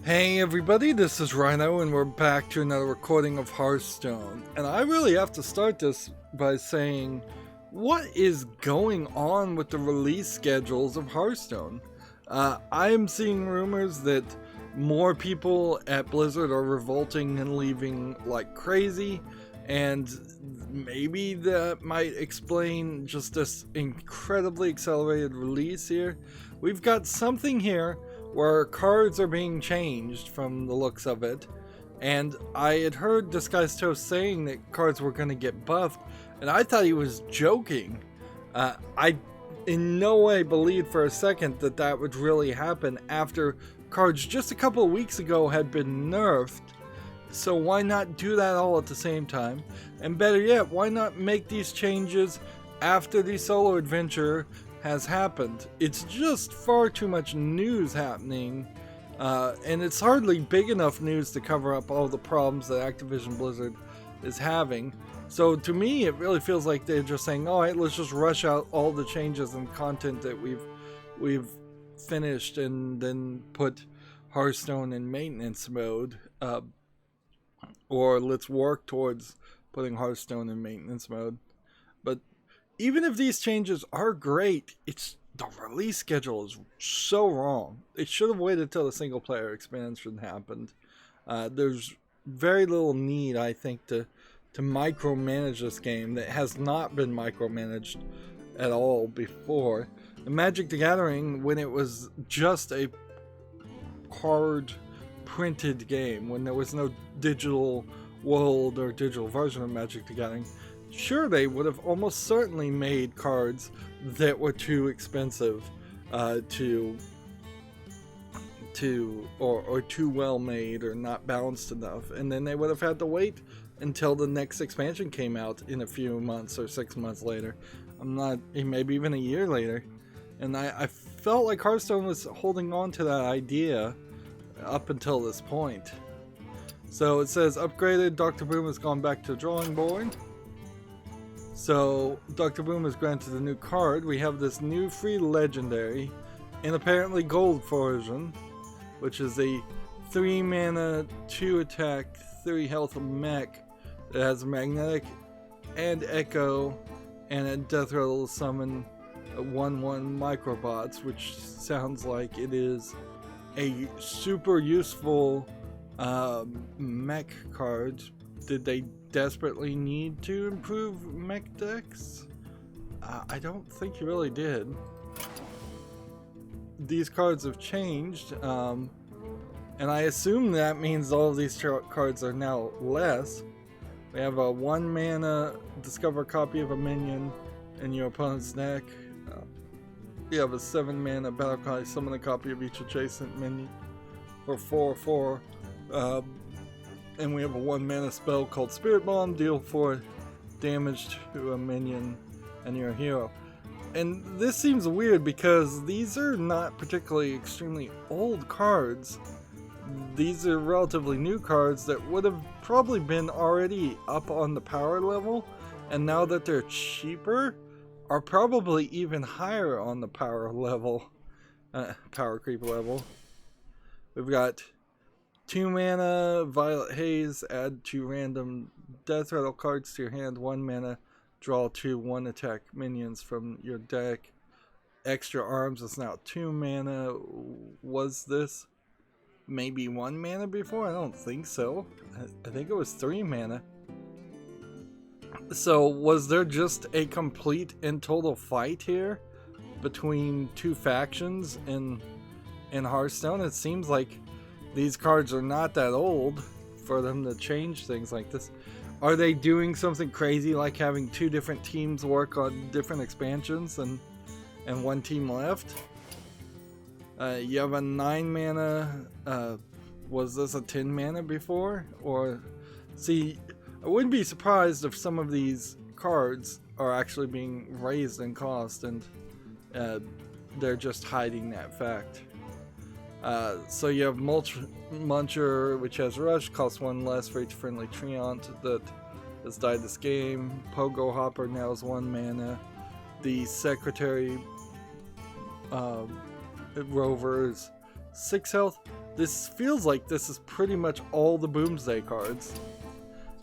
Hey everybody, this is Rydo and we're back to another recording of Hearthstone. And I really have to start this by saying, what is going on with the release schedules of Hearthstone? I am seeing rumors that more people at Blizzard are revolting and leaving like crazy, and maybe that might explain just this incredibly accelerated release here. We've got something here where cards are being changed from the looks of it, and I had heard Disguised Toast saying that cards were going to get buffed, and I thought he was joking. I in no way believed for a second that that would really happen after cards just a couple of weeks ago had been nerfed. So why not do that all at the same time? And better yet, why not make these changes after the solo adventure has happened? It's just far too much news happening, and it's hardly big enough news to cover up all the problems that Activision Blizzard is having. So to me, it really feels like they're just saying, all right, let's just rush out all the changes and content that we've finished, and then put Hearthstone in maintenance mode, or let's work towards putting Hearthstone in maintenance mode. But even if these changes are great, it's the release schedule is so wrong. They should have waited till the single player expansion happened. There's very little need, I think, to micromanage this game that has not been micromanaged at all before. The Magic the Gathering, when it was just a card printed game, when there was no digital world or digital version of Magic the Gathering, sure, they would have almost certainly made cards that were too expensive or too well made or not balanced enough, and then they would have had to wait until the next expansion came out in a few months or 6 months later. Maybe even a year later. And I felt like Hearthstone was holding on to that idea up until this point. So it says upgraded, Dr. Boom has gone back to the drawing board. So Dr. Boom is granted a new card. We have this new free legendary and apparently gold version, which is a 3 mana, 2 attack, 3 health mech that has magnetic and echo, and a death rattle to summon 1/1 microbots, which sounds like it is a super useful mech card. Did they desperately need to improve mech decks? I don't think you really did. These cards have changed, and I assume that means all of these cards are now less. We have a 1 mana discover a copy of a minion in your opponent's deck. You have a 7 mana battle cry, summon a copy of each adjacent minion for 4/4. And we have a 1 mana spell called Spirit Bomb, deal 4 damage to a minion and your hero. And this seems weird because these are not particularly extremely old cards. These are relatively new cards that would have probably been already up on the power level, and now that they're cheaper, are probably even higher on the power level, power creep level. We've got 2 mana Violet Haze, add 2 random death rattle cards to your hand, 1 mana, draw 2 1 attack minions from your deck. Extra arms is now 2 mana. Was this maybe 1 mana before? I don't think so. I think it was 3 mana. So was there just a complete and total fight here between two factions in Hearthstone? It seems like these cards are not that old for them to change things like this. Are they doing something crazy like having 2 different teams work on different expansions and 1 team left? You have a 9 mana. Was this a 10 mana before? Or see, I wouldn't be surprised if some of these cards are actually being raised in cost, and they're just hiding that fact. So you have Muncher, which has Rush, costs 1 less for each friendly Treant that has died this game. Pogo Hopper now is 1 mana. The Secretary Rover is 6 health. This feels like this is pretty much all the Boomsday cards.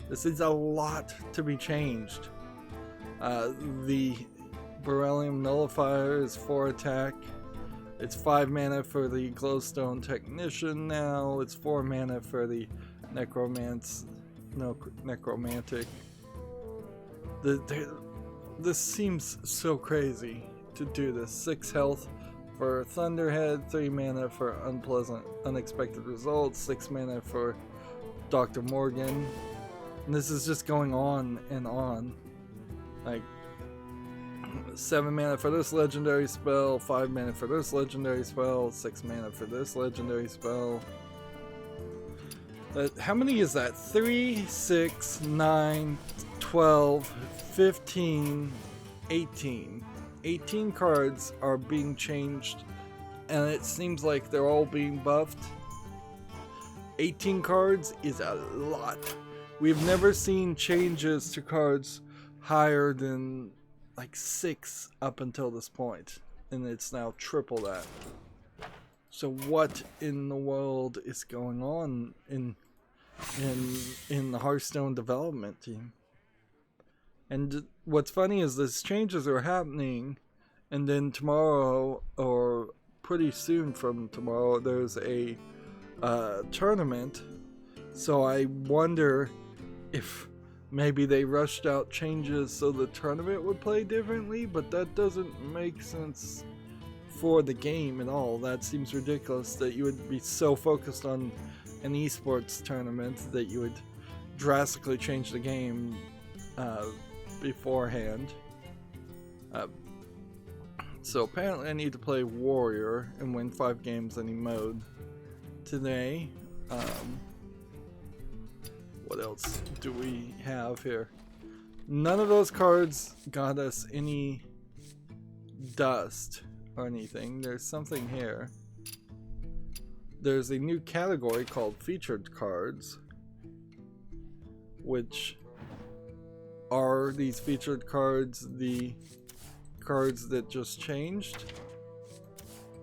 This is a lot to be changed. The Beryllium Nullifier is 4 attack. It's 5 mana for the Glowstone Technician now. It's 4 mana for the Necromantic. This seems so crazy to do this. 6 health for Thunderhead, 3 mana for Unexpected Results, 6 mana for Dr. Morgan. And this is just going on and on. Like, 7 mana for this legendary spell, 5 mana for this legendary spell, 6 mana for this legendary spell. How many is that? 3, 6, 9, 12, 15, 18. 18 cards are being changed, and it seems like they're all being buffed. 18 cards is a lot. We've never seen changes to cards higher than like 6 up until this point, and it's now triple that. So what in the world is going on in the Hearthstone development team? And what's funny is these changes are happening, and then tomorrow, or pretty soon from tomorrow, there's a tournament. So I wonder if maybe they rushed out changes so the tournament would play differently, but that doesn't make sense for the game at all. That seems ridiculous that you would be so focused on an esports tournament that you would drastically change the game beforehand. So apparently I need to play Warrior and win 5 games any mode today. What else do we have here? None of those cards got us any dust or anything. There's something here. There's a new category called featured cards, which are these featured cards the cards that just changed?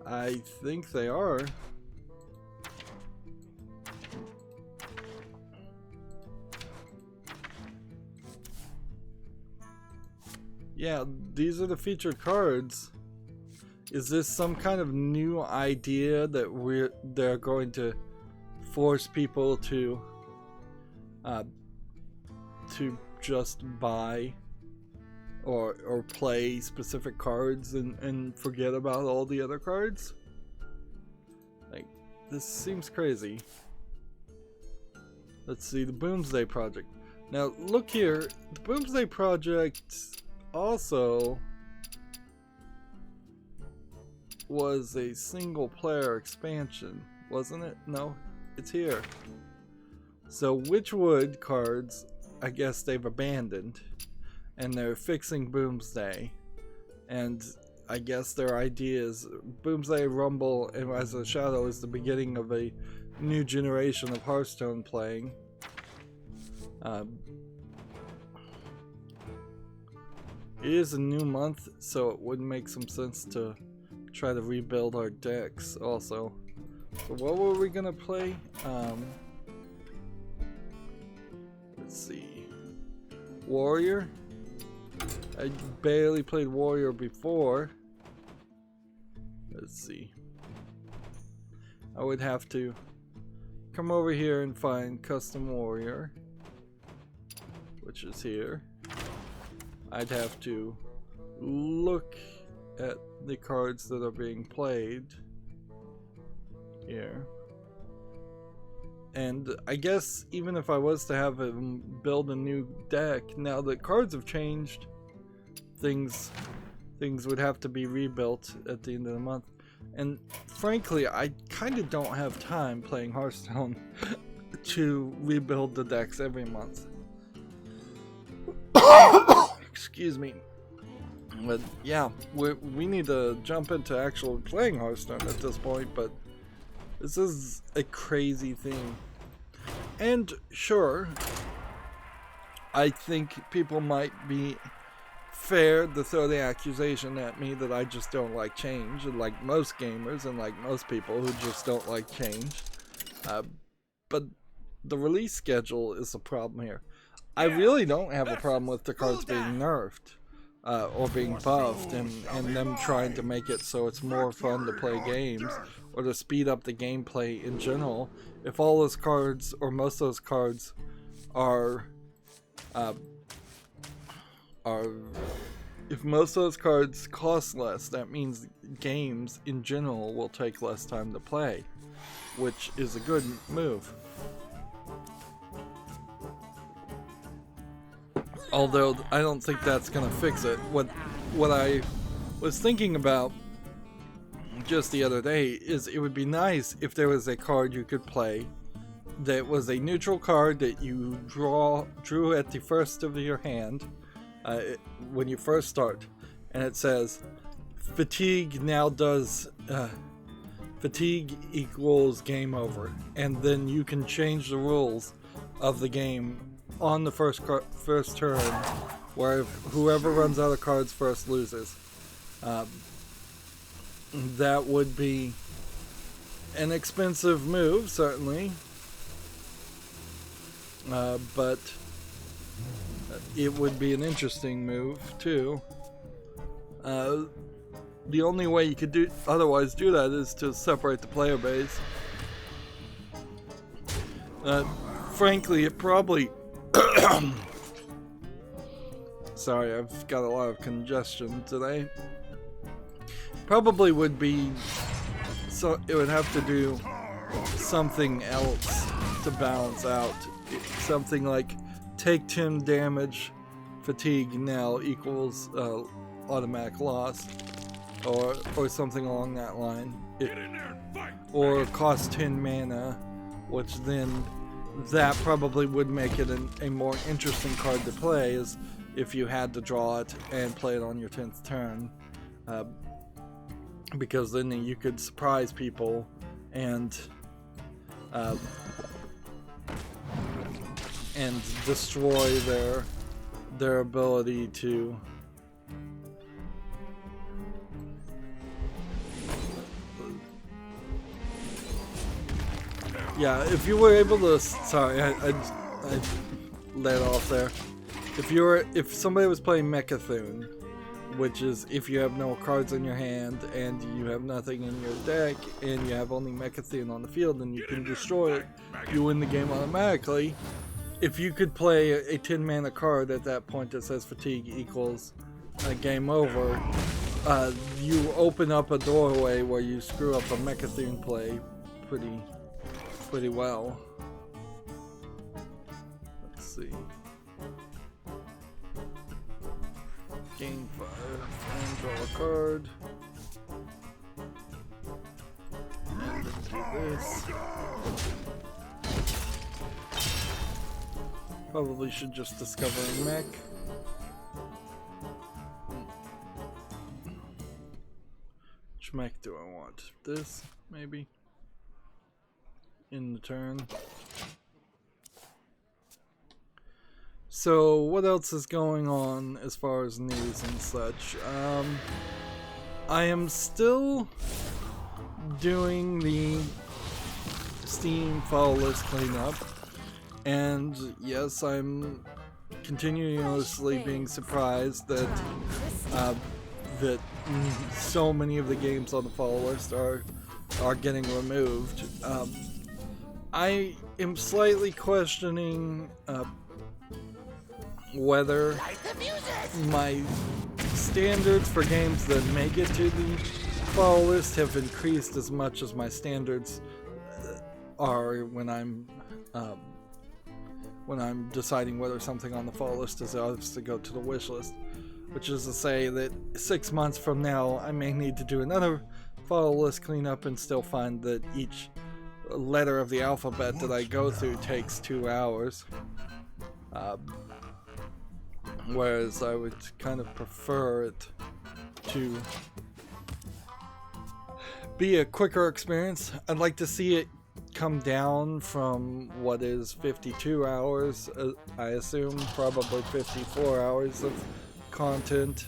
I think they are. Yeah, these are the featured cards. Is this some kind of new idea that they're going to force people to just buy or play specific cards and forget about all the other cards? Like, this seems crazy. Let's see, the Boomsday Project. Now look here, the Boomsday Project also was a single player expansion, wasn't it? No, it's here. So Witchwood cards, I guess they've abandoned, and they're fixing Boomsday. And I guess their idea is Boomsday, Rumble, and Rise of the Shadow is the beginning of a new generation of Hearthstone playing. It is a new month, so it would make some sense to try to rebuild our decks also. So what were we gonna play? Let's see. Warrior. I barely played Warrior before. Let's see. I would have to come over here and find Custom Warrior, which is here. I'd have to look at the cards that are being played here. And I guess even if I was to have him build a new deck, now that cards have changed, things would have to be rebuilt at the end of the month. And frankly, I kind of don't have time playing Hearthstone to rebuild the decks every month. Excuse me. But yeah, we need to jump into actual playing Hearthstone at this point, but this is a crazy thing. And sure, I think people might be fair to throw the accusation at me that I just don't like change, and like most gamers and like most people who just don't like change. But the release schedule is the problem here. I really don't have a problem with the cards being nerfed or being buffed and them trying to make it so it's more fun to play games or to speed up the gameplay in general. If all those cards or most of those cards are if most of those cards cost less, that means games in general will take less time to play, which is a good move. Although I don't think that's gonna fix it. What I was thinking about just the other day is it would be nice if there was a card you could play that was a neutral card that you drew at the first of your hand when you first start, and it says fatigue now does fatigue equals game over, and then you can change the rules of the game on the first turn, where whoever runs out of cards first loses. That would be an expensive move, certainly, but it would be an interesting move too. The only way you could otherwise do that is to separate the player base. Frankly, it probably sorry, I've got a lot of congestion today. Probably would be, so it would have to do something else to balance out. Something like take 10 damage, fatigue now equals automatic loss, or something along that line. Or cost 10 mana, which then that probably would make it a more interesting card to play, is if you had to draw it and play it on your 10th turn, because then you could surprise people and destroy their ability to if you were able to, sorry, I let off there. If somebody was playing Mechathune, which is if you have no cards in your hand and you have nothing in your deck and you have only Mechathune on the field and you can destroy it, you win the game automatically. If you could play a 10 mana card at that point that says fatigue equals game over, you open up a doorway where you screw up a Mechathune play pretty well. Let's see. Game 5, and draw a card. And then do this. Probably should just discover a mech. Which mech do I want? This, maybe? In the turn. So what else is going on as far as news and such? I am still doing the Steam follow list cleanup, and yes, I'm continuously being surprised that that so many of the games on the follow list are getting removed. I am slightly questioning whether my standards for games that make it to the follow list have increased as much as my standards are when I'm deciding whether something on the follow list deserves to go to the wish list. Which is to say that 6 months from now, I may need to do another follow list cleanup and still find that each letter of the alphabet that I go through takes 2 hours. Whereas I would kind of prefer it to be a quicker experience. I'd like to see it come down from what is 52 hours, I assume, probably 54 hours of content.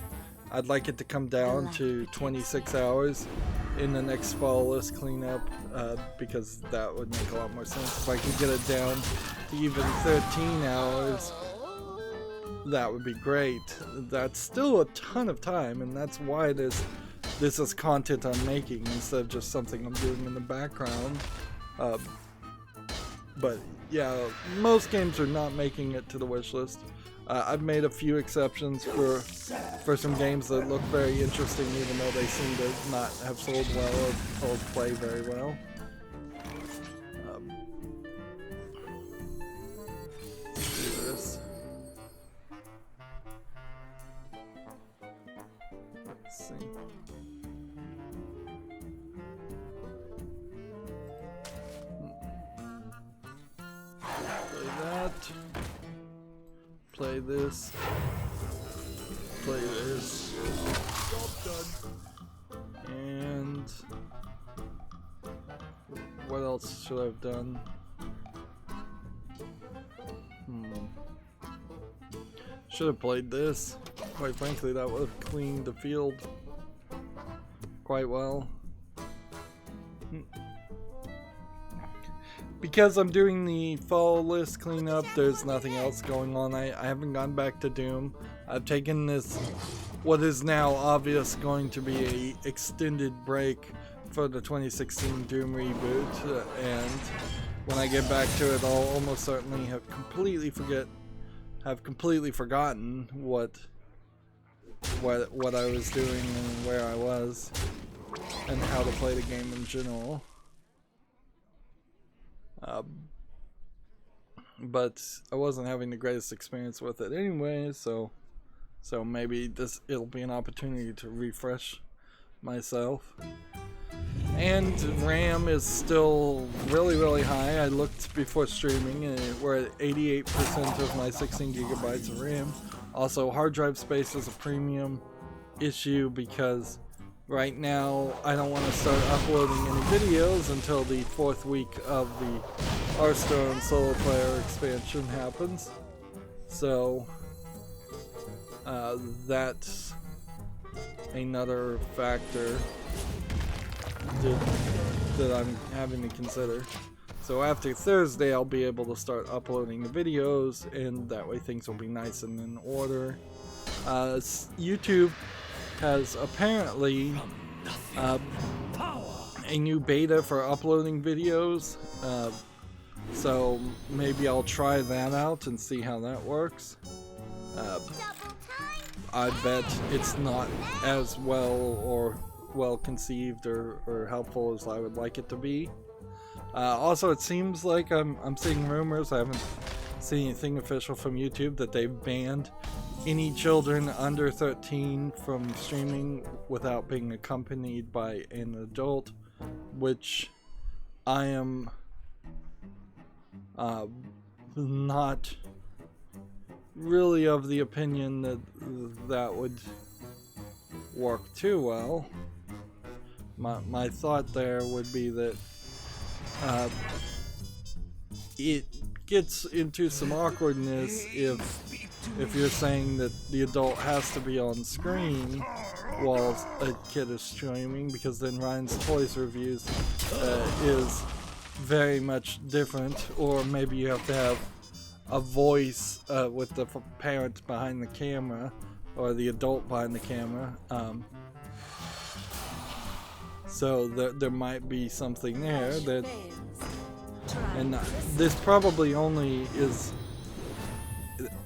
I'd like it to come down to 26 hours in the next fall list cleanup, because that would make a lot more sense. If I could get it down to even 13 hours, that would be great. That's still a ton of time, and that's why this is content I'm making instead of just something I'm doing in the background. But yeah, most games are not making it to the wish list. I've made a few exceptions for some games that look very interesting, even though they seem to not have sold well or play very well. Let's do this. Let's see. Play that. Play this. Play this. And what else should I have done? Should have played this. Quite frankly, that would have cleaned the field quite well. Because I'm doing the fall list cleanup, there's nothing else going on. I haven't gone back to Doom. I've taken this, what is now obvious going to be a extended break for the 2016 Doom reboot, and when I get back to it, I'll almost certainly have completely forgotten what I was doing and where I was and how to play the game in general. But I wasn't having the greatest experience with it anyway, so maybe it'll be an opportunity to refresh myself. And RAM is still really high. I looked before streaming and we're at 88% of my 16 gigabytes of RAM. Also, hard drive space is a premium issue because right now I don't want to start uploading any videos until the 4th week of the Hearthstone solo player expansion happens. So that's another factor that I'm having to consider. So after Thursday I'll be able to start uploading the videos, and that way things will be nice and in order. YouTube has apparently a new beta for uploading videos, so maybe I'll try that out and see how that works. I bet it's not as well conceived or helpful as I would like it to be. Also, it seems like I'm seeing rumors, I haven't seen anything official from YouTube, that they've banned any children under 13 from streaming without being accompanied by an adult, which I am not really of the opinion that would work too well. My thought there would be that it gets into some awkwardness if you're saying that the adult has to be on screen while a kid is streaming, because then Ryan's Toys Reviews is very much different, or maybe you have to have a voice with the parent behind the camera or the adult behind the camera. So there might be something there that, and this probably only is,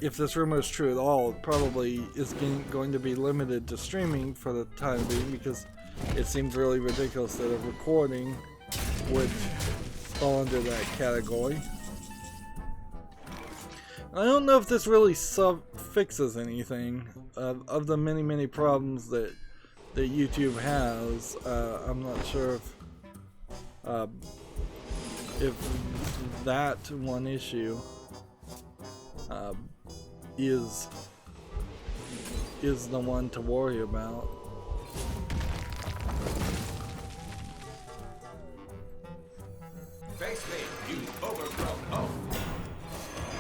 if this rumor is true at all, it probably is going to be limited to streaming for the time being, because it seems really ridiculous that a recording would fall under that category. I don't know if this really fixes anything of the many problems that YouTube has. I'm not sure if that one issue is the one to worry about. Face me, you overgrown oaf!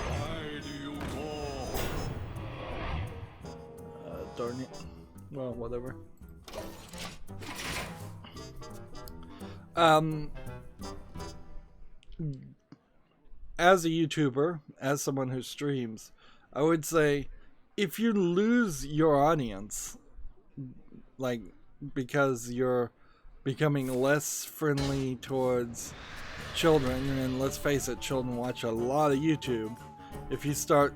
Why do you go? Darn it. Well, whatever. As a YouTuber, as someone who streams, I would say if you lose your audience, like because you're becoming less friendly towards children, and let's face it, children watch a lot of YouTube. If you start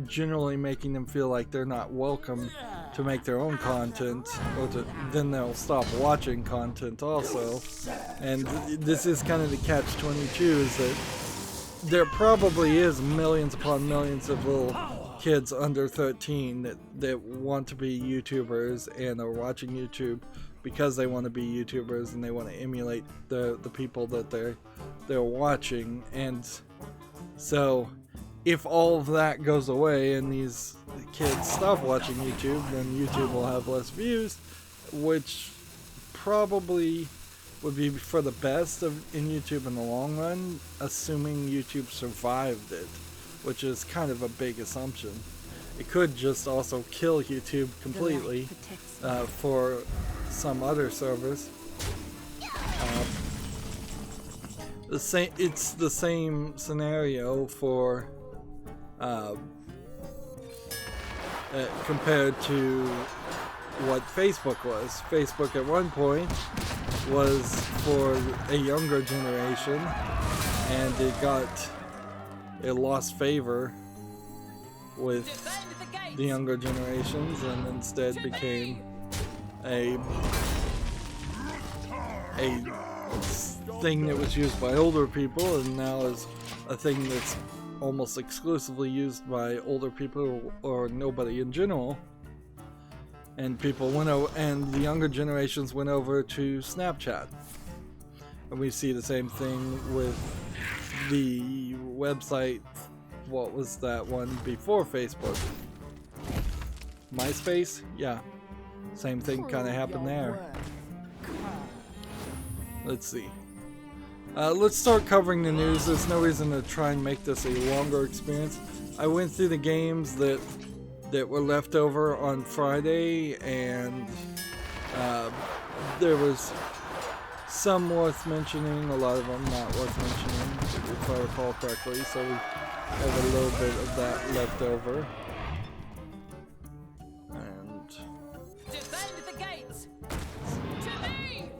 generally making them feel like they're not welcome to make their own content, then they'll stop watching content also. And this is kind of the catch-22, is that there probably is millions upon millions of little kids under 13 that want to be YouTubers and are watching YouTube because they want to be YouTubers and they want to emulate the people that they're watching. And so if all of that goes away and these kids stop watching YouTube, then YouTube will have less views, which probably would be for the best in YouTube in the long run, assuming YouTube survived it, which is kind of a big assumption. It could just also kill YouTube completely for some other servers. It's the same scenario for compared to what Facebook was. Facebook at one point was for a younger generation, and it lost favor with the younger generations and instead became a thing that was used by older people, and now is a thing that's almost exclusively used by older people or nobody in general. And people went over, and the younger generations went over to Snapchat. And we see the same thing with the website, what was that one before Facebook? MySpace? Yeah. Same thing kind of happened there. Let's see. Let's start covering the news. There's no reason to try and make this a longer experience. I went through the games that were left over on Friday, and there was some worth mentioning, a lot of them not worth mentioning, if I recall correctly, so we have a little bit of that left over. And defend the gates! To me!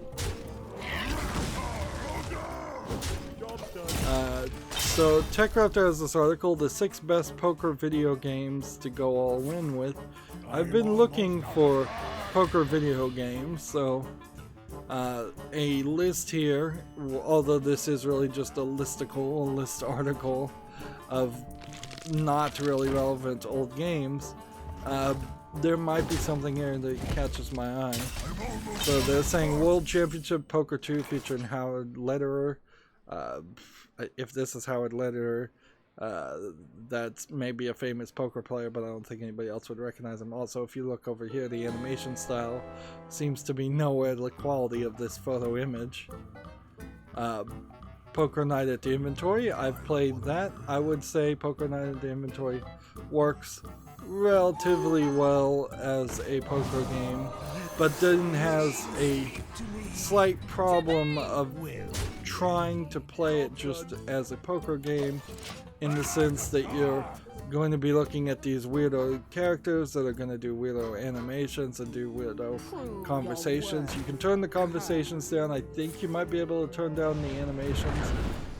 So TechRaptor has this article, the 6 best poker video games to go all in with. I've been looking for poker video games, so a list here, although this is really just a list article of not really relevant old games, there might be something here that catches my eye. So they're saying World Championship Poker 2 featuring Howard Lederer. If this is Howard Lederer, that's maybe a famous poker player, but I don't think anybody else would recognize him. Also, if you look over here, the animation style seems to be nowhere the quality of this photo image. Poker Night at the Inventory, I've played that. I would say Poker Night at the Inventory works relatively well as a poker game, but then has a slight problem of trying to play it just as a poker game, in the sense that you're going to be looking at these weirdo characters that are going to do weirdo animations and do weirdo conversations. You can turn the conversations down. I think you might be able to turn down the animations,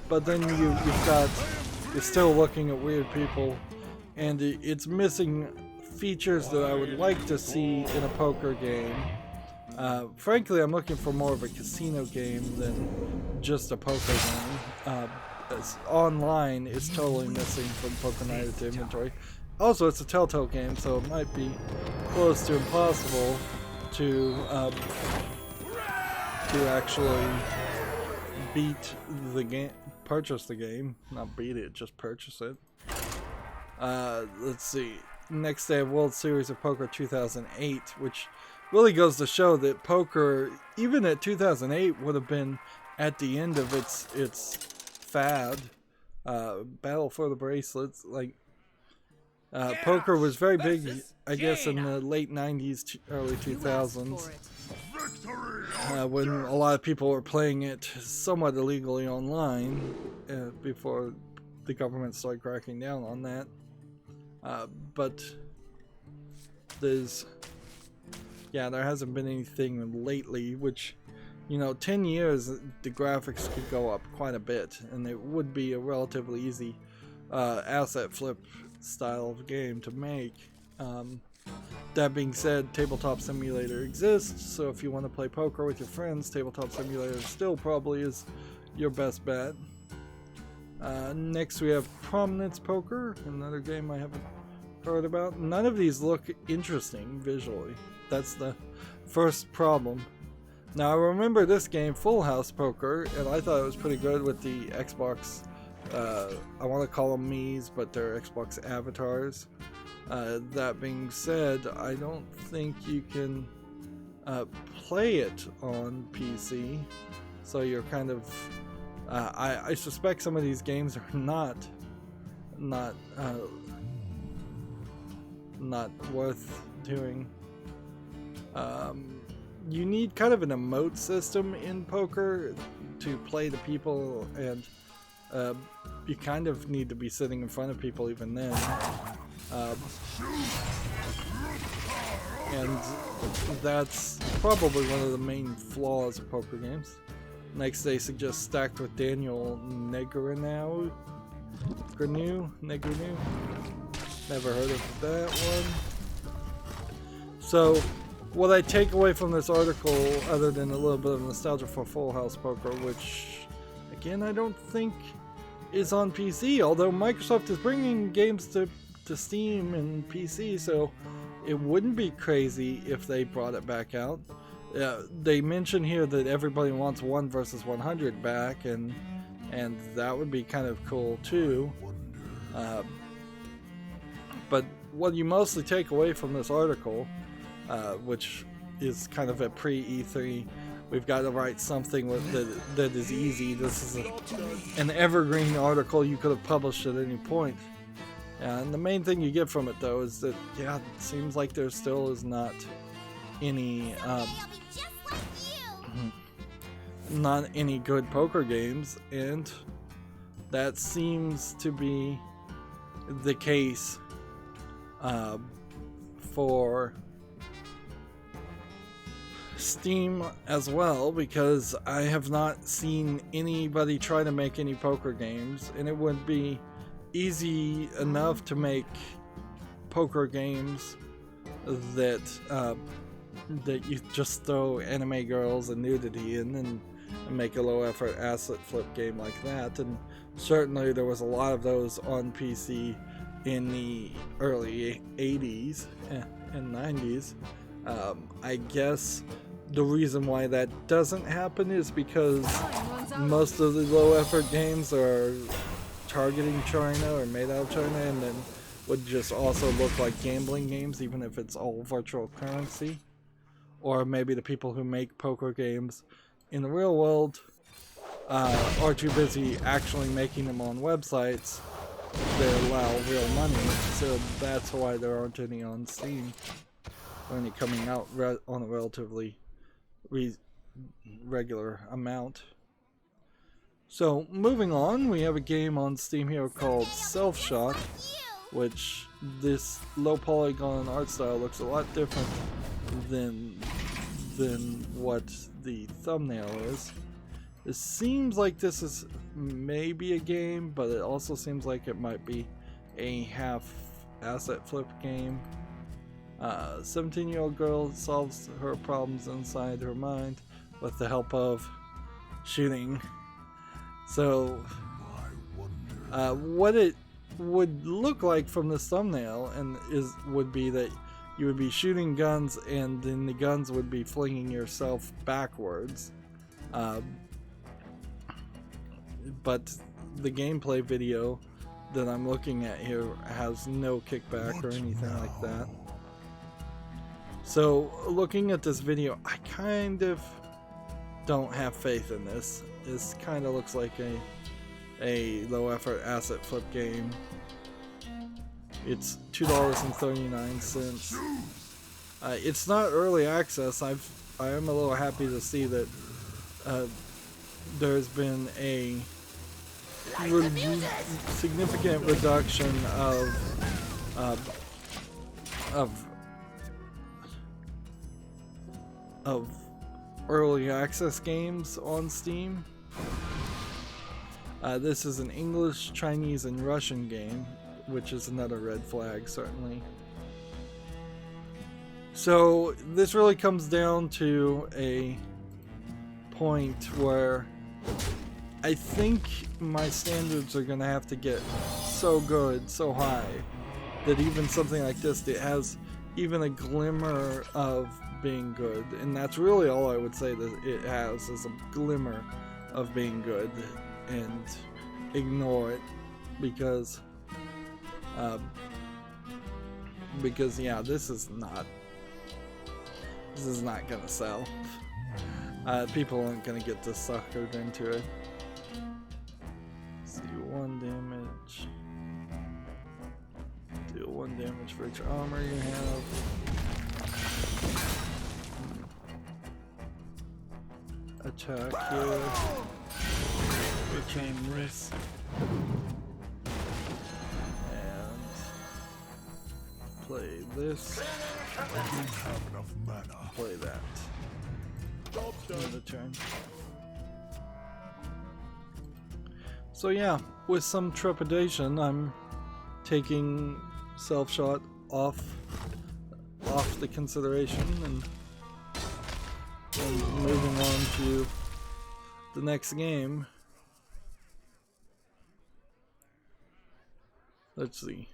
but then you're still looking at weird people, and it's missing features that I would like to see in a poker game. Frankly, I'm looking for more of a casino game than just a poker game. Online is totally missing from Poker Night at the Inventory. Also, it's a Telltale game, so it might be close to impossible to actually beat the game, purchase the game. Not beat it, just purchase it. Let's see. Next, they have World Series of Poker 2008, which really goes to show that poker, even at 2008, would have been at the end of its fad. Battle for the Bracelets, like poker was very big, I guess, in the late 90s, early 2000s. when a lot of people were playing it somewhat illegally online before the government started cracking down on that. But there hasn't been anything lately, which, 10 years, the graphics could go up quite a bit, and it would be a relatively easy asset flip style of game to make. That being said, Tabletop Simulator exists, so if you want to play poker with your friends, Tabletop Simulator still probably is your best bet. Next we have Prominence Poker, another game I haven't heard about. None of these look interesting visually. That's the first problem. Now I remember this game, Full House Poker, and I thought it was pretty good with the Xbox, I want to call them Mii's, but they're Xbox avatars. That being said, I don't think you can play it on PC, so you're kind of I suspect some of these games are not worth doing. You need kind of an emote system in poker to play the people, and you kind of need to be sitting in front of people even then. And that's probably one of the main flaws of poker games. Next they suggest Stacked with Daniel Negreanu. Never heard of that one. So, what I take away from this article, other than a little bit of nostalgia for Full House Poker, which, again, I don't think is on PC, although Microsoft is bringing games to Steam and PC, so it wouldn't be crazy if they brought it back out. They mention here that everybody wants 1 versus 100 back, and that would be kind of cool too. But what you mostly take away from this article, which is kind of a pre-E3, we've got to write something that is easy. This is an evergreen article you could have published at any point. And the main thing you get from it, though, is that, it seems like there still is not any good poker games, and that seems to be the case for Steam as well, because I have not seen anybody try to make any poker games, and it would be easy enough to make poker games that you just throw anime girls and nudity in and make a low effort asset flip game like that. And certainly there was a lot of those on PC in the early 80s and 90s. I guess the reason why that doesn't happen is because most of the low effort games are targeting China or made out of China, and then would just also look like gambling games, even if it's all virtual currency. Or maybe the people who make poker games in the real world are too busy actually making them on websites that allow real money, so that's why there aren't any on Steam, only coming out on a relatively regular amount. So, moving on, we have a game on Steam here called Self Shot, which this low polygon art style looks a lot different than what the thumbnail is. It seems like this is maybe a game, but it also seems like it might be a half asset flip game. 17-year-old girl solves her problems inside her mind with the help of shooting. So, what it would look like from this thumbnail would be that you would be shooting guns, and then the guns would be flinging yourself backwards. But the gameplay video that I'm looking at here has no kickback or anything like that. So, looking at this video, I kind of don't have faith in this. This kind of looks like a low effort asset flip game. It's $2.39. It's not early access. I've I am a little happy to see that there's been a significant reduction of early access games on Steam. This is an English, Chinese, and Russian game, which is another red flag, certainly. So this really comes down to a point where I think my standards are going to have to get so good, so high, that even something like this that has even a glimmer of being good, and that's really all I would say that it has, is a glimmer of being good, and ignore it, because yeah, this is not gonna sell. People aren't gonna get this suckered into it. Let's see, 1 damage. Deal 1 damage for each armor you have. Attack here. Retain this. And play this. Play that. Another turn. So yeah, with some trepidation, I'm taking self-shot off the consideration and moving on to the next game. Let's see.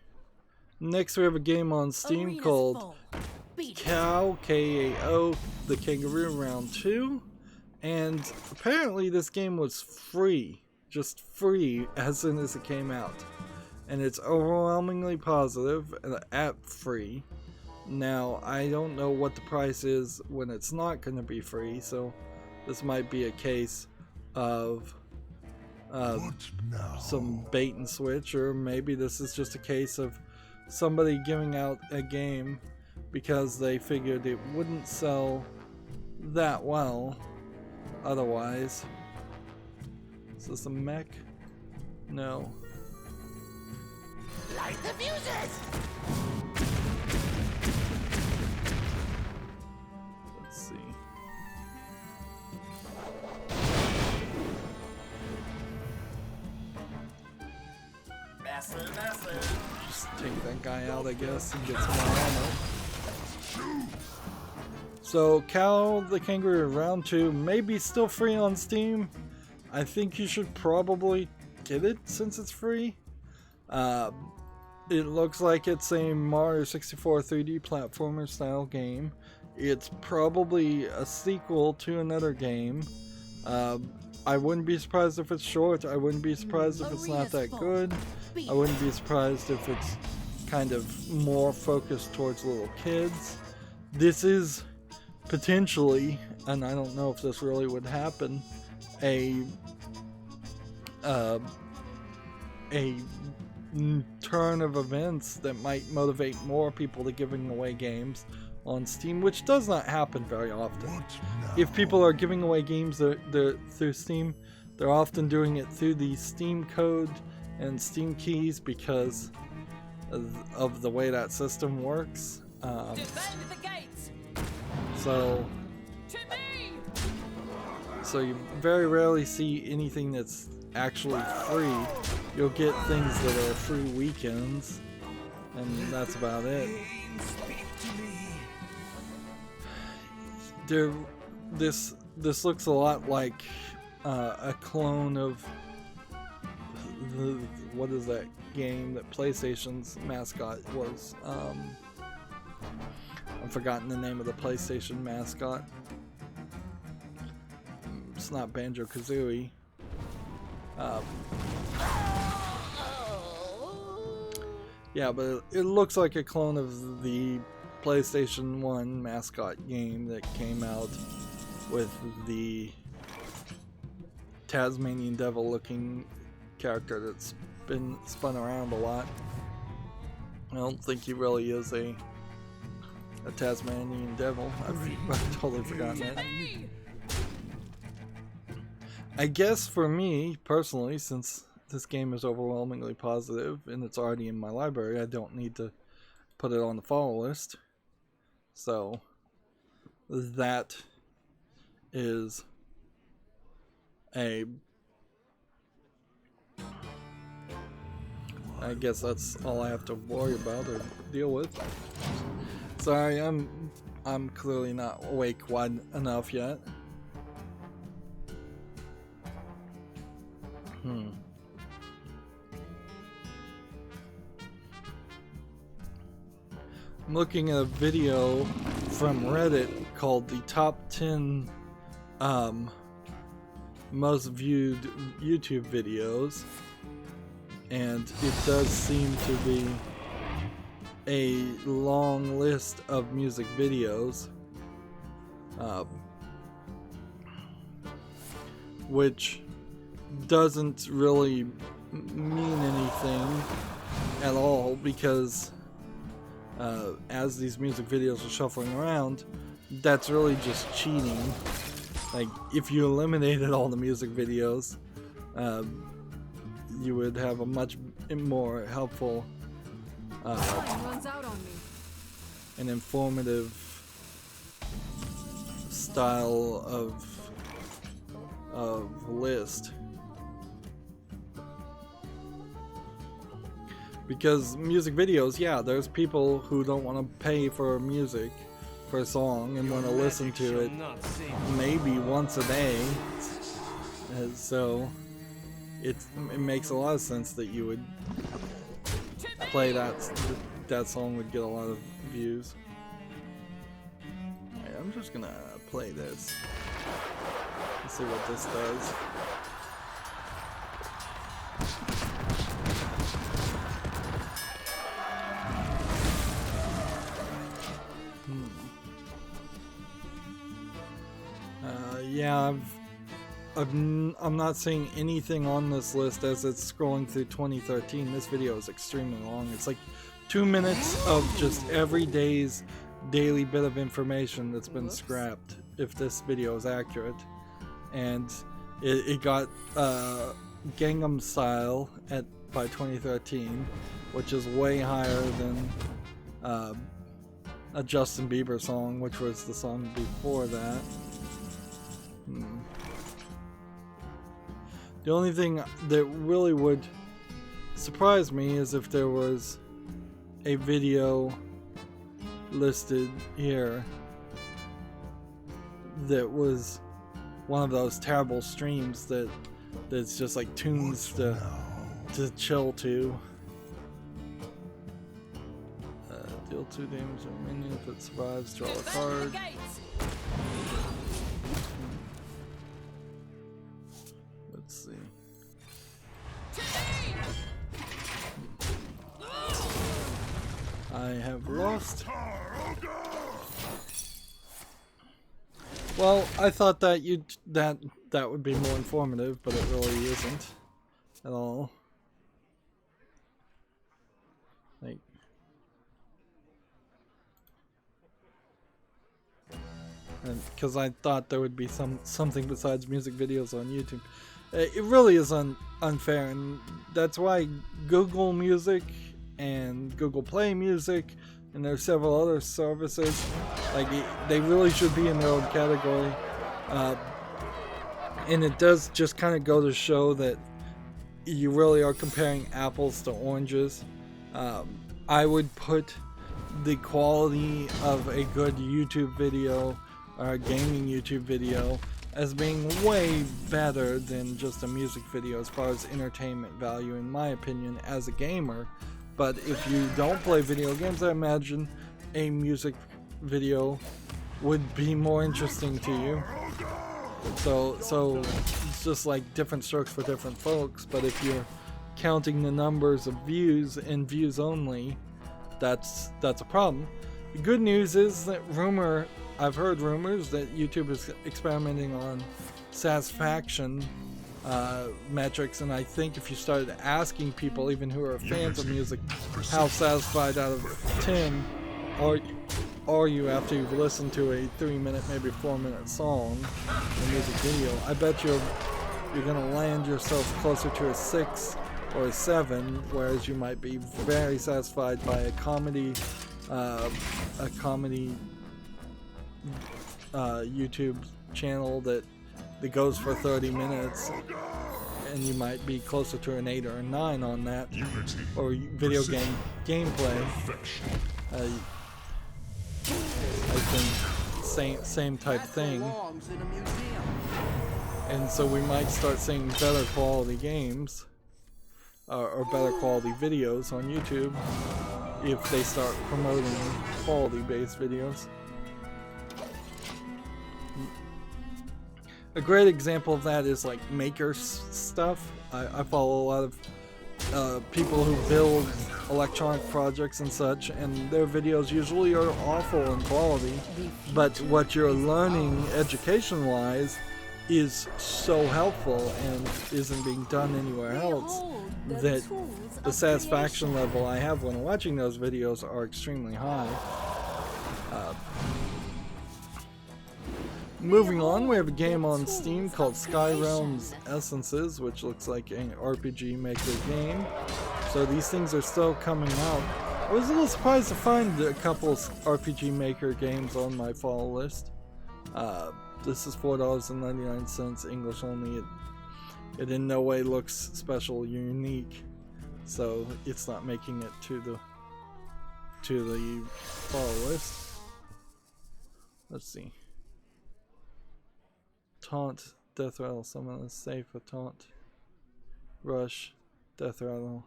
Next we have a game on Steam called Cow, K-A-O, the Kangaroo Round 2. And apparently this game was free. Just free as soon as it came out. And it's overwhelmingly positive and app free. Now, I don't know what the price is when it's not going to be free, so this might be a case of some bait and switch, or maybe this is just a case of somebody giving out a game because they figured it wouldn't sell that well otherwise. Is this a mech? No. Light the fuses! Let's see. Just take that guy out, I guess, and get some more ammo. So, Cow the Kangaroo Round 2 may be still free on Steam. I think you should probably get it since it's free. It looks like it's a Mario 64 3D platformer style game. It's probably a sequel to another game. I wouldn't be surprised if it's short. I wouldn't be surprised if it's not that good. I wouldn't be surprised if it's kind of more focused towards little kids. This is potentially, and I don't know if this really would happen, a turn of events that might motivate more people to giving away games on Steam, which does not happen very often. If people are giving away games through Steam, they're often doing it through the Steam code and Steam keys because of the way that system works. Defend the gates. So you very rarely see anything that's actually free. You'll get things that are free weekends, and that's about it. This looks a lot like a clone of what is that game that PlayStation's mascot was? I've forgotten the name of the PlayStation mascot. It's not Banjo-Kazooie. Yeah, but it looks like a clone of the PlayStation 1 mascot game that came out with the Tasmanian devil looking character that's been spun around a lot. I don't think he really is a a Tasmanian devil. I've totally forgotten that. I guess for me personally, since this game is overwhelmingly positive and it's already in my library, I don't need to put it on the follow list. So that is I guess that's all I have to worry about or deal with. Sorry, I'm clearly not awake wide enough yet. I'm looking at a video from Reddit called the top 10 most viewed YouTube videos, and it does seem to be a long list of music videos, which doesn't really mean anything at all, because as these music videos are shuffling around, that's really just cheating. Like, if you eliminated all the music videos, you would have a much more helpful and informative style of list. Because music videos, yeah, there's people who don't want to pay for music, for a song, and want to listen to it maybe once a day. And so it makes a lot of sense that you would play that song would get a lot of views. Right, I'm just gonna play this. Let's see what this does. Yeah, I'm not seeing anything on this list as it's scrolling through 2013. This video is extremely long. It's like 2 minutes of just every day's daily bit of information that's been scrapped, if this video is accurate. And it got Gangnam Style by 2013, which is way higher than a Justin Bieber song, which was the song before that. The only thing that really would surprise me is if there was a video listed here that was one of those terrible streams that's just like tunes to chill to. Deal 2 damage to a minion if it survives, draw a card. Let's see. I have lost. Well, I thought that that would be more informative, but it really isn't at all. Like, because I thought there would be something besides music videos on YouTube. It really is unfair, and that's why Google Music and Google Play Music, and there's several other services, like, they really should be in their own category. And it does just kind of go to show that you really are comparing apples to oranges. I would put the quality of a good YouTube video or a gaming YouTube video as being way better than just a music video as far as entertainment value, in my opinion, as a gamer. But if you don't play video games, I imagine a music video would be more interesting to you. So it's just like different strokes for different folks. But if you're counting the numbers of views and views only, that's a problem. The good news is that I've heard rumors that YouTube is experimenting on satisfaction metrics, and I think if you started asking people, even who are fans of music, how satisfied out of 10 argue after you've listened to a 3-minute, maybe 4-minute song or music video. I bet you're gonna land yourself closer to a 6 or a 7, whereas you might be very satisfied by a comedy YouTube channel that goes for 30 minutes, and you might be closer to an 8 or a 9 on that. Or video game gameplay. I think same type thing. And so we might start seeing better quality games or better quality videos on YouTube if they start promoting quality based videos. A great example of that is like maker stuff. I follow a lot of people who build electronic projects and such, and their videos usually are awful in quality, but what you're learning education wise is so helpful and isn't being done anywhere else that the satisfaction level I have when watching those videos are extremely high. Moving on, we have a game on Steam called Skyrealm's Essences, which looks like an RPG Maker game. So these things are still coming out. I was a little surprised to find a couple RPG Maker games on my fall list. This is $4.99 English only. It in no way looks special or unique, so it's not making it to the fall list. Let's see. Taunt, Death Rattle, summon is safe with Taunt. Rush, Death Rattle,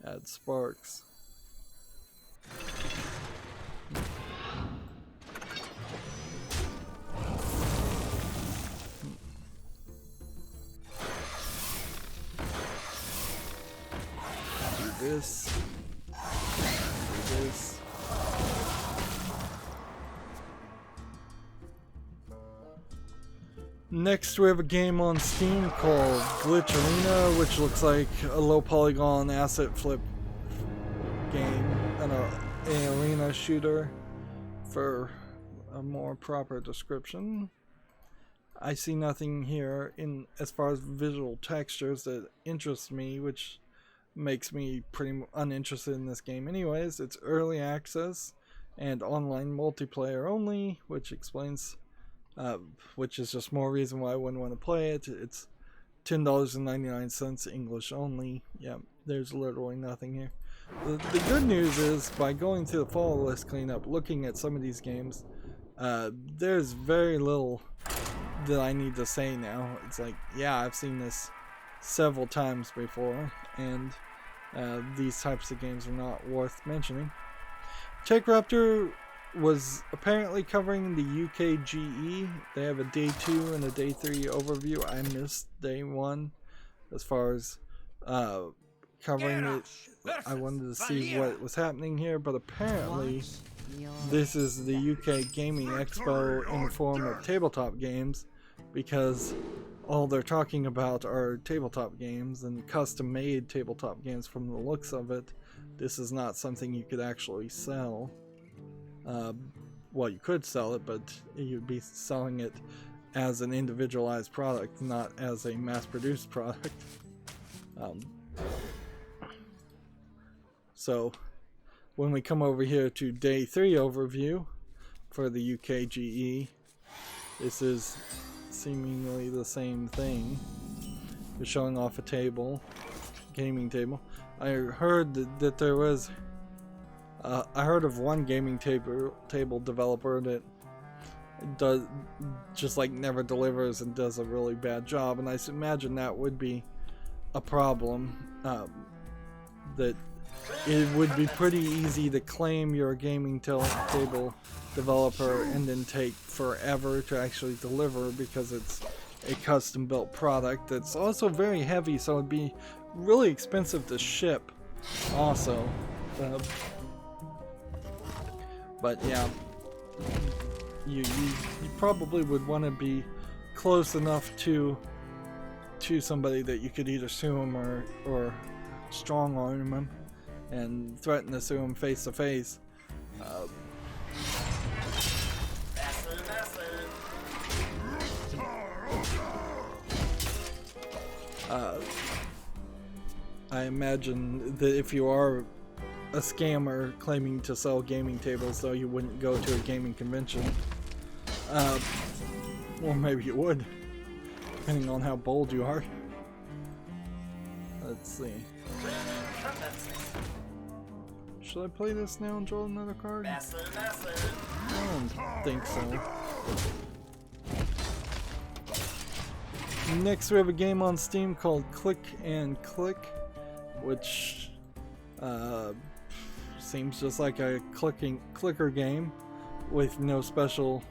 add Sparks. Do this. Do this. Next, we have a game on Steam called Glitch Arena, which looks like a low polygon asset flip game and an arena shooter. For a more proper description, I see nothing here in as far as visual textures that interest me, which makes me pretty uninterested in this game anyways. It's early access and online multiplayer only, which explains which is just more reason why I wouldn't want to play it. It's $10.99 English only. Yeah, there's literally nothing here. The good news is, by going through the fall list cleanup, looking at some of these games, there's very little that I need to say now. It's like, yeah, I've seen this several times before, and these types of games are not worth mentioning. Tech Raptor was apparently covering the UK GE. They have a day 2 and a day 3 overview. I missed day 1 as far as covering it. I wanted to see what was happening here, but apparently this is the UK Gaming Expo in the form of tabletop games, because all they're talking about are tabletop games and custom-made tabletop games from the looks of it. This is not something you could actually sell. Well, you could sell it, but you'd be selling it as an individualized product, not as a mass-produced product. So, when we come over here to day 3 overview for the UK GE, this is seemingly the same thing. You're showing off a table, gaming table. I heard that there was I heard of one gaming table developer that does just like never delivers and does a really bad job, and I imagine that would be a problem. That it would be pretty easy to claim you're a gaming table developer and then take forever to actually deliver, because it's a custom built product that's also very heavy, so it'd be really expensive to ship also. But yeah, you probably would want to be close enough to somebody that you could either sue him or strong arm him and threaten to sue him face to face. I imagine that if you are a scammer claiming to sell gaming tables, though, you wouldn't go to a gaming convention. Or maybe you would, depending on how bold you are. Let's see. Should I play this now and draw another card? I don't think so. Next we have a game on Steam called Click and Click, which seems just like a clicker game with no special,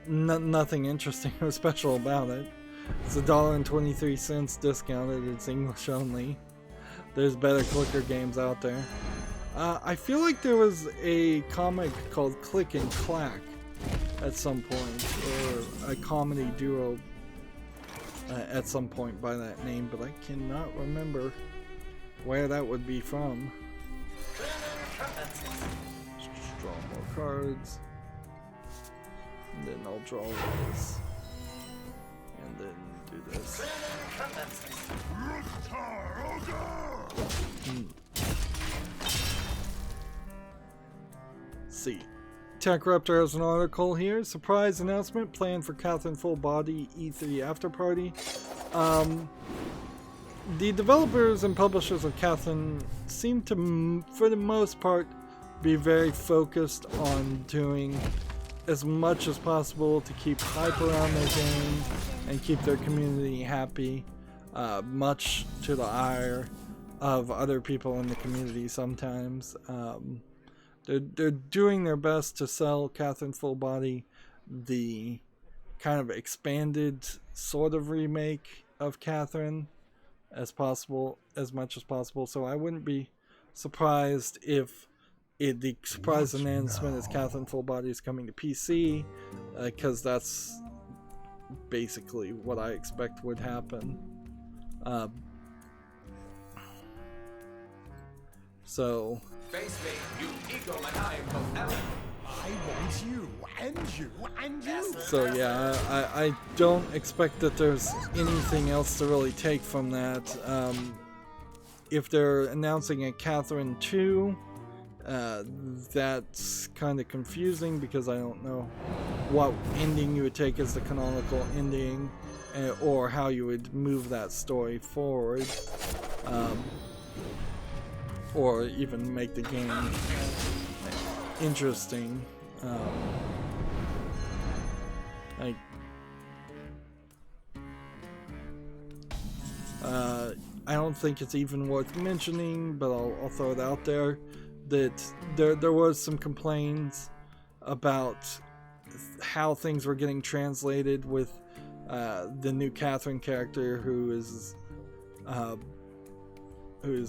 nothing interesting or special about it. It's $1.23 discounted. It's English only. There's better clicker games out there. I feel like there was a comic called Click and Clack at some point, or a comedy duo at some point by that name, but I cannot remember where that would be from. Just draw more cards, and then I'll draw this, and then do this. See. TechRaptor has an article here. Surprise announcement planned for Catherine Full Body E3 After Party. The developers and publishers of Catherine seem to, for the most part, be very focused on doing as much as possible to keep hype around their game and keep their community happy, much to the ire of other people in the community sometimes. They're doing their best to sell Catherine Full Body, the kind of expanded sort of remake of Catherine, as much as possible. So I wouldn't be surprised if the surprise announcement is Catherine Full Body is coming to PC, because that's basically what I expect would happen. So. Face me, you egomaniacal Ellen. I want you, and you, and you. So yeah, I don't expect that there's anything else to really take from that. If they're announcing a Catherine 2, that's kind of confusing because I don't know what ending you would take as the canonical ending, or how you would move that story forward. Or even make the game interesting. I don't think it's even worth mentioning, but I'll throw it out there that there was some complaints about how things were getting translated with the new Catherine character, who is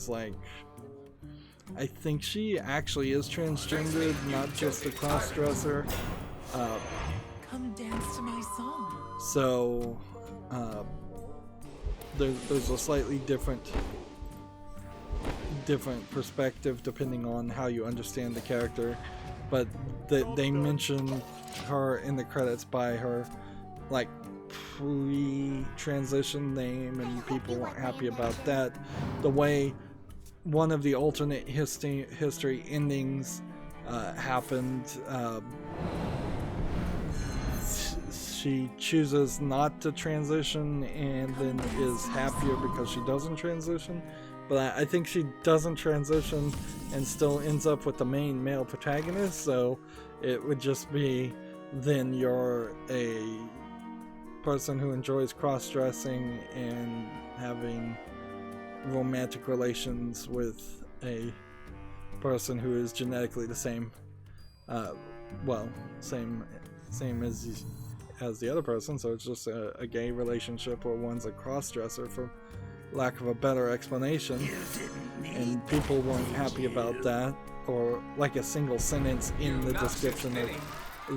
like, I think she actually is transgendered, not just a cross-dresser. Come dance to my song. So, there's a slightly different perspective depending on how you understand the character. But they mention her in the credits by her, like, pre-transition name, and people weren't happy about that. The way one of the alternate history endings happened, she chooses not to transition and then is happier because she doesn't transition. But I think she doesn't transition and still ends up with the main male protagonist, so it would just be then you're a person who enjoys cross-dressing and having romantic relations with a person who is genetically the same, same as the other person, so it's just a gay relationship where one's a cross-dresser, for lack of a better explanation. And people weren't happy about that, or like a single sentence in the description of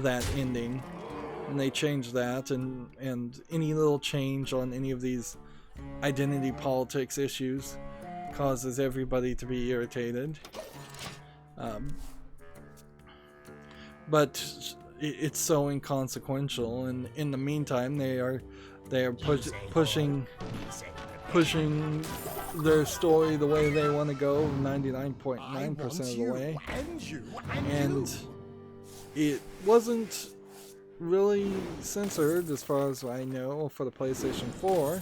that ending, and they changed that. And any little change on any of these identity politics issues causes everybody to be irritated. But it's so inconsequential, and in the meantime they are pushing their story the way they want to go 99.9% I want of the you, way. and you, and And you. it wasn't really censored as far as I know for the PlayStation 4,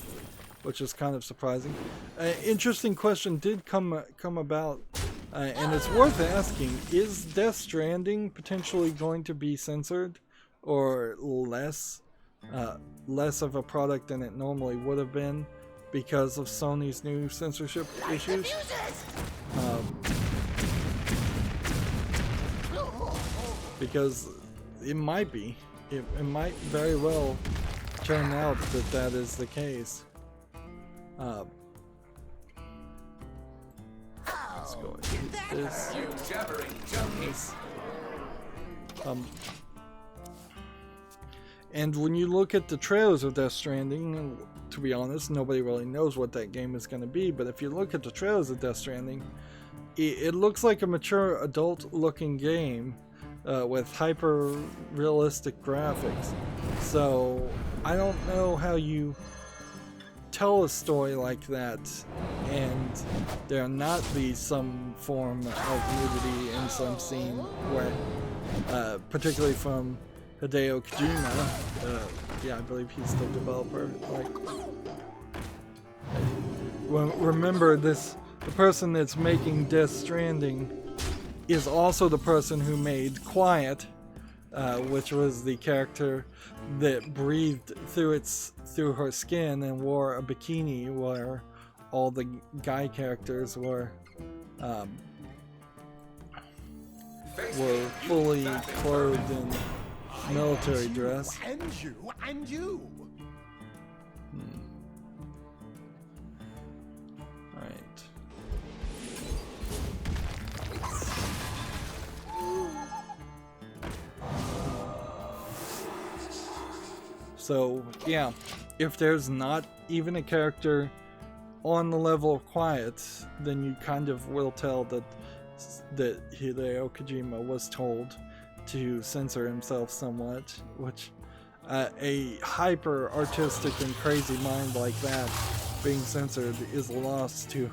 which is kind of surprising. An interesting question did come about, and it's worth asking: is Death Stranding potentially going to be censored, or less of a product than it normally would have been because of Sony's new censorship issues? Because it might be. It might very well turn out that that is the case. Let's go and hit this. You jabbering junkie. This. And when you look at the trailers of Death Stranding, to be honest, nobody really knows what that game is going to be, but if you look at the trailers of Death Stranding, it looks like a mature adult-looking game with hyper-realistic graphics. So I don't know how you tell a story like that and there not be some form of nudity in some scene where, particularly from Hideo Kojima, yeah, I believe he's the developer. Like, remember this: the person that's making Death Stranding is also the person who made Quiet, which was the character that breathed through her skin and wore a bikini, where all the guy characters were fully clothed in military dress. And you, and you. Right. So yeah, if there's not even a character on the level of Quiet, then you kind of will tell that Hideo Kojima was told to censor himself somewhat, which a hyper artistic and crazy mind like that being censored is a loss to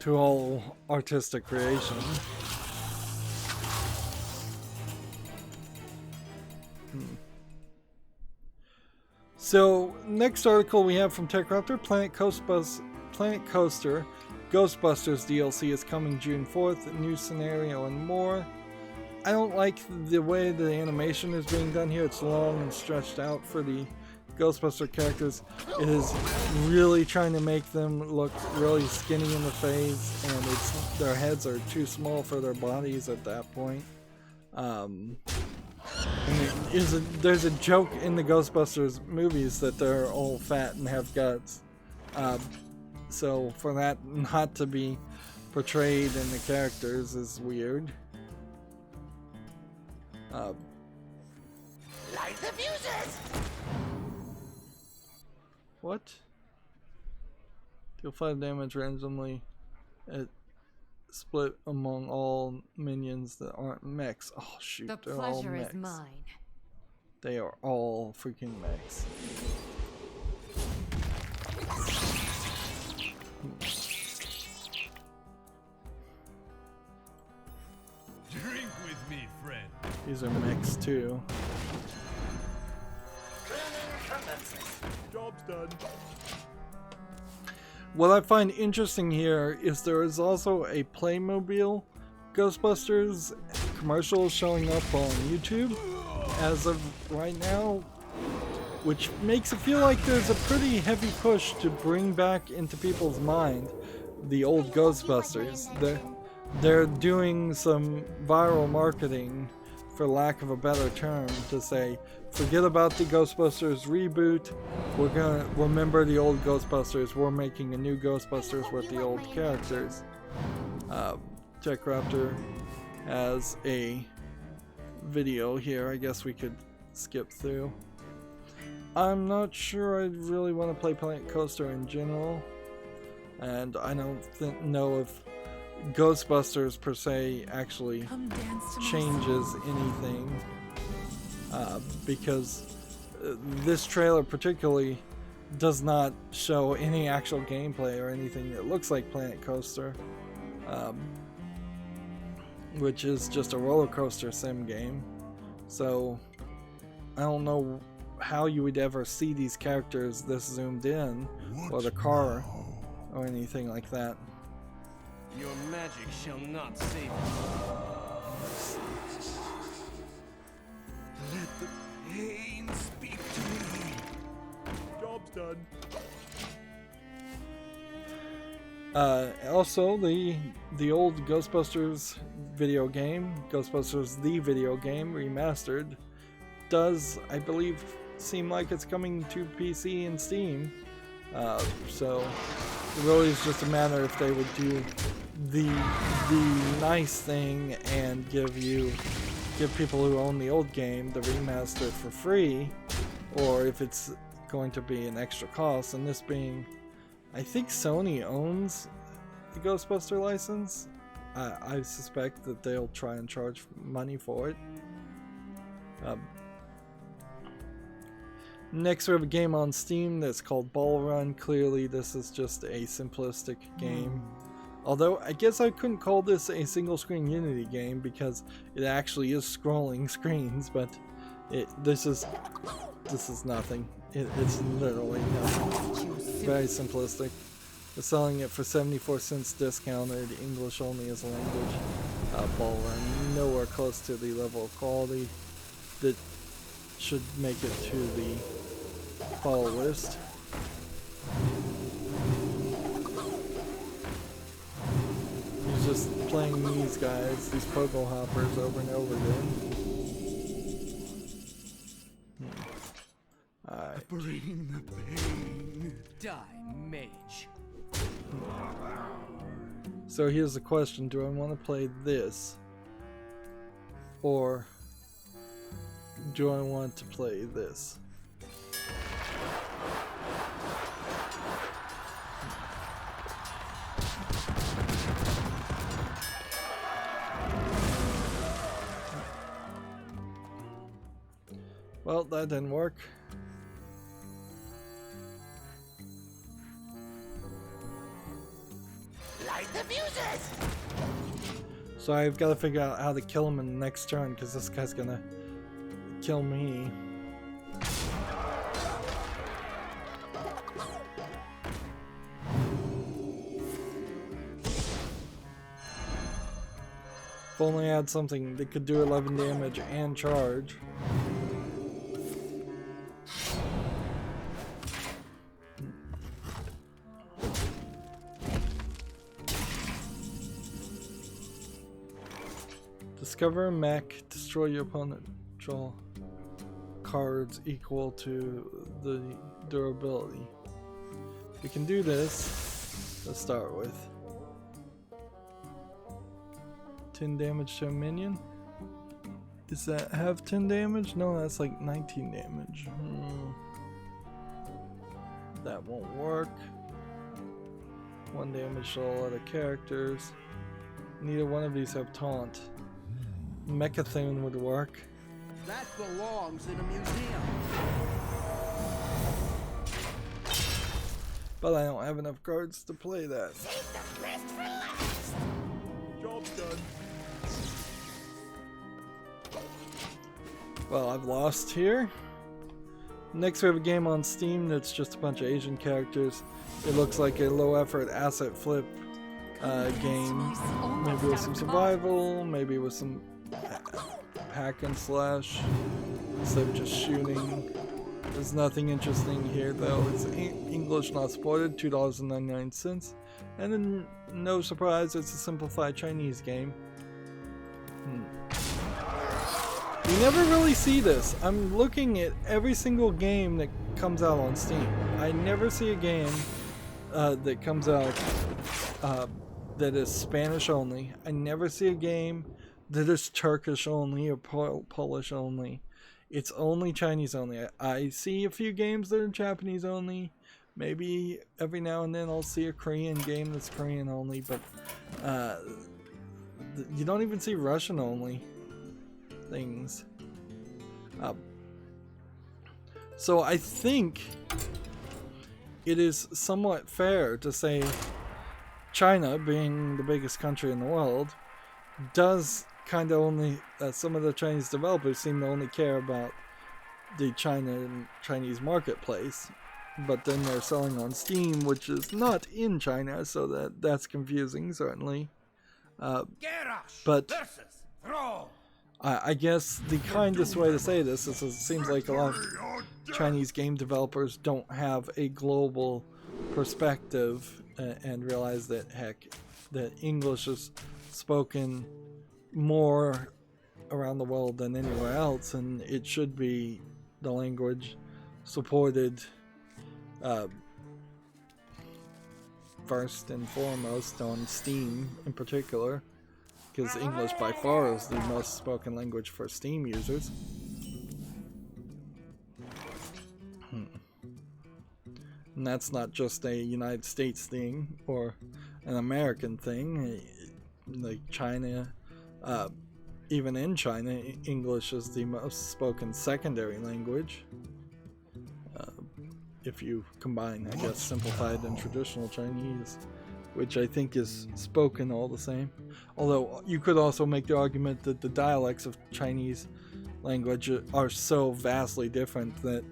all artistic creation. So next article we have from TechRaptor: Planet Coaster Ghostbusters DLC is coming June 4th, a new scenario and more. I don't like the way the animation is being done here. It's long and stretched out for the Ghostbuster characters. It is really trying to make them look really skinny in the face, and their heads are too small for their bodies at that point. And there's a joke in the Ghostbusters movies that they're all fat and have guts. So for that not to be portrayed in the characters is weird. Light the fuses! What? Deal 5 damage randomly at split among all minions that aren't mechs. Oh shoot, The they're all pleasure mechs. is mine. They are all freaking mechs. Drink with me, friend. These are mechs too. Job's done. What I find interesting here is there is also a Playmobil Ghostbusters commercial showing up on YouTube as of right now, which makes it feel like there's a pretty heavy push to bring back into people's mind the old Ghostbusters. They're doing some viral marketing, for lack of a better term, to say, forget about the Ghostbusters reboot, we're gonna remember the old Ghostbusters, we're making a new Ghostbusters with the old characters. TechRaptor has a video here, I guess we could skip through. I'm not sure I really want to play Planet Coaster in general, and I don't know if Ghostbusters per se actually Come dance to my changes anything, because this trailer particularly does not show any actual gameplay or anything. It looks like Planet Coaster, which is just a roller coaster sim game. So I don't know how you would ever see these characters this zoomed in, or the car, or anything like that. Your magic shall not save you. Let the pain speak to me. Job's done. Also, the old Ghostbusters video game, Ghostbusters the video game remastered, does, I believe, seem like it's coming to PC and Steam. So it really is just a matter if they would do the nice thing and give people who own the old game the remaster for free, or if it's going to be an extra cost. And this being, I think Sony owns the Ghostbuster license. I suspect that they'll try and charge money for it. Next we have a game on Steam that's called Ball Run. Clearly this is just a simplistic game. Although I guess I couldn't call this a single screen Unity game because it actually is scrolling screens, but this is nothing. It's literally nothing. Very simplistic. They're selling it for 74 cents discounted, English only as a language. Ball Run, nowhere close to the level of quality that should make it to the fall list. He's just playing these guys, these pogo hoppers, over and over again. Alright. Bring the pain. Die, mage. So here's the question, do I want to play this? Or do I want to play this? Well, that didn't work. Light the fuses. So I've got to figure out how to kill him in the next turn, because this guy's gonna kill me. If only I had something that could do 11 damage and charge. Discover a mech, destroy your opponent, draw cards equal to the durability. We can do this to start with. 10 damage to a minion? Does that have 10 damage? No, that's like 19 damage. That won't work. 1 damage to all other characters. Neither one of these have taunt. Mechathune would work. That belongs in a museum. But I don't have enough cards to play that. Save the best for last. Job's done. Well, I've lost here. Next we have a game on Steam that's just a bunch of Asian characters. It looks like a low effort asset flip game. Maybe with some survival, maybe with some hack and slash instead of just shooting. There's nothing interesting here though. It's English not supported, $2.99. And then, no surprise, it's a simplified Chinese game. You never really see this. I'm looking at every single game that comes out on Steam. I never see a game that comes out that is Spanish only. I never see a game that is Turkish only or Polish only. It's only Chinese only. I see a few games that are Japanese only. Maybe every now and then I'll see a Korean game that's Korean only, but you don't even see Russian only things. So I think it is somewhat fair to say China, being the biggest country in the world, does kind of only, some of the Chinese developers seem to only care about the Chinese marketplace, but then they're selling on Steam, which is not in China, so that's confusing, certainly. But I guess the kindest way to say this is it seems like a lot of Chinese game developers don't have a global perspective and realize that, heck, that English is spoken more around the world than anywhere else, and it should be the language supported first and foremost on Steam in particular, because English by far is the most spoken language for Steam users. And that's not just a United States thing or an American thing. Like China, even in China, English is the most spoken secondary language. If you combine, I guess, simplified and traditional Chinese, which I think is spoken all the same. Although you could also make the argument that the dialects of Chinese language are so vastly different that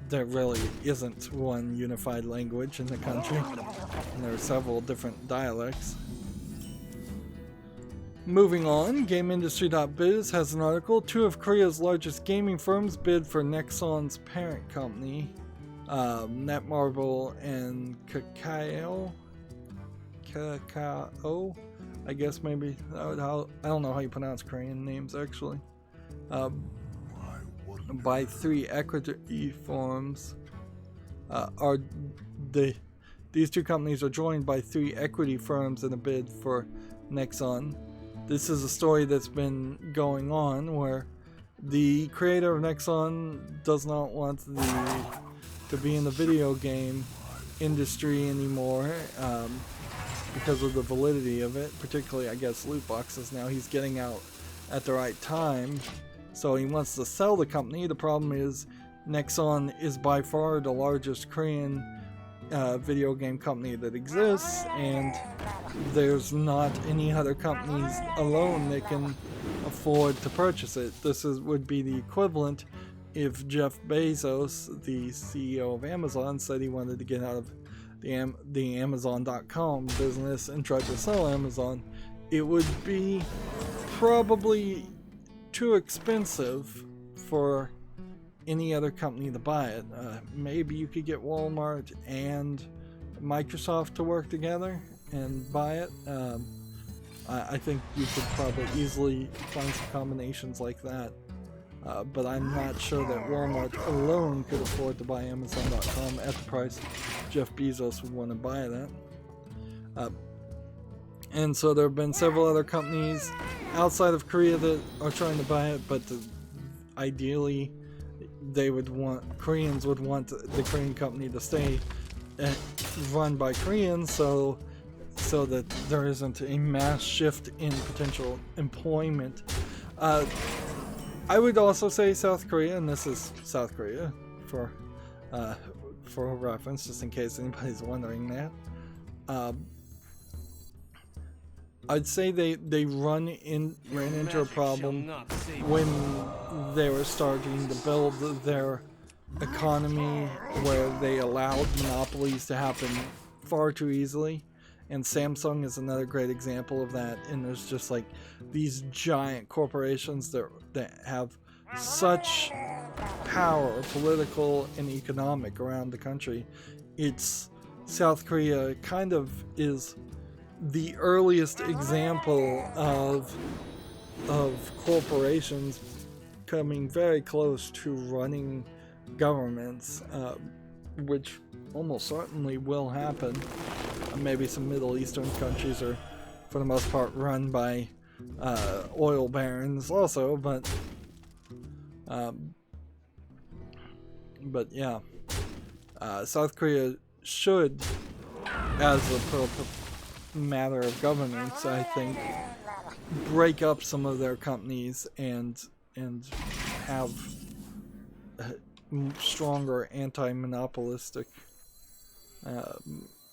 there really isn't one unified language in the country, and there are several different dialects. Moving on, GameIndustry.biz has an article. 2 of Korea's largest gaming firms bid for Nexon's parent company, Netmarble and Kakao, I guess maybe. I don't know how you pronounce Korean names actually. By 3 equity firms. These 2 companies are joined by 3 equity firms in a bid for Nexon. This is a story that's been going on where the creator of Nexon does not want to be in the video game industry anymore because of the validity of it, particularly I guess loot boxes. Now he's getting out at the right time, so he wants to sell the company. The problem is Nexon is by far the largest Korean video game company that exists, and there's not any other companies alone that can afford to purchase it. This would be the equivalent if Jeff Bezos, the CEO of Amazon, said he wanted to get out of the Amazon.com business and tried to sell Amazon. It would be probably too expensive for any other company to buy it. Maybe you could get Walmart and Microsoft to work together and buy it. I think you could probably easily find some combinations like that. But I'm not sure that Walmart alone could afford to buy Amazon.com at the price Jeff Bezos would want to buy that. And so there have been several other companies outside of Korea that are trying to buy it, but ideally Koreans would want the Korean company to stay run by Koreans, so that there isn't a mass shift in potential employment. I would also say South Korea, and this is South Korea for reference, just in case anybody's wondering that. I'd say they ran into a problem when they were starting to build their economy, where they allowed monopolies to happen far too easily. And Samsung is another great example of that. And there's just like these giant corporations that have such power, political and economic, around the country. South Korea kind of is the earliest example of corporations coming very close to running governments, which almost certainly will happen. Maybe some Middle Eastern countries are, for the most part, run by oil barons also, but yeah, South Korea should, as a matter of governance, I think, break up some of their companies and have stronger anti-monopolistic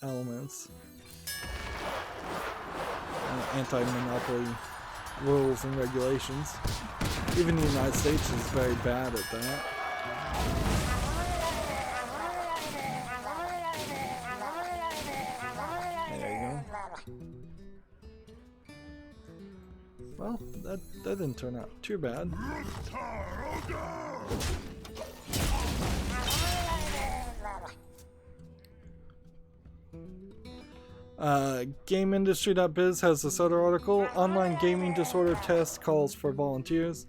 elements, anti-monopoly rules and regulations. Even the United States is very bad at that. There you go. Well, that didn't turn out too bad. GameIndustry.biz has this other article. Online gaming disorder test calls for volunteers.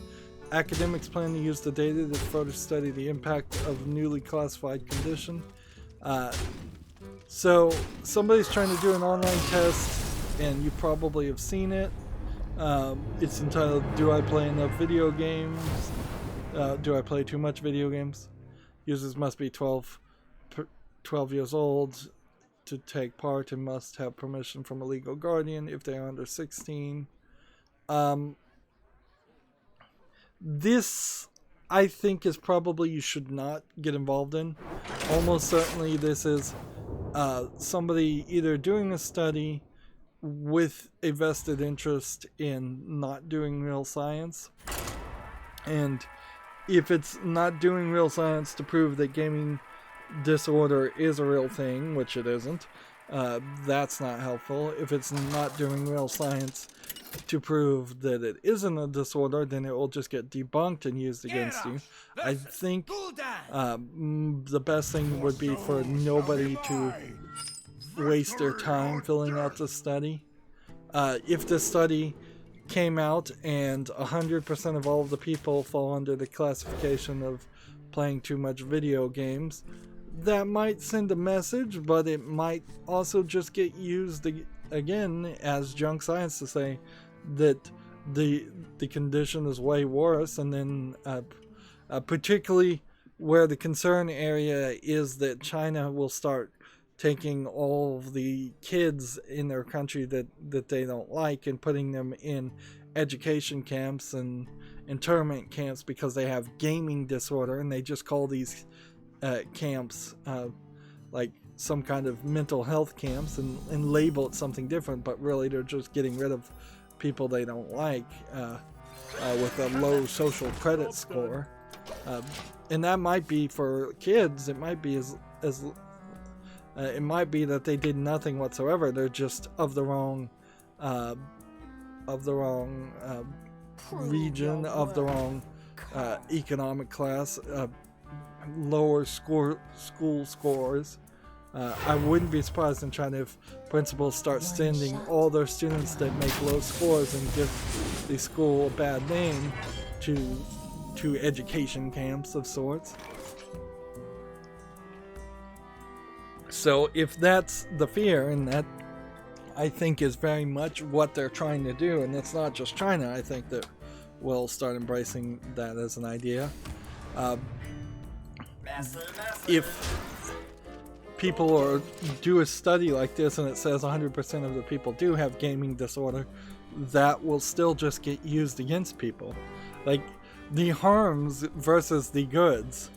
Academics plan to use the data to further study the impact of newly classified condition. So somebody's trying to do an online test, and you probably have seen it. It's entitled, "Do I play enough video games? Do I play too much video games? Users must be 12 years old to take part and must have permission from a legal guardian if they are under 16. This, I think, is probably you should not get involved in. Almost certainly this is somebody either doing a study with a vested interest in not doing real science. And if it's not doing real science to prove that gaming disorder is a real thing, which it isn't, that's not helpful. If it's not doing real science to prove that it isn't a disorder, then it will just get debunked and used against you. I think the best thing would be for nobody to waste their time filling out the study. If the study came out and 100% of all of the people fall under the classification of playing too much video games, that might send a message, but it might also just get used again as junk science to say that the condition is way worse. And then particularly where the concern area is that China will start taking all of the kids in their country that they don't like and putting them in education camps and internment camps because they have gaming disorder, and they just call these camps like some kind of mental health camps and label it something different, but really they're just getting rid of people they don't like with a low social credit score. And that might be for kids. It might be it might be that they did nothing whatsoever. They're just of the wrong region, of the wrong economic class, lower school scores. I wouldn't be surprised in China if principals start sending all their students that make low scores and give the school a bad name to education camps of sorts. So if that's the fear, and that I think is very much what they're trying to do, and it's not just China, I think that we'll start embracing that as an idea. If people do a study like this and it says 100% of the people do have gaming disorder, that will still just get used against people. Like, the harms versus the goods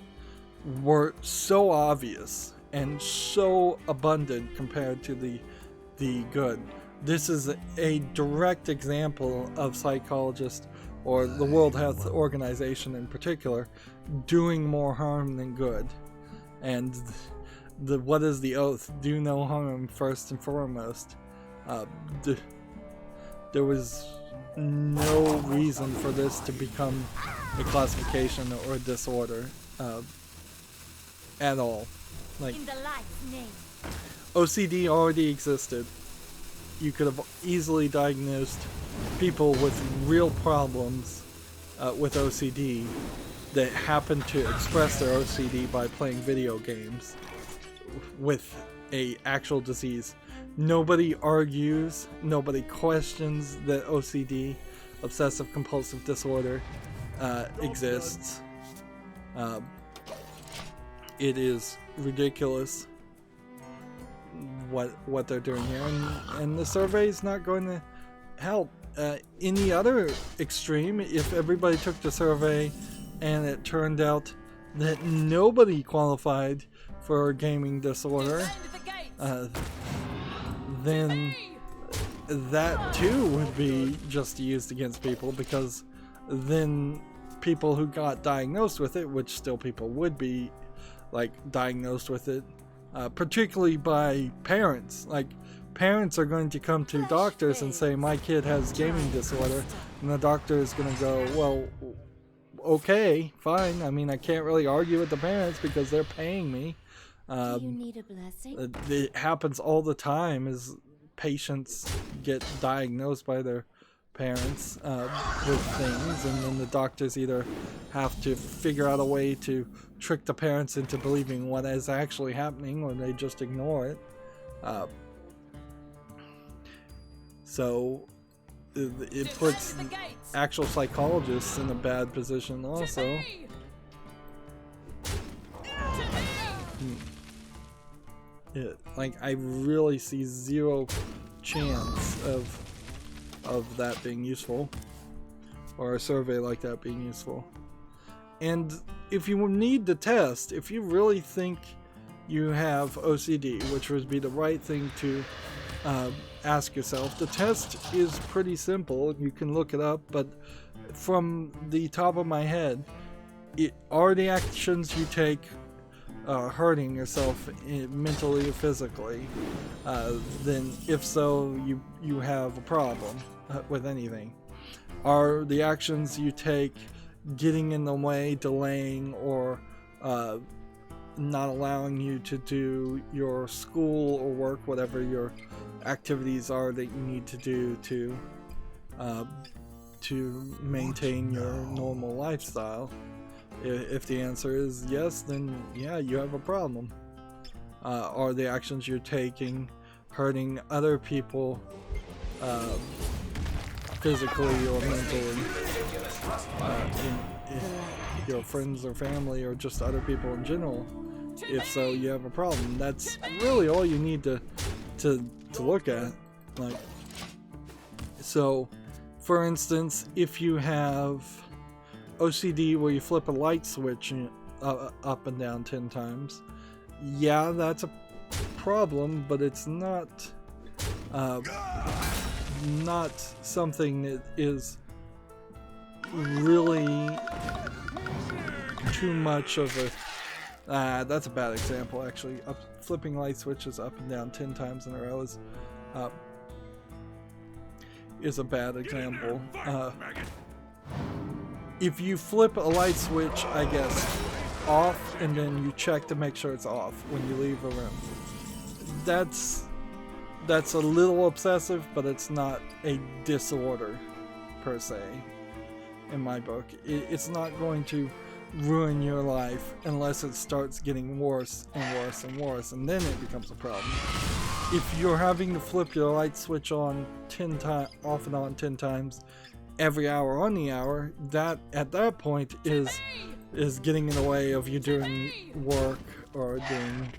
were so obvious and so abundant compared to the good. This is a direct example of psychologists, or the World Health Organization in particular, doing more harm than good. And what is the oath? Do no harm first and foremost. There was no reason for this to become a classification or a disorder at all. Like, In the light's name. OCD already existed. You could have easily diagnosed people with real problems with OCD that happen to express their OCD by playing video games with a actual disease. Nobody argues, nobody questions that OCD, obsessive compulsive disorder, exists. It is ridiculous what they're doing here, and the survey is not going to help. In the other extreme, if everybody took the survey and it turned out that nobody qualified for a gaming disorder, then that too would be just used against people, because then people who got diagnosed with it, which still people would be like diagnosed with it, particularly by parents. Like, parents are going to come to doctors and say, my kid has gaming disorder, and the doctor is going to go, well, okay, fine. I mean, I can't really argue with the parents because they're paying me. Do you need a blessing? It happens all the time, is patients get diagnosed by their parents with things, and then the doctors either have to figure out a way to trick the parents into believing what is actually happening, or they just ignore it. So it puts actual psychologists in a bad position also. Like, I really see zero chance of that being useful, or a survey like that being useful. And if you need the test, if you really think you have OCD, which would be the right thing to ask yourself, the test is pretty simple. You can look it up, but from the top of my head, are the actions you take hurting yourself mentally or physically? Then if so, you have a problem with anything. Are the actions you take getting in the way, delaying, or not allowing you to do your school or work, whatever your activities are that you need to do to maintain your normal lifestyle? If the answer is yes, then yeah, you have a problem. Are the actions you're taking hurting other people physically or mentally? Your friends or family, or just other people in general? If so, you have a problem. That's really all you need to look at. Like, so, for instance, if you have OCD where you flip a light switch up and down 10 times, yeah, that's a problem, but it's not something that is really too much of a that's a bad example, actually. Flipping light switches up and down 10 times in a row is a bad example. If you flip a light switch, I guess, off, and then you check to make sure it's off when you leave a room, that's a little obsessive, but it's not a disorder per se in my book. It's not going to ruin your life unless it starts getting worse and worse and worse, and then it becomes a problem. If you're having to flip your light switch on 10 times, off and on 10 times every hour on the hour, that at that point is getting in the way of you doing work or doing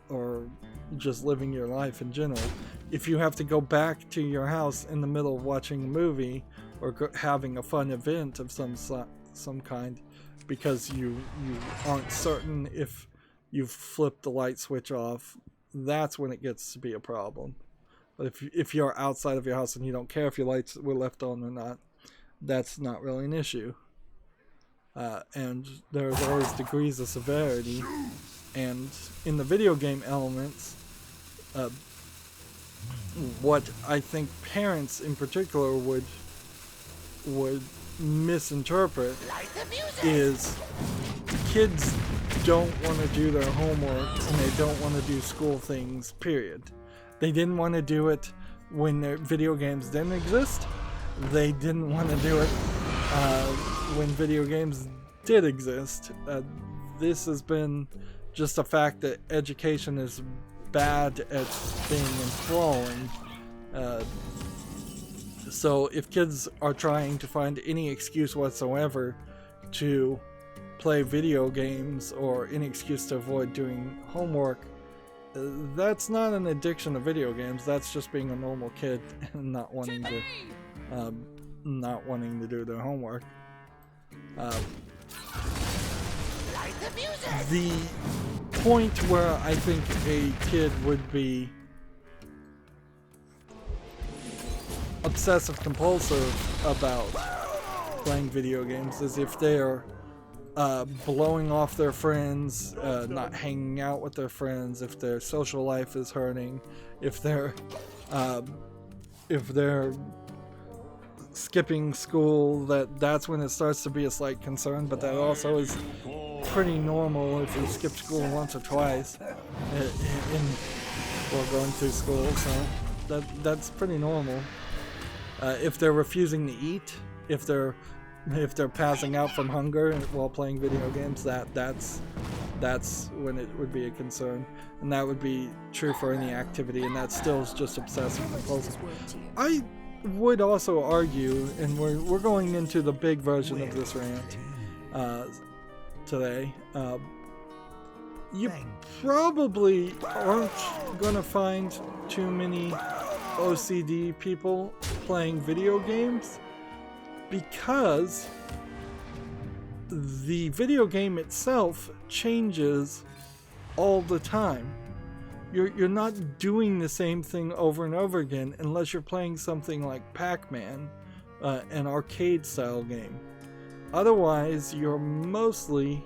or just living your life in general. If you have to go back to your house in the middle of watching a movie or having a fun event of some kind because you aren't certain if you've flipped the light switch off, that's when it gets to be a problem. But if you're outside of your house and you don't care if your lights were left on or not, that's not really an issue. And there's always degrees of severity. And in the video game elements, what I think parents in particular would misinterpret is kids don't want to do their homework and they don't want to do school things, period. They didn't want to do it when their video games didn't exist. They didn't want to do it when video games did exist. This has been just a fact that education is bad at being enthralling. So if kids are trying to find any excuse whatsoever to play video games or any excuse to avoid doing homework, that's not an addiction to video games. That's just being a normal kid and not wanting to do their homework. the point where I think a kid would be obsessive compulsive about playing video games is if they are blowing off their friends, not hanging out with their friends, if their social life is hurting, if they're skipping school, that's when it starts to be a slight concern. But that also is pretty normal if you skip school once or twice while going through school. So that's pretty normal. If they're refusing to eat, if they're passing out from hunger while playing video games, that's when it would be a concern, and that would be true for any activity, and that still is just obsessive compulsive. I would also argue, and we're going into the big version of this rant today. You probably aren't gonna find too many OCD people playing video games, because the video game itself changes all the time. You're not doing the same thing over and over again unless you're playing something like Pac-Man, an arcade style game. Otherwise, you're mostly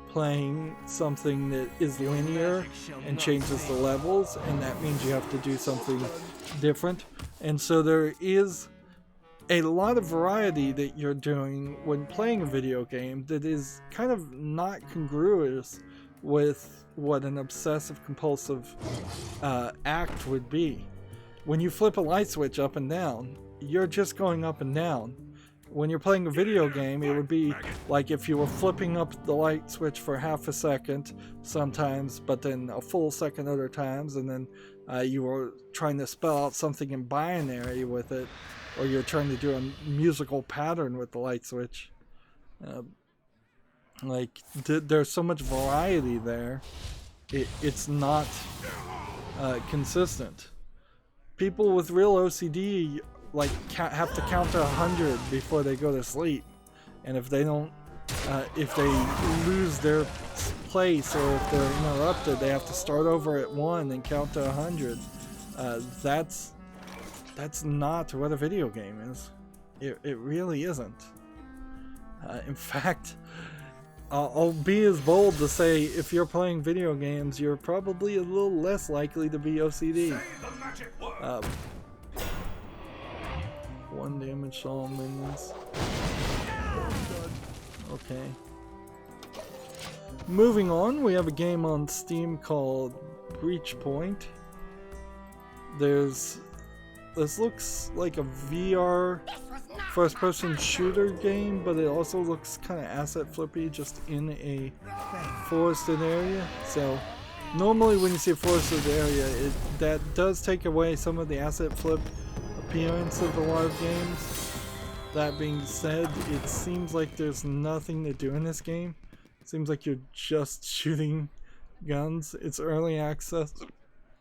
playing something that is linear and changes the levels, and that means you have to do something different. And so there is a lot of variety that you're doing when playing a video game that is kind of not congruous with what an obsessive compulsive act would be. When you flip a light switch up and down, you're just going up and down. When you're playing a video game, it would be like if you were flipping up the light switch for half a second sometimes, but then a full second other times, and then you were trying to spell out something in binary with it, or you're trying to do a musical pattern with the light switch. There's so much variety there, it's not consistent. People with real OCD have to count to 100 before they go to sleep, and if they don't, if they lose their place or if they're interrupted, they have to start over at 1 and count to 100. That's not what a video game is. It really isn't. In fact, I'll be as bold to say if you're playing video games, you're probably a little less likely to be OCD. 1 damage to all minions. Okay. Moving on, we have a game on Steam called Breachpoint. This looks like a VR first-person shooter game, but it also looks kind of asset flippy, just in a forested area. So normally when you see a forested area, that does take away some of the asset flip appearance of a lot of games. That being said, it seems like there's nothing to do in this game. It seems like you're just shooting guns. It's early access,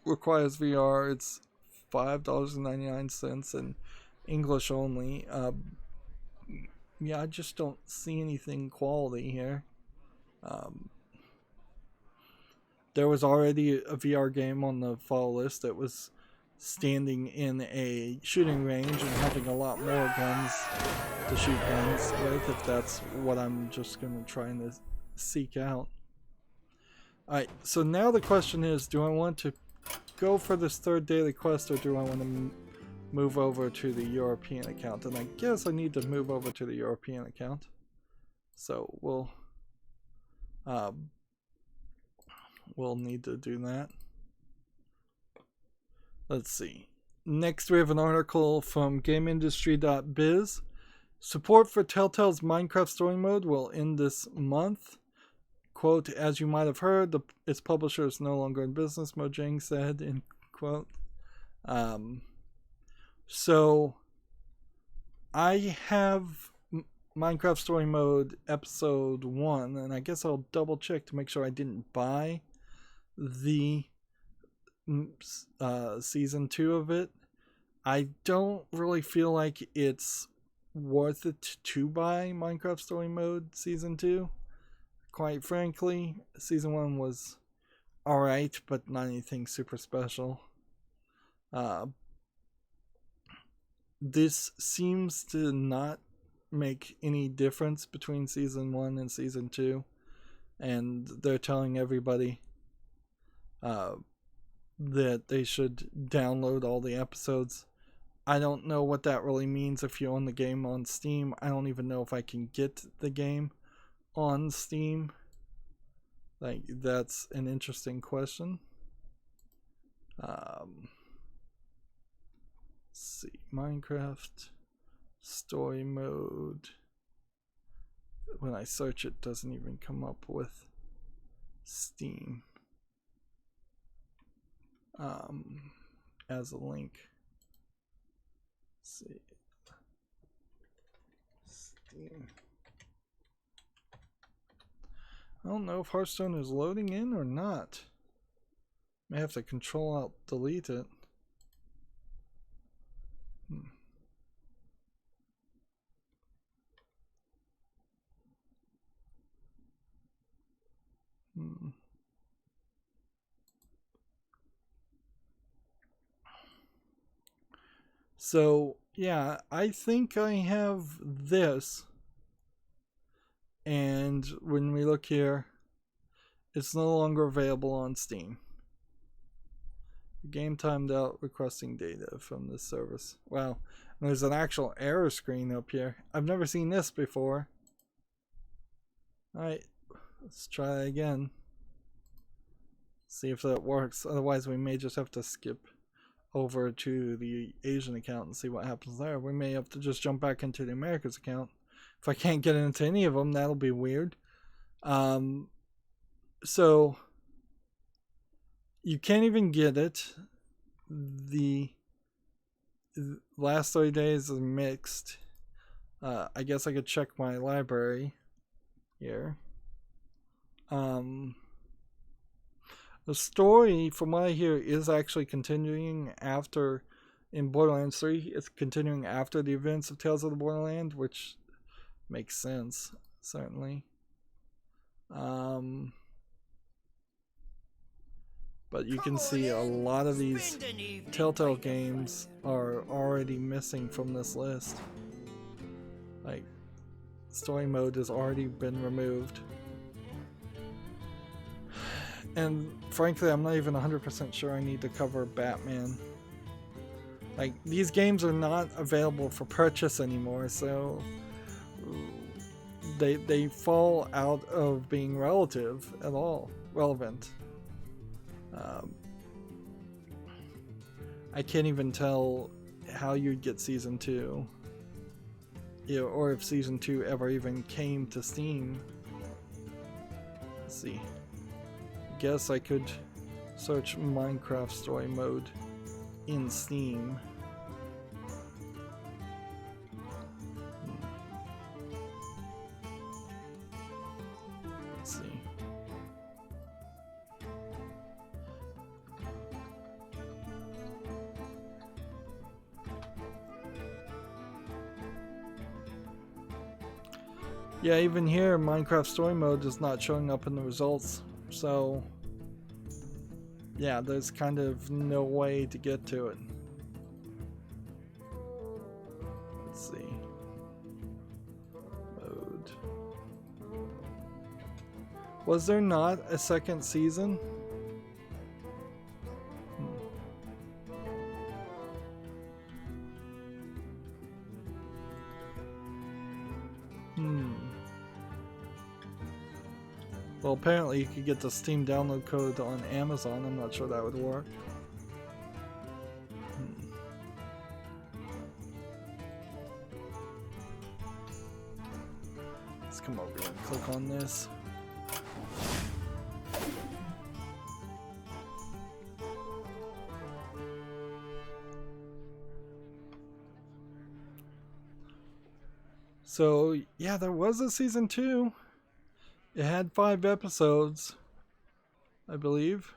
requires VR. It's $5.99 and English only. Yeah, I just don't see anything quality here. There was already a VR game on the fall list that was standing in a shooting range and having a lot more guns to shoot guns with, if that's what I'm just going to try and seek out. Alright, so now the question is, do I want to go for this third daily quest, or do I want to move over to the European account? And I guess I need to move over to the European account. So we'll need to do that. Let's see. Next we have an article from GameIndustry.biz. Support for Telltale's Minecraft Story Mode will end this month. Quote, as you might have heard, its publisher is no longer in business, Mojang said, end quote. So I have Minecraft Story Mode Episode 1, and I guess I'll double check to make sure I didn't buy the Season 2 of it. I don't really feel like it's worth it to buy Minecraft Story Mode Season 2. quite frankly, season 1 was alright, but not anything super special. This seems to not make any difference between season 1 and season 2, and they're telling everybody that they should download all the episodes. I don't know what that really means if you own the game on Steam. I don't even know if I can get the game on Steam. Like, that's an interesting question. Let's see, Minecraft story mode. When I search, it doesn't even come up with Steam as a link. Let's see, Steam. I don't know if Hearthstone is loading in or not. May have to Control Alt delete it. So, yeah, I think I have this. And when we look here, it's no longer available on Steam. Game timed out, requesting data from this service. Wow, there's an actual error screen up here. I've never seen this before. Alright, let's try again. See if that works. Otherwise, we may just have to skip over to the Asian account and see what happens there. We may have to just jump back into the Americas account. If I can't get into any of them, that'll be weird. So you can't even get it. The last 30 days is mixed. I guess I could check my library here. The story, from what I hear, is actually continuing after, in Borderlands 3, it's continuing after the events of Tales of the Borderland, which makes sense, certainly. But you can see a lot of these Telltale games are already missing from this list. Like, story mode has already been removed. And frankly, I'm not even 100% sure I need to cover Batman. Like, these games are not available for purchase anymore, so they fall out of being relevant. I can't even tell how you'd get Season 2. Or if Season 2 ever even came to Steam. Let's see. Guess I could search Minecraft story mode in Steam. Let's see. Yeah, even here, Minecraft story mode is not showing up in the results. So, yeah, there's kind of no way to get to it. Let's see. Mode. Was there not a second season? Well, apparently you could get the Steam download code on Amazon. I'm not sure that would work. Let's come over here and click on this. So, yeah, there was a season 2. It had 5 episodes, I believe.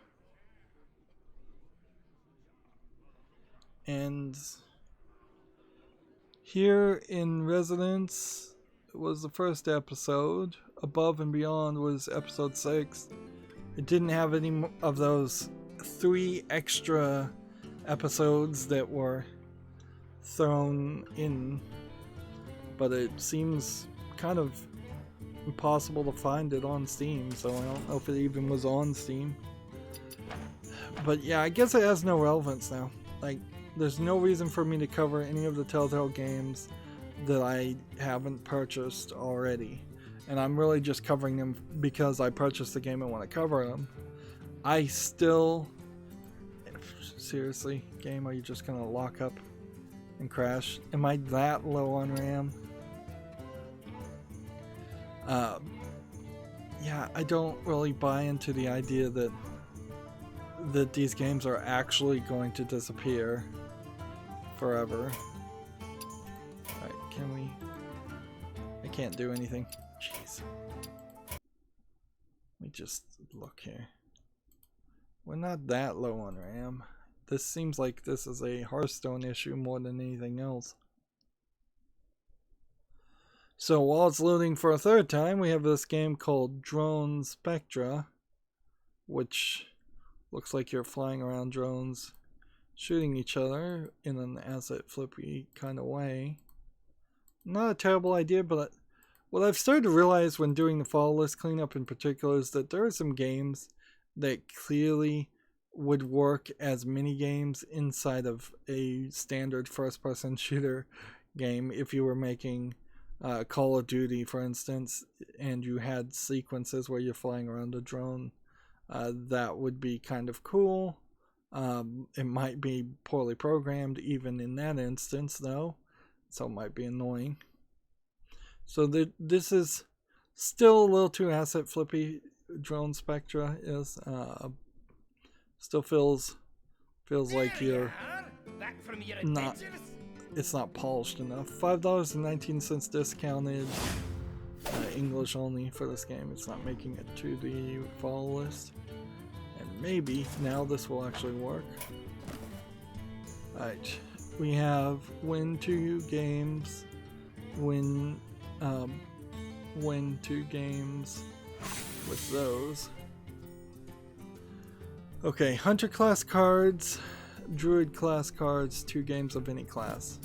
And here in Residence was the first episode above and beyond was episode 6. It didn't have any of those 3 extra episodes that were thrown in, but it seems kind of impossible to find it on Steam, so I don't know if it even was on Steam. But yeah, I guess it has no relevance now. Like, there's no reason for me to cover any of the Telltale games that I haven't purchased already. And I'm really just covering them because I purchased the game and want to cover them. I still... Seriously, game, are you just gonna lock up and crash? Am I that low on RAM? Yeah, I don't really buy into the idea that these games are actually going to disappear forever. Alright, can we... I can't do anything. Jeez. Let me just look here. We're not that low on RAM. This seems like this is a Hearthstone issue more than anything else. So while it's loading for a third time, we have this game called Drone Spectra, which looks like you're flying around drones, shooting each other in an asset flippy kind of way. Not a terrible idea, but what I've started to realize when doing the follow list cleanup in particular is that there are some games that clearly would work as mini games inside of a standard first-person shooter game. If you were making Call of Duty, for instance, and you had sequences where you're flying around a drone, that would be kind of cool. It might be poorly programmed even in that instance, though, so it might be annoying. So this is still a little too asset flippy. Drone Spectra is still feels like you're not. It's not polished enough. $5.19 discounted. English only for this game. It's not making it to the follow list. And maybe now this will actually work. Alright. We have win 2 games. Win 2 games with those. Okay, Hunter class cards, Druid class cards, 2 games of any class.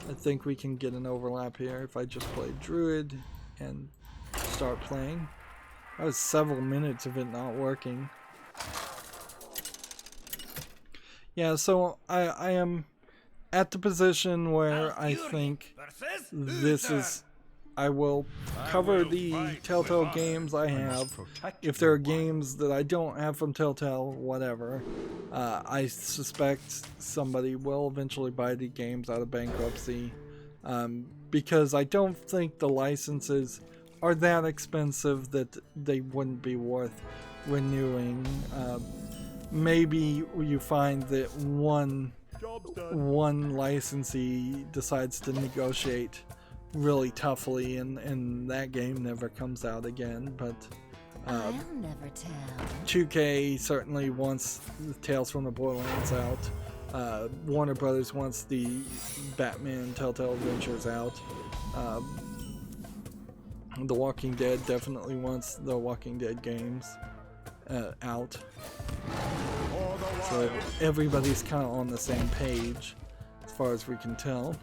I think we can get an overlap here if I just play Druid and start playing. That was several minutes of it not working. Yeah, so I am at the position where I think this is... I will cover the Telltale games I have. If there are games that I don't have from Telltale, whatever. I suspect somebody will eventually buy the games out of bankruptcy. Because I don't think the licenses are that expensive that they wouldn't be worth renewing. Maybe you find that one licensee decides to negotiate really toughly and that game never comes out again, but I'll never tell. 2K certainly wants Tales from the Borderlands out. Warner Brothers wants the Batman Telltale Adventures out. The Walking Dead definitely wants the Walking Dead games out. So everybody's kind of on the same page as far as we can tell.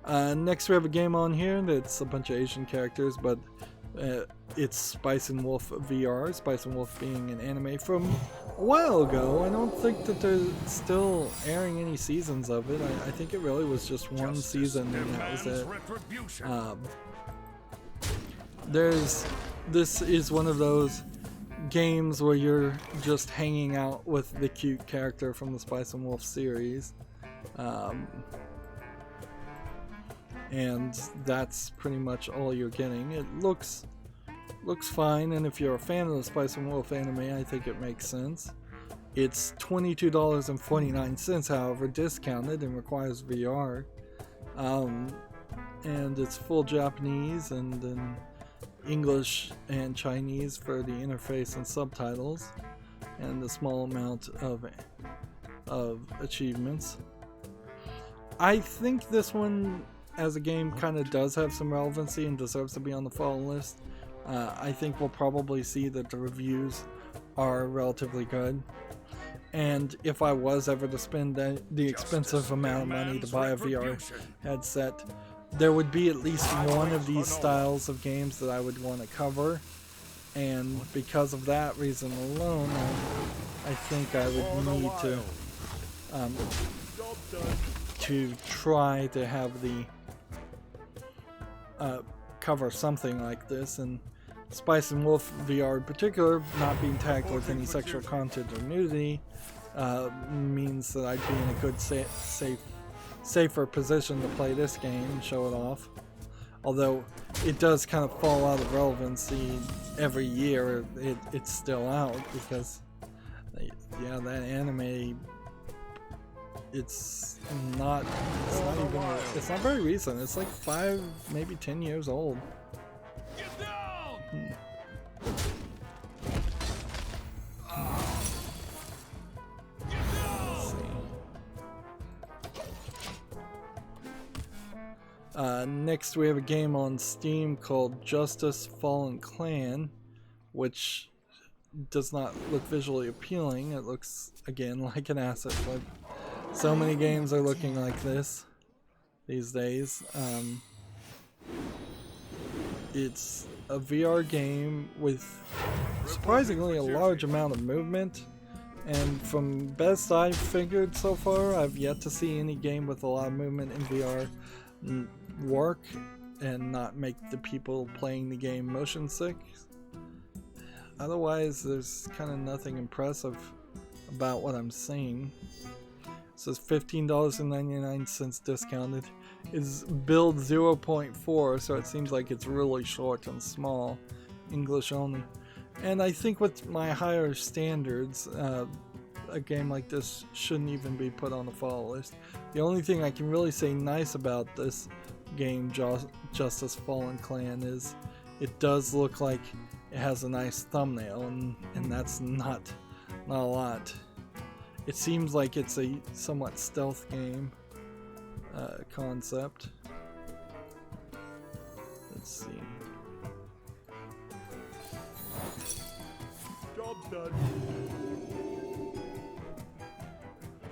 Next we have a game on here that's a bunch of Asian characters, but it's Spice and Wolf VR, Spice and Wolf being an anime from a while ago. I don't think that they're still airing any seasons of it. I think it really was just one season and that was it. This is one of those games where you're just hanging out with the cute character from the Spice and Wolf series. And that's pretty much all you're getting. It looks fine, and if you're a fan of the Spice and Wolf anime, I think it makes sense. It's $22.49, however, discounted and requires VR. And it's full Japanese and then English and Chinese for the interface and subtitles, and a small amount of achievements. I think this one as a game kind of does have some relevancy and deserves to be on the fall list. I think we'll probably see that the reviews are relatively good. And if I was ever to spend the expensive amount of money to buy a VR headset, there would be at least one of these styles of games that I would want to cover. And because of that reason alone, I think I would need to try to have the cover something like this. And Spice and Wolf VR in particular, not being tagged with any sexual content or nudity, means that I'd be in a good safer position to play this game and show it off. Although it does kind of fall out of relevancy every year, it's still out because, yeah, that anime, it's not very recent. It's like 5, maybe 10 years old. Get down! Next we have a game on Steam called Justice Fallen Clan, which does not look visually appealing. It looks, again, like an asset flip. So many games are looking like this these days. It's a VR game with surprisingly a large amount of movement, and from best I've figured so far, I've yet to see any game with a lot of movement in VR work and not make the people playing the game motion sick. Otherwise, there's kind of nothing impressive about what I'm seeing. It says $15.99 discounted. Is build 0.4, so it seems like it's really short and small, English only. And I think with my higher standards, a game like this shouldn't even be put on the fall list. The only thing I can really say nice about this game, Justice Fallen Clan, is it does look like it has a nice thumbnail, and that's not a lot. It seems like it's a somewhat stealth game concept. Let's see. Job's done.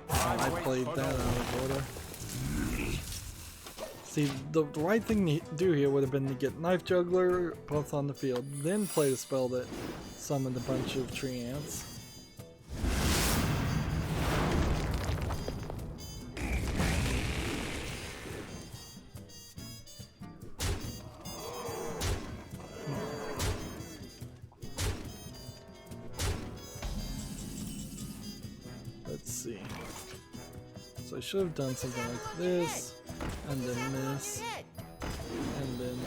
I played that out of order. See, the right thing to do here would have been to get Knife Juggler both on the field, then play the spell that summoned a bunch of tree ants. Let's see. So I should have done something like this, and then this, and then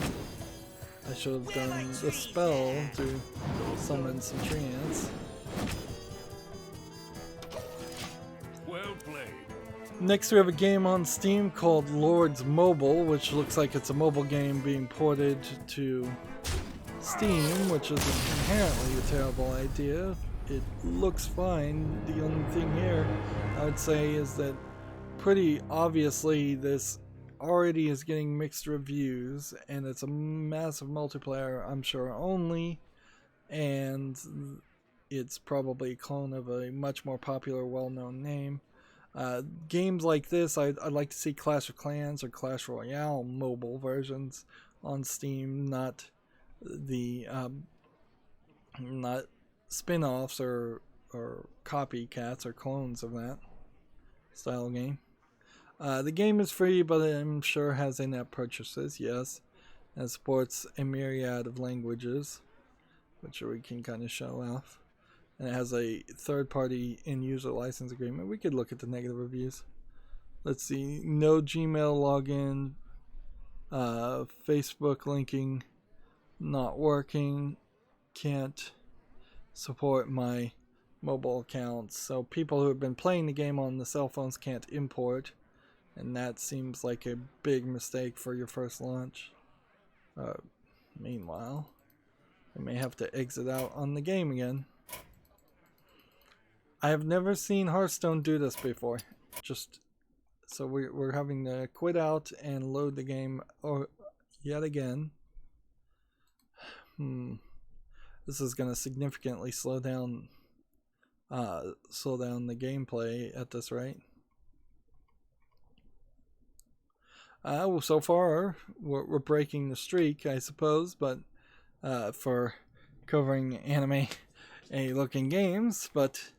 I should have done the spell to summon some tree ants. Well played. Next we have a game on Steam called Lords Mobile, which looks like it's a mobile game being ported to Steam, which is inherently a terrible idea. It looks fine. The only thing here I would say is that pretty obviously this already is getting mixed reviews, and it's a massive multiplayer, I'm sure, only, and it's probably a clone of a much more popular, well-known name. Games like this, I'd like to see Clash of Clans or Clash Royale mobile versions on Steam, not the not spin-offs or copycats or clones of that style game. The game is free, but I'm sure has in-app purchases, yes, and supports a myriad of languages, which we can kind of show off. And it has a third-party end-user license agreement. We could look at the negative reviews. Let's see, no Gmail login, Facebook linking not working, can't support my mobile accounts. So people who have been playing the game on the cell phones can't import, and that seems like a big mistake for your first launch. Meanwhile, I may have to exit out on the game again. I have never seen Hearthstone do this before. Just So we're having to quit out and load the game yet again. This is going to significantly slow down the gameplay at this rate. Well, so far we're breaking the streak, I suppose, but for covering anime-looking games. But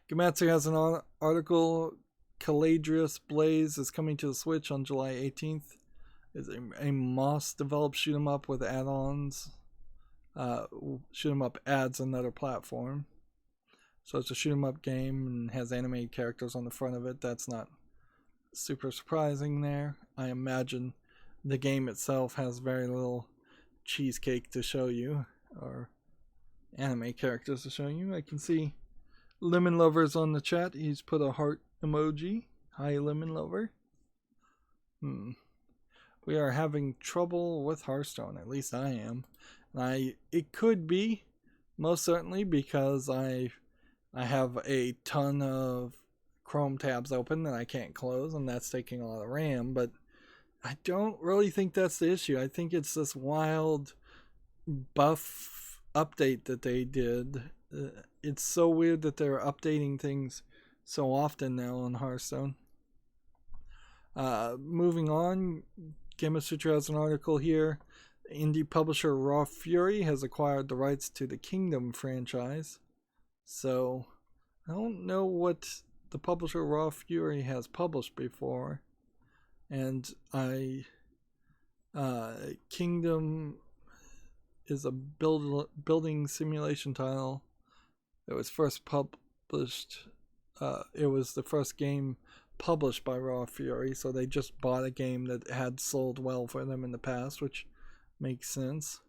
Gamatsu has an article. Caladrius Blaze is coming to the Switch on July 18th. It's a Moss-developed shoot 'em up with add-ons. Shoot 'em up adds another platform. So it's a shoot 'em up game and has animated characters on the front of it. That's not super surprising there. I imagine the game itself has very little cheesecake to show you, or anime characters to show you. I can see Lemon Lover's on the chat. He's put a heart emoji. Hi, Lemon Lover. We are having trouble with Hearthstone. At least I am. It could be, most certainly, because I have a ton of Chrome tabs open that I can't close, and that's taking a lot of RAM, but I don't really think that's the issue. I think it's this wild buff update that they did. It's so weird that they're updating things so often now on Hearthstone. Moving on, Gamasutra has an article here. Indie publisher Raw Fury has acquired the rights to the Kingdom franchise. So, I don't know what the publisher Raw Fury has published before. And Kingdom is a building simulation title. It was first published. It was the first game published by Raw Fury, so they just bought a game that had sold well for them in the past, which makes sense.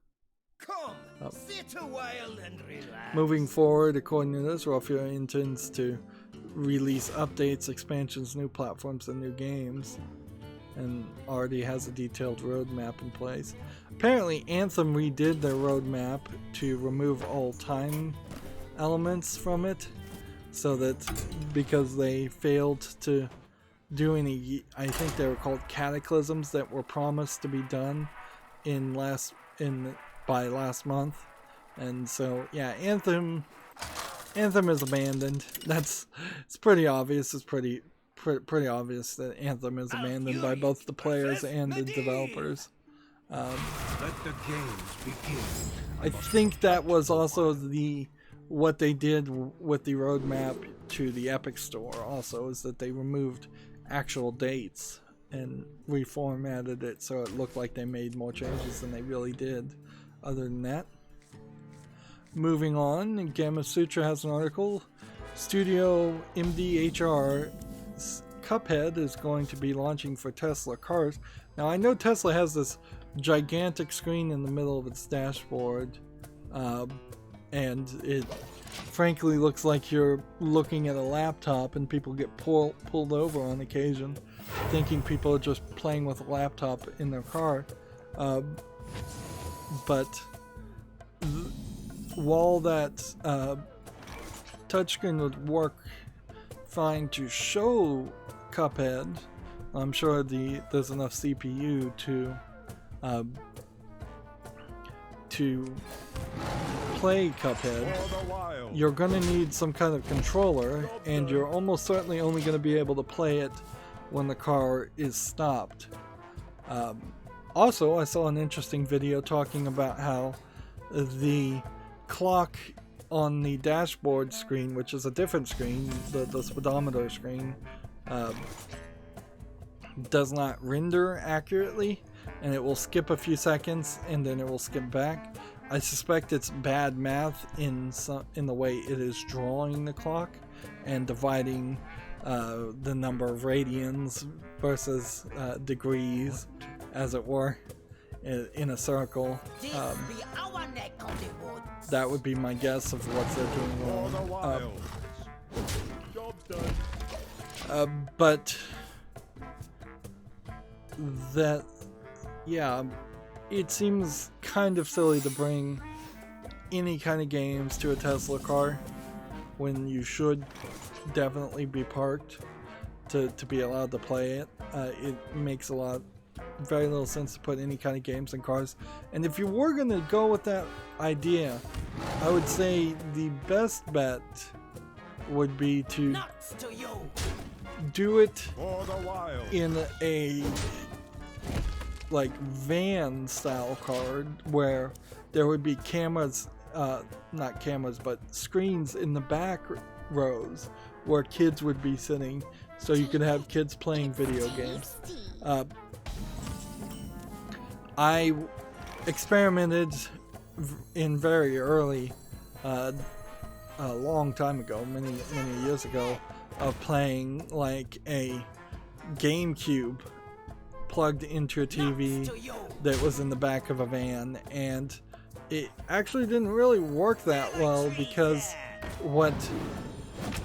Come, sit a while and relax. Moving forward, according to this, Raw Fury intends to release updates, expansions, new platforms, and new games, and already has a detailed roadmap in place. Apparently, Anthem redid their roadmap to remove all time elements from it, so that because they failed to do any, I think they were called cataclysms that were promised to be done by last month, and so yeah, Anthem is abandoned. It's pretty obvious. It's pretty obvious that Anthem is abandoned by both the players and the developers. Let the games begin. I think that was also what they did with the roadmap to the Epic Store also, is that they removed actual dates and reformatted it so it looked like they made more changes than they really did. Other than that, moving on, Gamasutra has an article. Studio MDHR Cuphead is going to be launching for Tesla cars. Now I know Tesla has this gigantic screen in the middle of its dashboard, and it frankly looks like you're looking at a laptop, and people get pulled over on occasion thinking people are just playing with a laptop in their car. But while that touchscreen would work fine to show Cuphead, I'm sure there's enough CPU to play Cuphead. You're going to need some kind of controller, and you're almost certainly only going to be able to play it when the car is stopped. Also, I saw an interesting video talking about how the clock on the dashboard screen, which is a different screen, the speedometer screen, does not render accurately, and it will skip a few seconds and then it will skip back. I suspect it's bad math in the way it is drawing the clock and dividing the number of radians versus degrees, as it were, in a circle. That would be my guess of what they're doing wrong. But that, yeah, it seems kind of silly to bring any kind of games to a Tesla car when you should definitely be parked to be allowed to play it. It makes very little sense to put any kind of games in cars. And if you were going to go with that idea, I would say the best bet would be to do it in a like van style card where there would be cameras, not cameras, but screens in the back rows where kids would be sitting, so you could have kids playing video games. I experimented in very early, a long time ago, many years ago, of playing like a GameCube plugged into a TV that was in the back of a van, and it actually didn't really work that well because what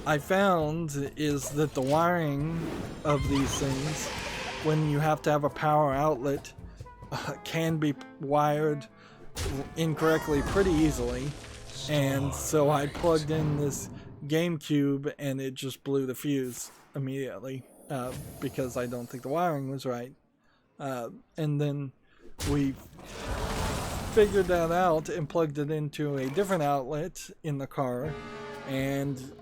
I found is that the wiring of these things, when you have to have a power outlet, can be wired incorrectly pretty easily. And so I plugged in this GameCube and it just blew the fuse immediately, because I don't think the wiring was right. And then we figured that out and plugged it into a different outlet in the car, and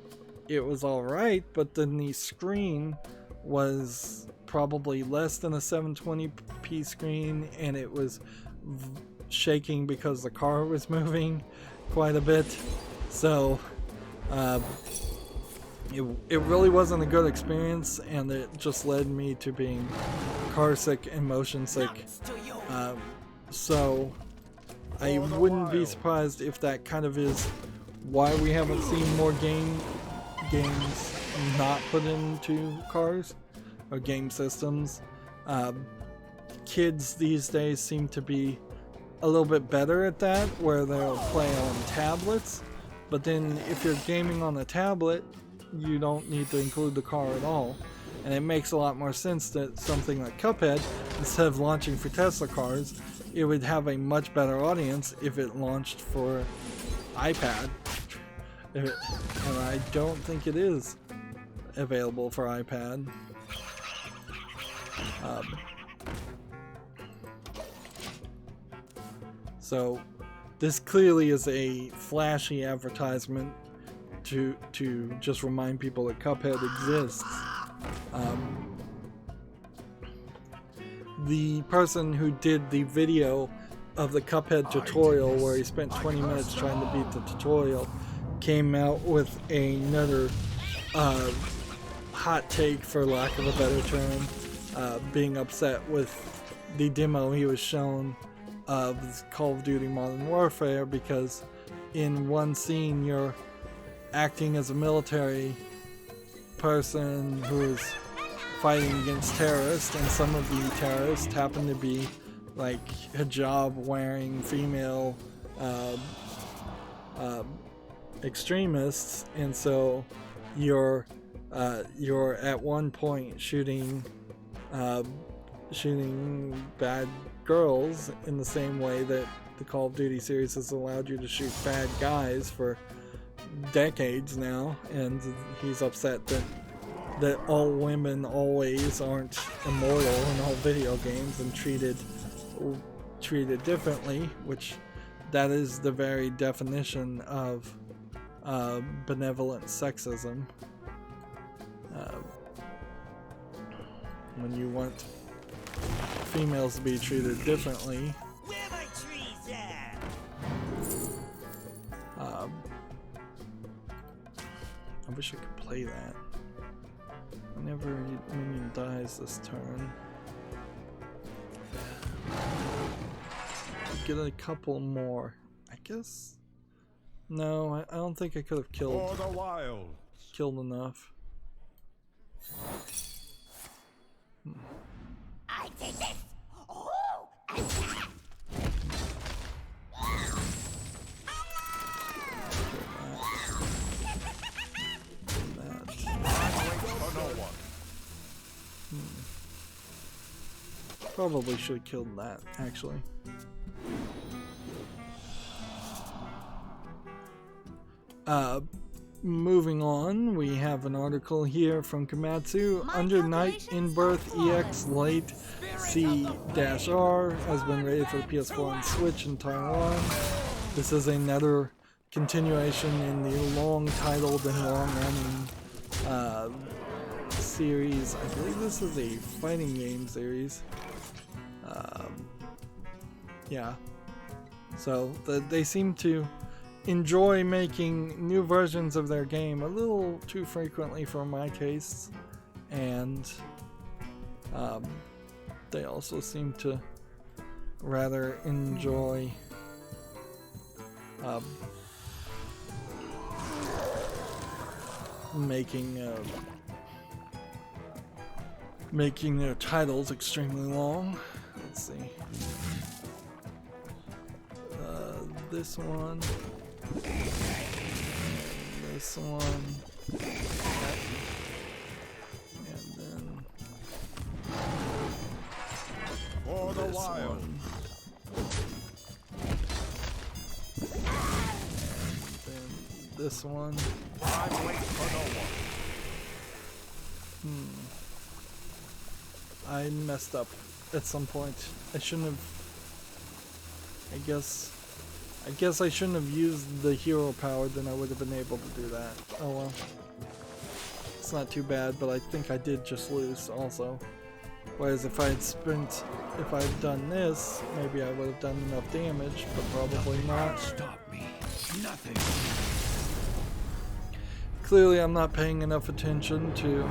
it was alright, but then the screen was probably less than a 720p screen, and it was shaking because the car was moving quite a bit. So it really wasn't a good experience, and it just led me to being car sick and motion sick. So I wouldn't be surprised if that kind of is why we haven't seen more games not put into cars or game systems. Kids these days seem to be a little bit better at that, where they'll play on tablets, but then if you're gaming on a tablet, you don't need to include the car at all. And it makes a lot more sense that something like Cuphead, instead of launching for Tesla cars, it would have a much better audience if it launched for iPad. And I don't think it is available for iPad. So this clearly is a flashy advertisement to just remind people that Cuphead exists. The person who did the video of the Cuphead tutorial, where he spent 20 minutes trying to beat the tutorial, came out with another hot take, for lack of a better term, being upset with the demo he was shown of Call of Duty Modern Warfare, because in one scene you're acting as a military person who is fighting against terrorists, and some of the terrorists happen to be like hijab wearing female extremists, and so you're at one point shooting bad girls in the same way that the Call of Duty series has allowed you to shoot bad guys for decades now, and he's upset that all women always aren't immortal in all video games and treated differently, which that is the very definition of benevolent sexism. When you want females to be treated differently. Where my trees at? I wish I could play that. Whenever a minion dies this turn, get a couple more. I guess. No, I don't think I could have killed enough. I take this. Oh, Probably should have killed that, actually. moving on, we have an article here from Komatsu. Under Night in Birth EX Late C-R has been rated for the PS4 and Switch in Taiwan. This is another continuation in the long-titled and long-running series. I believe this is a fighting game series. Yeah. So they seem to enjoy making new versions of their game a little too frequently for my tastes, and they also seem to rather enjoy making their titles extremely long. Let's see. This one. This one. And then For the this wild. one. And then this one. I wait for no one. I messed up at some point. I shouldn't have. I guess I shouldn't have used the hero power, then I would have been able to do that. Oh well. It's not too bad, but I think I did just lose also. Whereas if I had done this, maybe I would have done enough damage, but probably not. Stop me. Nothing. Clearly I'm not paying enough attention to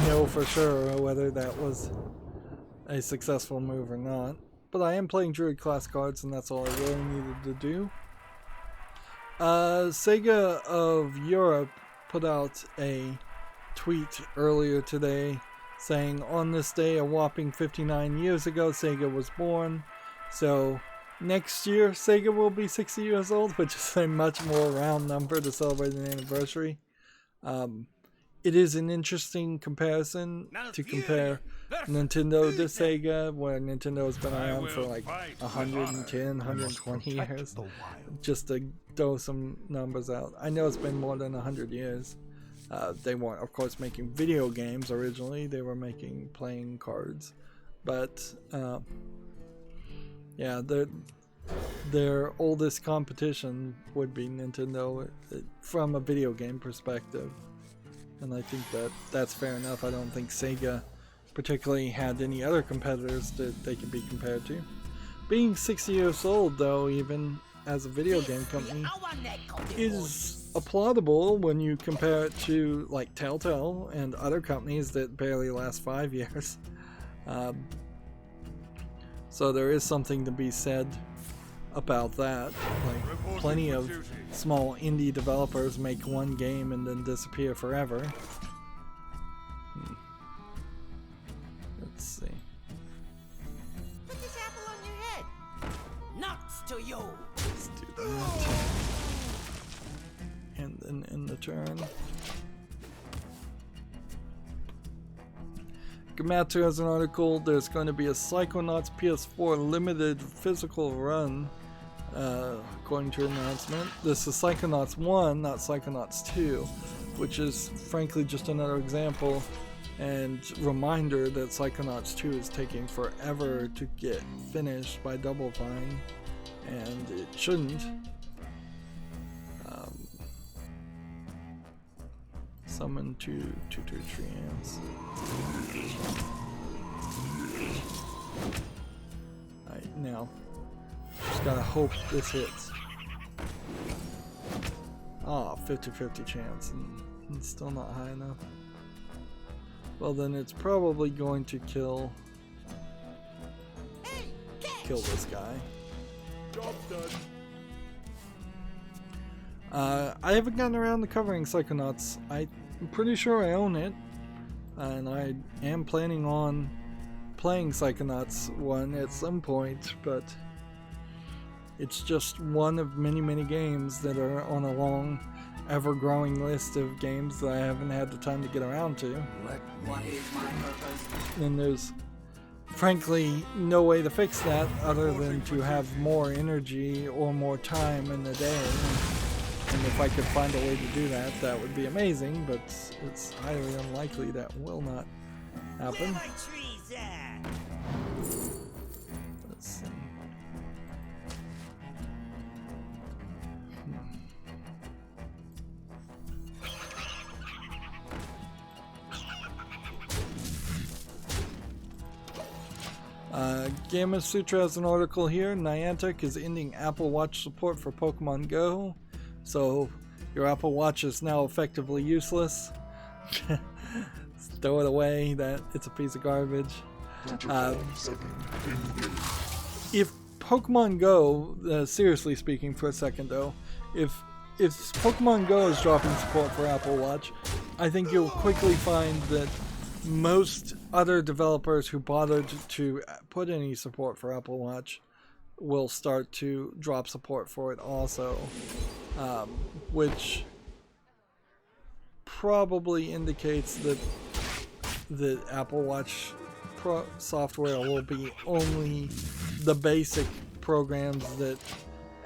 know for sure whether that was a successful move or not. But I am playing Druid class cards, and that's all I really needed to do. Sega of Europe put out a tweet earlier today saying, on this day, a whopping 59 years ago, Sega was born. So next year, Sega will be 60 years old, which is a much more round number to celebrate an anniversary. It is an interesting comparison to compare Nintendo to Sega, where Nintendo has been around for like 110, 120 years. Just to throw some numbers out. I know it's been more than 100 years. They weren't, of course, making video games originally. They were making playing cards. But, yeah, their oldest competition would be Nintendo from a video game perspective. And I think that's fair enough. I don't think Sega particularly had any other competitors that they could be compared to. Being 60 years old, though, even as a video game company, is applaudable when you compare it to like Telltale and other companies that barely last 5 years. So there is something to be said about that. Like, plenty of small indie developers make one game and then disappear forever. Let's see. Put this apple on your head. Nuts to you. Let's do that. And then end the turn. Komatsu has an article. There's going to be a Psychonauts PS4 limited physical run, according to an announcement. This is Psychonauts 1, not Psychonauts 2, which is frankly just another example and reminder that Psychonauts 2 is taking forever to get finished by Double Fine, and it shouldn't. Summon 2 treants. Alright, now. Just gotta hope this hits. Ah, 50-50 chance, and it's still not high enough. Well, then it's probably going to kill this guy. Job done. I haven't gotten around to covering Psychonauts. I'm pretty sure I own it, and I am planning on playing Psychonauts 1 at some point, but it's just one of many games that are on a long, ever-growing list of games that I haven't had the time to get around to. What is my purpose? And there's frankly, no way to fix that other than to have more energy or more time in the day. And if I could find a way to do that, that would be amazing, but it's highly unlikely that will not happen. Where my trees at? Let's see. Gamma Sutra has an article here. Niantic is ending Apple Watch support for Pokemon Go. So your Apple Watch is now effectively useless. Throw it away. That it's a piece of garbage. If Pokemon Go, seriously speaking for a second though, if Pokemon Go is dropping support for Apple Watch, I think you'll quickly find that most other developers who bothered to put any support for Apple Watch will start to drop support for it also, which probably indicates that the Apple Watch software will be only the basic programs that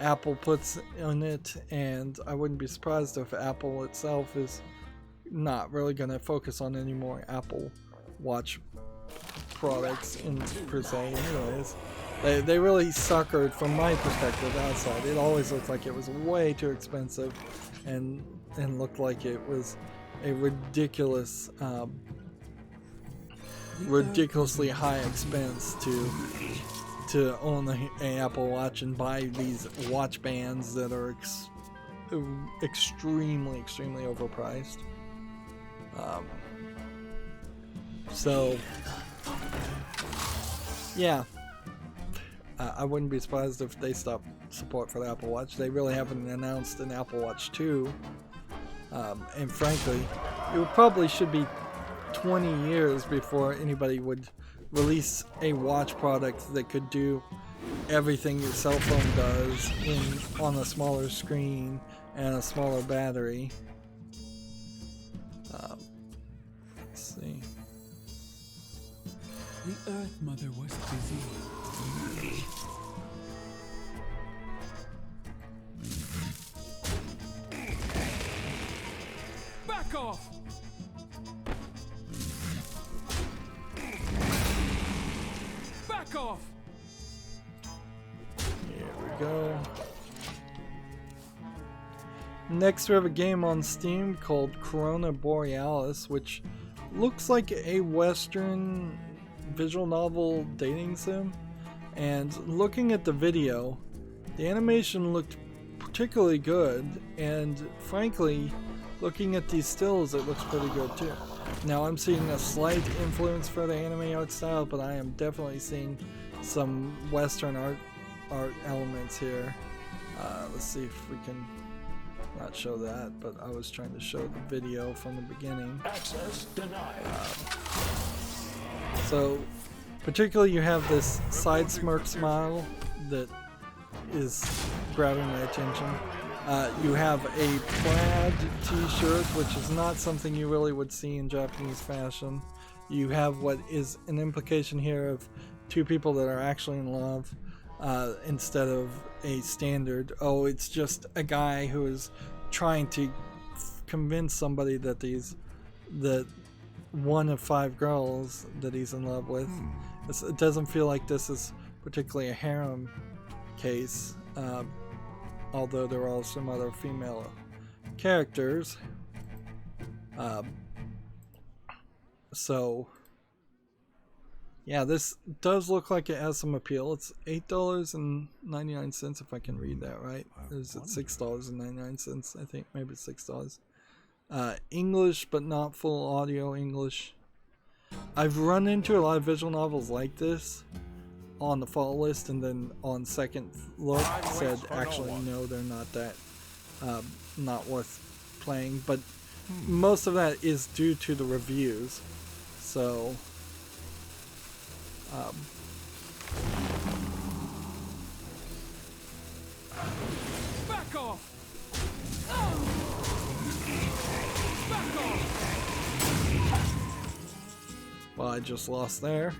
Apple puts in it, and I wouldn't be surprised if Apple itself is not really going to focus on any more Apple Watch products per se anyways. They really suckered, from my perspective outside. It always looked like it was way too expensive and looked like it was a ridiculously high expense to own an Apple Watch and buy these watch bands that are extremely overpriced. So yeah, I wouldn't be surprised if they stop support for the Apple Watch. They really haven't announced an Apple Watch 2, and frankly, it probably should be 20 years before anybody would release a watch product that could do everything your cell phone does on a smaller screen and a smaller battery. Let's see. The Earth Mother was busy. Back off! Back off! Here we go. Next we have a game on Steam called Corona Borealis, which looks like a Western visual novel dating sim. And looking at the video, the animation looked particularly good, and frankly, looking at these stills, it looks pretty good too. Now I'm seeing a slight influence for the anime art style, but I am definitely seeing some Western art elements here. Let's see if we can not show that, but I was trying to show the video from the beginning. Access denied. So particularly you have this side smirk smile that is grabbing my attention. You have a plaid t-shirt, which is not something you really would see in Japanese fashion. You have what is an implication here of two people that are actually in love, instead of a standard, oh, it's just a guy who is trying to convince somebody that one of 5 girls that he's in love with. It doesn't feel like this is particularly a harem case, although there are some other female characters. So yeah, this does look like it has some appeal. It's $8.99 if I can read that right. Is it $6.99? I think maybe it's $6. English, but not full audio English. I've run into a lot of visual novels like this on the fall list, and then on second look said actually no, they're not that not worth playing, but most of that is due to the reviews. So Back off! Back off! well, I just lost there.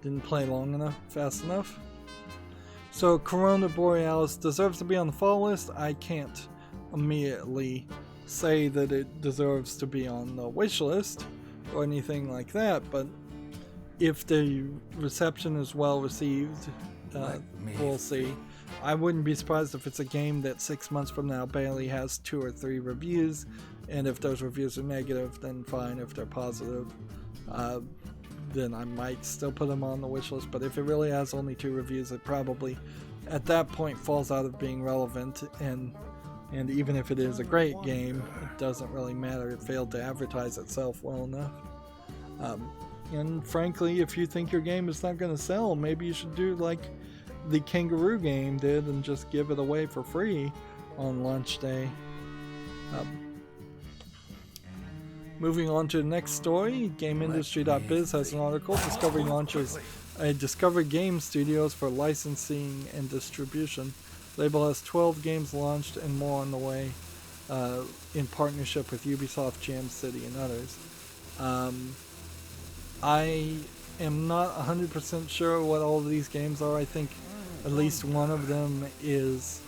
didn't play long enough, fast enough. So Corona Borealis deserves to be on the fall list. I can't immediately say that it deserves to be on the wish list or anything like that, but if the reception is well received, we'll see. I wouldn't be surprised if it's a game that 6 months from now barely has 2 or 3 reviews, and if those reviews are negative, then fine. If they're positive, then I might still put them on the wish list. But if it really has only 2 reviews, it probably at that point falls out of being relevant, and even if it is a great game, it doesn't really matter. It failed to advertise itself well enough. And frankly, if you think your game is not going to sell, maybe you should do like the Kangaroo game did and just give it away for free on launch day. Moving on to the next story, GameIndustry.biz has an article. Discovery launches a Discovery Game Studios for licensing and distribution. Label has 12 games launched and more on the way in partnership with Ubisoft, Jam City, and others. I am not 100% sure what all of these games are. I think at least one of them is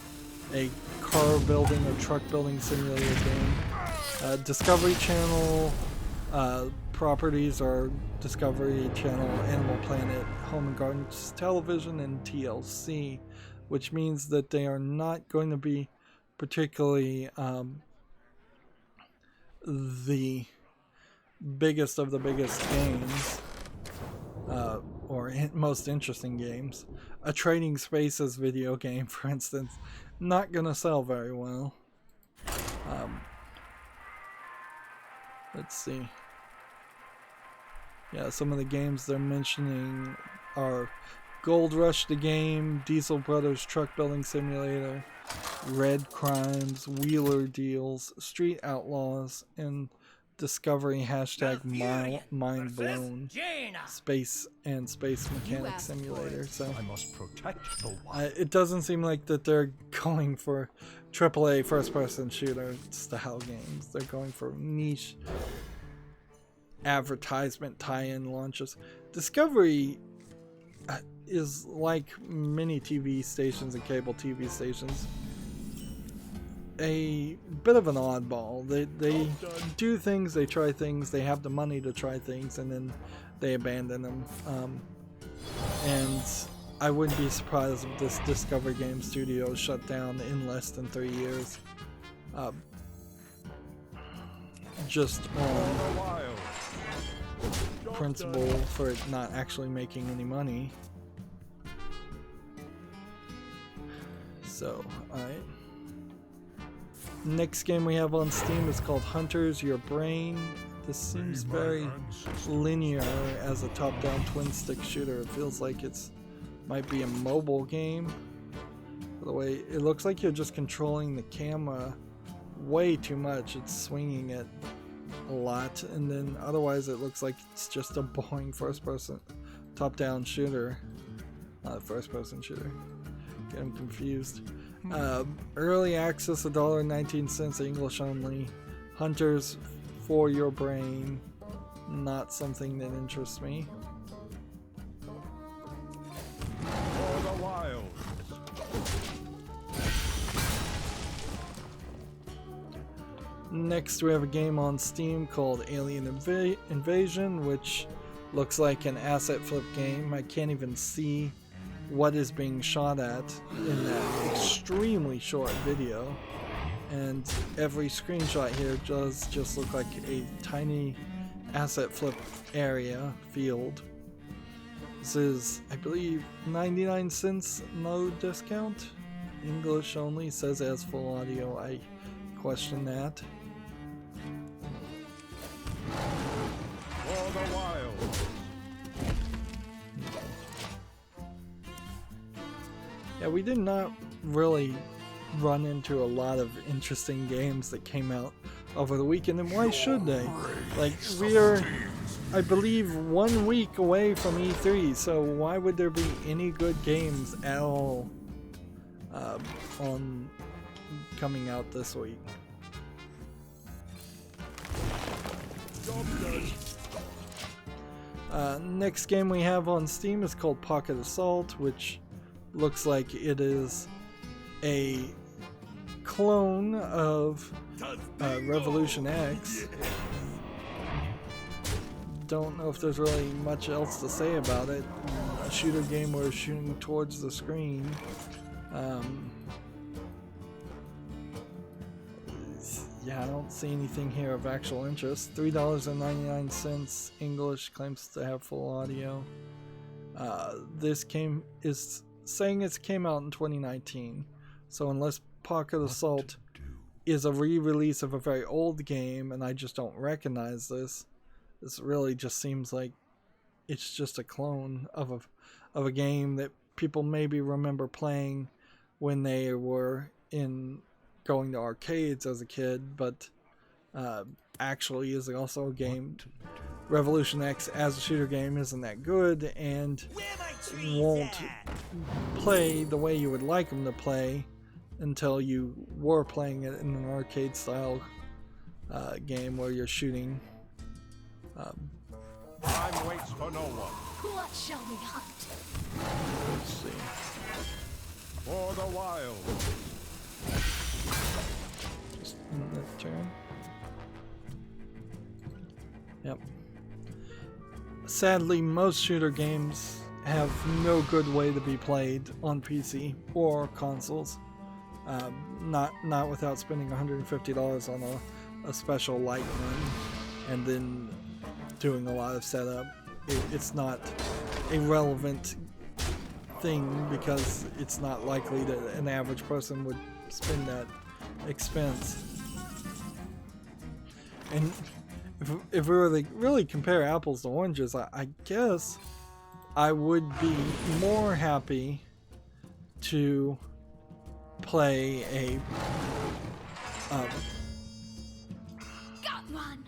a car building or truck building simulator game. Discovery Channel properties are Discovery Channel, Animal Planet, Home and Gardens Television, and TLC, which means that they are not going to be particularly the biggest of the biggest games, or most interesting games. A Trading Spaces video game, for instance, not gonna sell very well. Let's see. Yeah, some of the games they're mentioning are Gold Rush the Game, Diesel Brothers Truck Building Simulator, Red Crimes, Wheeler Deals, Street Outlaws, and Discovery Mind Blown Space and Space Mechanic Simulator. So I must protect the wild. it doesn't seem like that they're going for AAA first-person shooter style games. They're going for niche advertisement tie-in launches. Discovery is like many TV stations and cable TV stations, a bit of an oddball. They do things, they try things, they have the money to try things, and then they abandon them. And I wouldn't be surprised if this Discovery Game Studio shut down in less than 3 years. Just on principle for it not actually making any money. So, alright. Next game we have on Steam is called Hunters Your Brain. This seems very linear as a top-down twin-stick shooter. It feels like it's might be a mobile game. By the way, it looks like you're just controlling the camera way too much. It's swinging it a lot, and then otherwise it looks like it's just a boring first-person top-down shooter. Not a first-person shooter. Get them confused. Early access, $1.19, English only. Hunters for Your Brain, not something that interests me. For the wild. Next we have a game on Steam called Alien Invasion, which looks like an asset flip game. I can't even see what is being shot at in that extremely short video, and every screenshot here does just look like a tiny asset flip area field. This is, I believe, 99 cents, no discount. English only, says it has full audio. I question that. For the wild. Yeah, we did not really run into a lot of interesting games that came out over the weekend, and why should they? Like, we are, I believe, 1 week away from E3, so why would there be any good games at all on coming out this week? Next game we have on Steam is called Pocket Assault, which looks like it is a clone of Revolution X. Don't know if there's really much else to say about it. A shooter game where you're shooting towards the screen. Yeah, I don't see anything here of actual interest. $3.99 English, claims to have full audio. This game is saying it came out in 2019. So unless Pocket Assault is a re-release of a very old game and I just don't recognize this, this really just seems like it's just a clone of a game that people maybe remember playing when they were going to arcades as a kid, but actually is also a game. Revolution X as a shooter game isn't that good and won't play the way you would like them to play until you were playing it in an arcade style game where you're shooting. Time waits for no one. What shall we hunt? Let's see. For the wild. Just in that turn. Yep. Sadly, most shooter games have no good way to be played on PC or consoles. Not without spending $150 on a special light run and then doing a lot of setup. It's not a relevant thing because it's not likely that an average person would spend that expense. And if we were to really compare apples to oranges, I guess I would be more happy to play a Got one.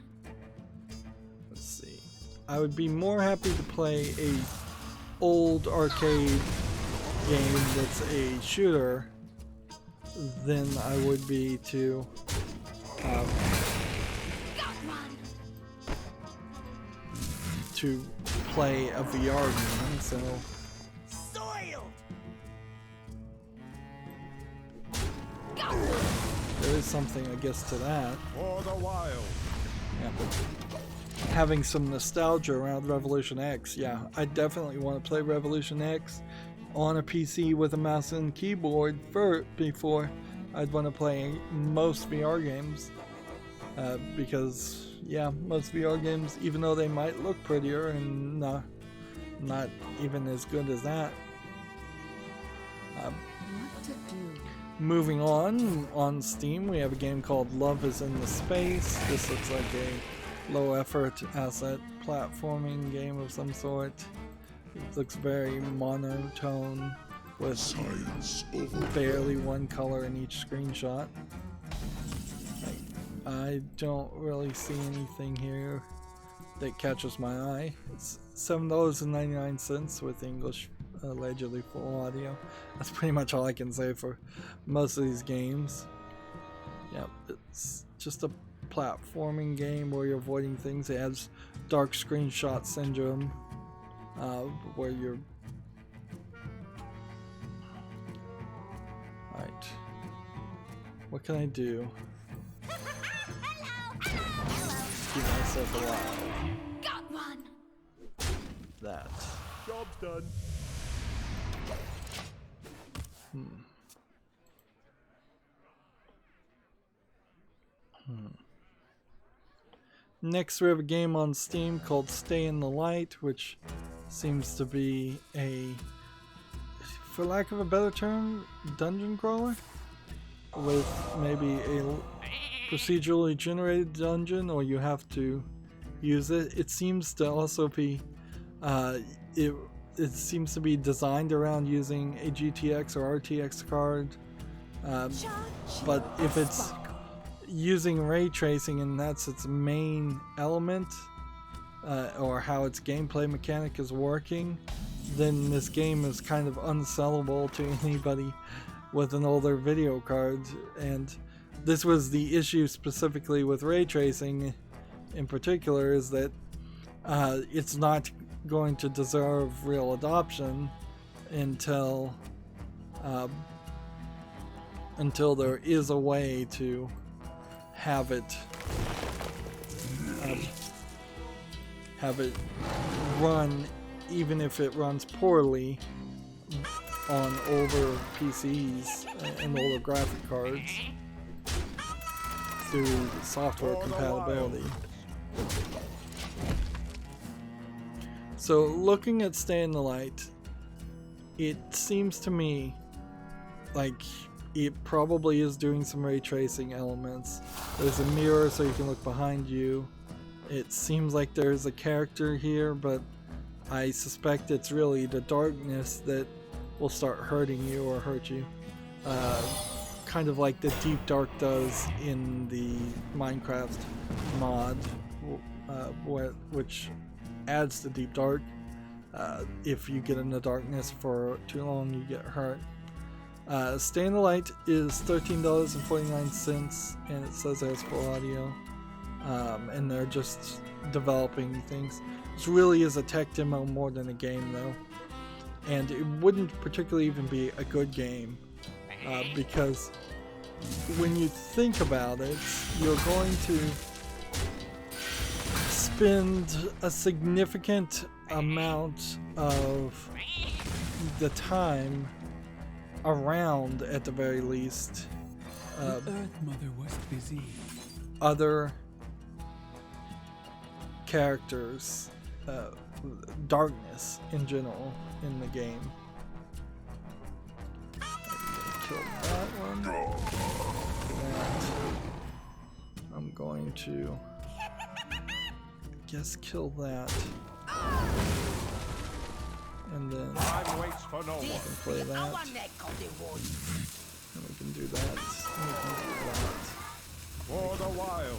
let's see. I would be more happy to play a old arcade game that's a shooter than I would be to Got one. to play a VR game. So Soiled! Got one. there is something, I guess, to that. For the wild. Yeah, but having some nostalgia around Revolution X, yeah, I definitely want to play Revolution X on a PC with a mouse and keyboard before I'd want to play most VR games. Because, yeah, most VR games, even though they might look prettier and not even as good as that. What to do? Moving on Steam, we have a game called Love is in the Space. This looks like a low-effort asset platforming game of some sort. It looks very monotone with barely one color in each screenshot. I don't really see anything here that catches my eye. It's $7.99 with English allegedly full audio. That's pretty much all I can say for most of these games. Yeah, it's just a platforming game where you're avoiding things. It has dark screenshot syndrome, where you're... Alright. What can I do? Keep myself alive. Got one. That. Job's done. Next we have a game on Steam called Stay in the Light, which seems to be a, for lack of a better term, dungeon crawler with maybe a procedurally generated dungeon, or you have to use it. It seems to also be it seems to be designed around using a GTX or RTX card, but if it's using ray tracing and that's its main element, or how its gameplay mechanic is working, then this game is kind of unsellable to anybody with an older video card. And this was the issue specifically with ray tracing in particular, is that it's not going to deserve real adoption until there is a way to have it run, even if it runs poorly on older PCs and older graphic cards through software compatibility. So looking at Stay in the Light, it seems to me like it probably is doing some ray tracing elements. There's a mirror so you can look behind you. It seems like there's a character here, but I suspect it's really the darkness that will start hurting you or hurt you. Kind of like the Deep Dark does in the Minecraft mod, which adds to Deep Dark. If you get in the darkness for too long, you get hurt. Stay in the Light is $13.49, and it says it has full audio. And they're just developing things. This really is a tech demo more than a game, though. And it wouldn't particularly even be a good game, because when you think about it, you're going to spend a significant amount of the time around, at the very least, The Earth Mother was busy. other characters, darkness in general in the game. Kill that one. That. I'm going to guess kill that. And then Time waits for no we one. can play that. And we can do that. And we can do that. For the wild.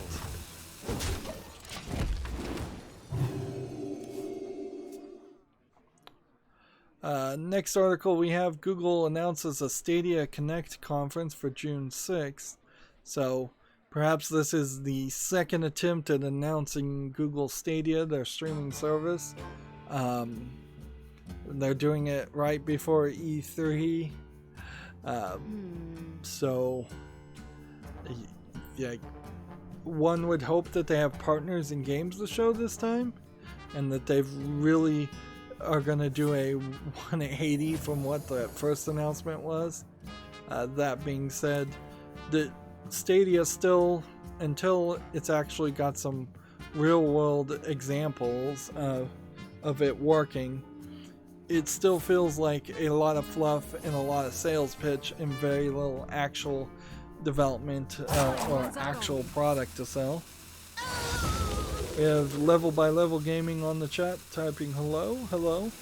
Next article we have: Google announces a Stadia Connect conference for June 6th. So perhaps this is the second attempt at announcing Google Stadia, their streaming service. They're doing it right before E3. So yeah, one would hope that they have partners in games to show this time, and that they've really are going to do a 180 from what the first announcement was. That being said, the Stadia still, until it's actually got some real world examples of it working, it still feels like a lot of fluff and a lot of sales pitch and very little actual development or actual product to sell. We have Level by Level Gaming on the chat typing hello, hello.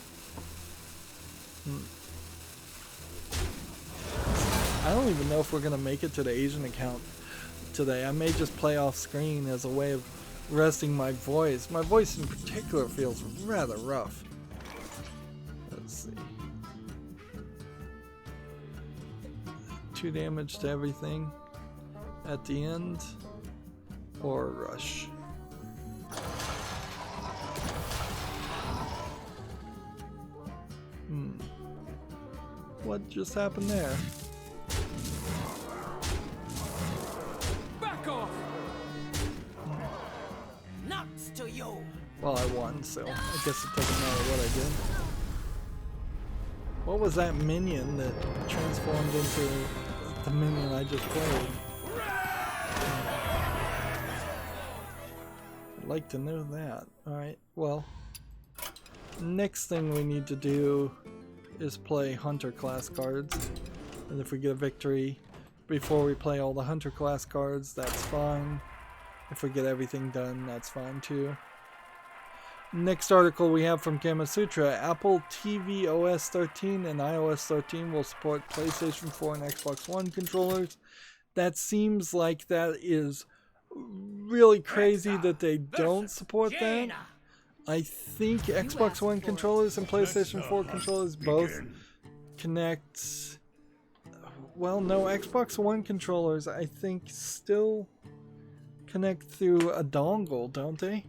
I don't even know if we're going to make it to the Asian account today. I may just play off screen as a way of resting my voice. My voice in particular feels rather rough. Let's see. 2 damage to everything at the end, or rush. What just happened there? Back off! Nuts to you. Well, I won, so I guess it doesn't matter what I did. What was that minion that transformed into the minion I just played? I'd like to know that. Alright, well, next thing we need to do is play Hunter class cards. And if we get a victory before we play all the Hunter class cards, that's fine. If we get everything done, that's fine too. Next article we have from Gamasutra: Apple TV OS 13 and iOS 13 will support PlayStation 4 and Xbox One controllers. That seems like that is really crazy that they don't support that. I think Xbox One controllers and PlayStation 4 controllers both connect. Well, no, Xbox One controllers I think still connect through a dongle, don't they?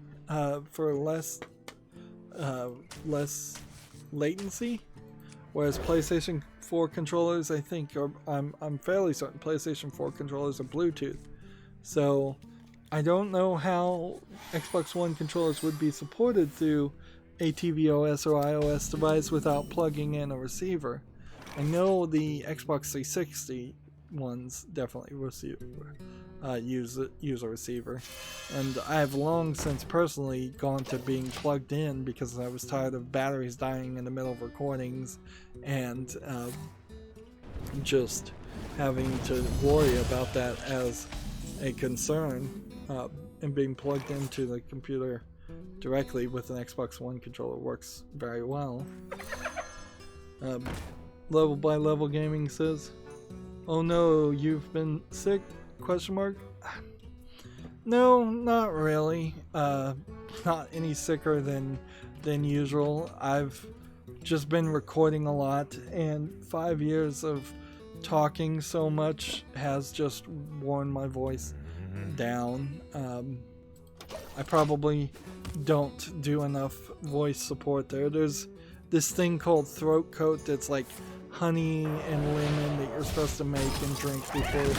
For less less latency latency, whereas PlayStation 4 controllers, I think, I'm fairly certain PlayStation 4 controllers are Bluetooth. So I don't know how Xbox One controllers would be supported through a tvOS or iOS device without plugging in a receiver. I know the Xbox 360 ones definitely use a receiver, and I have long since personally gone to being plugged in because I was tired of batteries dying in the middle of recordings and just having to worry about that as a concern, and being plugged into the computer directly with an Xbox One controller works very well. Level by Level Gaming says, "Oh no, you've been sick? ? No, not really. Not any sicker than usual. I've just been recording a lot, and 5 years of talking so much has just worn my voice down. I probably don't do enough voice support there. There's this thing called throat coat that's like honey and lemon that you're supposed to make and drink before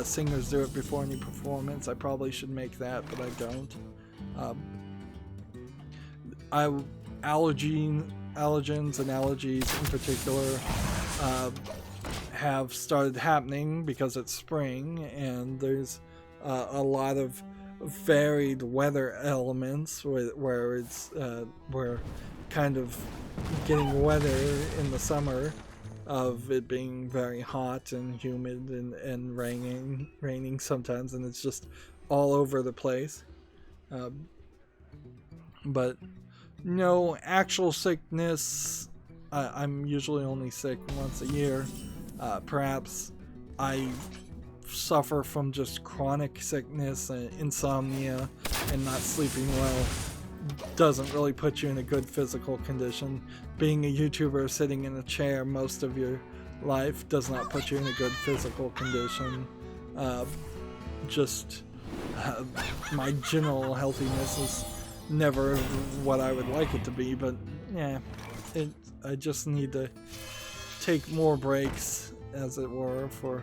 singers do it before any performance. I probably should make that, but I don't. Allergens and allergies in particular have started happening because it's spring and there's a lot of varied weather elements where it's we're kind of getting weather in the summer of it being very hot and humid and raining sometimes, and it's just all over the place. But no actual sickness. I'm usually only sick once a year. Perhaps I suffer from just chronic sickness and insomnia, and not sleeping well doesn't really put you in a good physical condition. Being a YouTuber sitting in a chair most of your life does not put you in a good physical condition. My general healthiness is never what I would like it to be, but yeah, I just need to take more breaks, as it were, for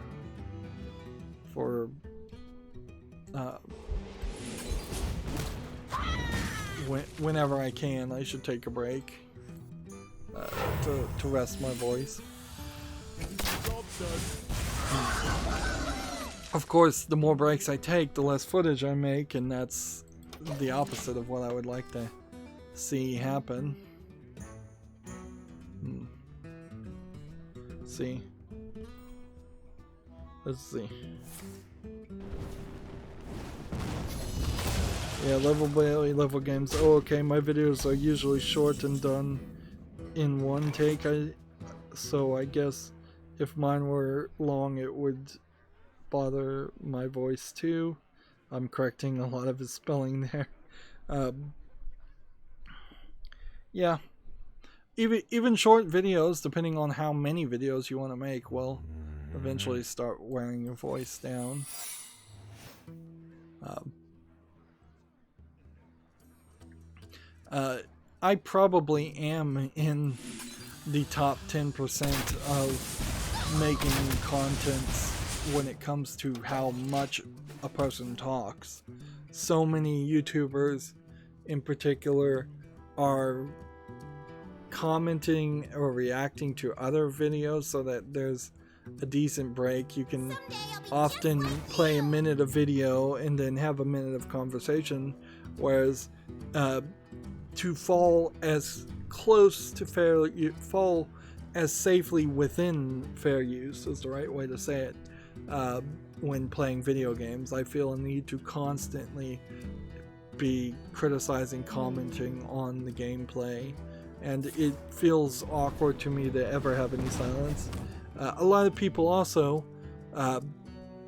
whenever I can. I should take a break to rest my voice. Of course, the more breaks I take, the less footage I make, and that's the opposite of what I would like to see happen. See. Let's see. Yeah, level by level games. Oh, okay, my videos are usually short and done in one take. So I guess if mine were long, it would bother my voice too. I'm correcting a lot of his spelling there. Yeah. Even short videos, depending on how many videos you want to make, will eventually start wearing your voice down. I probably am in the top 10% of making content when it comes to how much a person talks. So many YouTubers in particular are commenting or reacting to other videos so that there's a decent break. You can often play a minute of video and then have a minute of conversation, whereas to fall as close to fall as safely within fair use is the right way to say it. When playing video games, I feel a need to constantly be criticizing, commenting on the gameplay, and it feels awkward to me to ever have any silence. A lot of people also,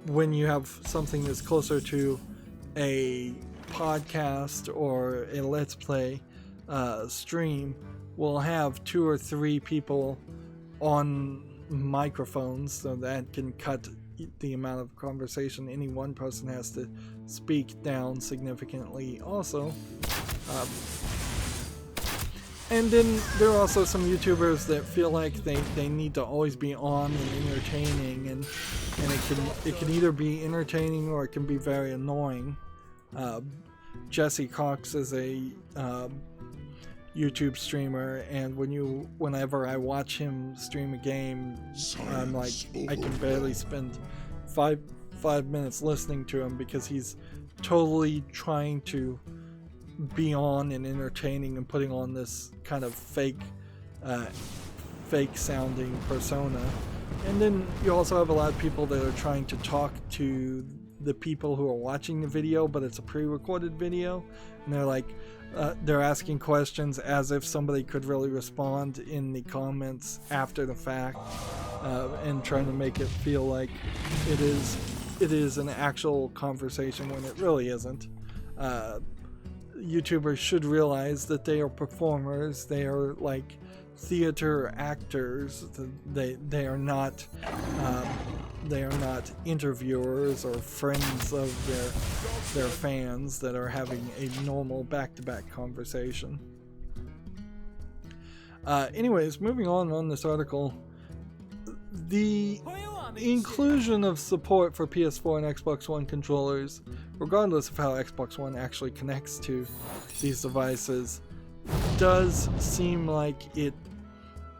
when you have something that's closer to a podcast or a Let's Play stream, will have 2 or 3 people on microphones, so that can cut the amount of conversation any one person has to speak down significantly also. And then there are also some YouTubers that feel like they need to always be on and entertaining, and it can either be entertaining or it can be very annoying. Jesse Cox is a YouTube streamer, and whenever I watch him stream a game, I'm like, I can barely spend five minutes listening to him because he's totally trying to be on and entertaining and putting on this kind of fake sounding persona. And then you also have a lot of people that are trying to talk to the people who are watching the video, but it's a pre-recorded video, and they're like they're asking questions as if somebody could really respond in the comments after the fact, and trying to make it feel like it is an actual conversation when it really isn't. YouTubers should realize that they are performers. They are like theater actors. They are not interviewers or friends of their fans that are having a normal back-to-back conversation. Anyways, moving on this article, the inclusion of support for PS4 and Xbox One controllers, regardless of how Xbox One actually connects to these devices, does seem like it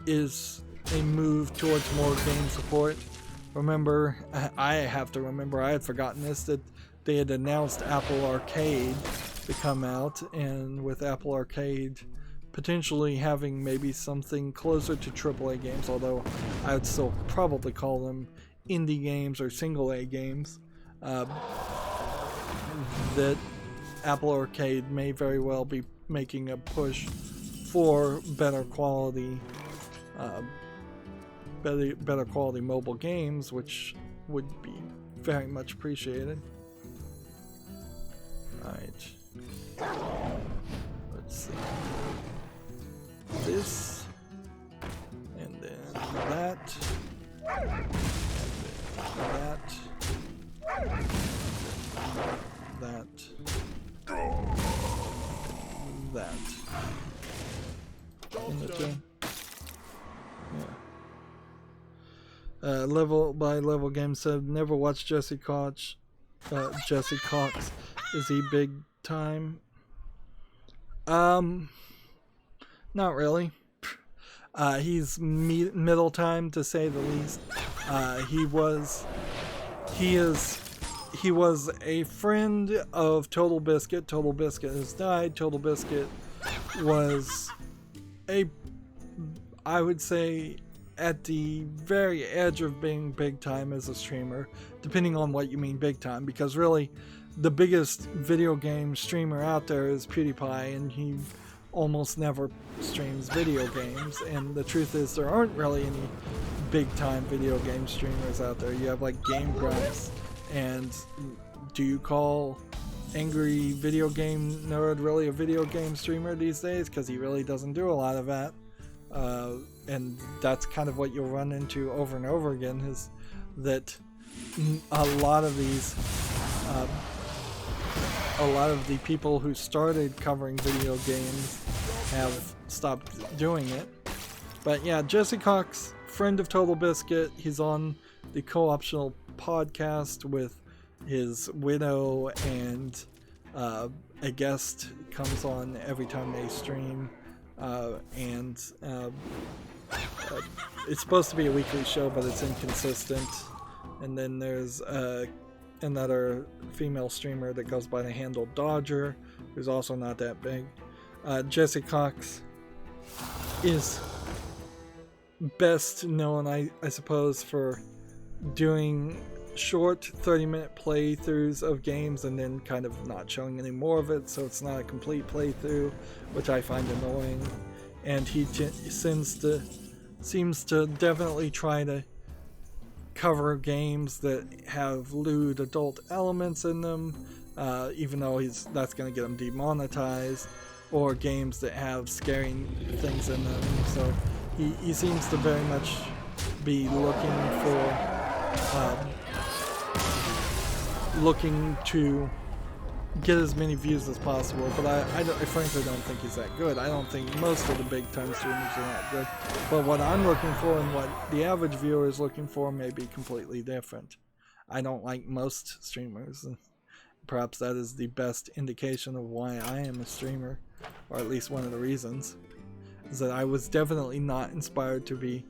is a move towards more game support. Remember, I have to remember, I had forgotten this, that they had announced Apple Arcade to come out, and with Apple Arcade potentially having maybe something closer to AAA games, although I would still probably call them indie games or single A games, that Apple Arcade may very well be making a push for better quality mobile games, which would be very much appreciated. Right. Let's see. This, and then that, and then that, that. In the two. Yeah. Level by Level Game said, never watched Jesse Cox. Jesse Cox. Is he big time? Not really. He's middle time, to say the least. He was a friend of Total Biscuit. Total Biscuit has died. Total Biscuit was I would say, at the very edge of being big time as a streamer, depending on what you mean big time, because really the biggest video game streamer out there is PewDiePie, and he almost never streams video games, and the truth is there aren't really any big time video game streamers out there. You have like Game Grumps, and do you call Angry Video Game Nerd really a video game streamer these days? Because he really doesn't do a lot of that. And that's kind of what you'll run into over and over again, is that a lot of the people who started covering video games have stopped doing it. But yeah, Jesse Cox, friend of Total Biscuit, he's on the Co-Optional podcast with his widow, and a guest comes on every time they stream. It's supposed to be a weekly show, but it's inconsistent. And then there's another female streamer that goes by the handle Dodger, who's also not that big. Jesse Cox is best known, I suppose, for doing short 30-minute playthroughs of games and then kind of not showing any more of it, so it's not a complete playthrough, which I find annoying. And he seems to definitely try to cover games that have lewd adult elements in them, even though that's going to get him demonetized, or games that have scary things in them. So he seems to very much be looking to get as many views as possible, but I frankly don't think he's that good. I don't think most of the big time streamers are that good. But what I'm looking for and what the average viewer is looking for may be completely different. I don't like most streamers. Perhaps that is the best indication of why I am a streamer, or at least one of the reasons, is that I was definitely not inspired to be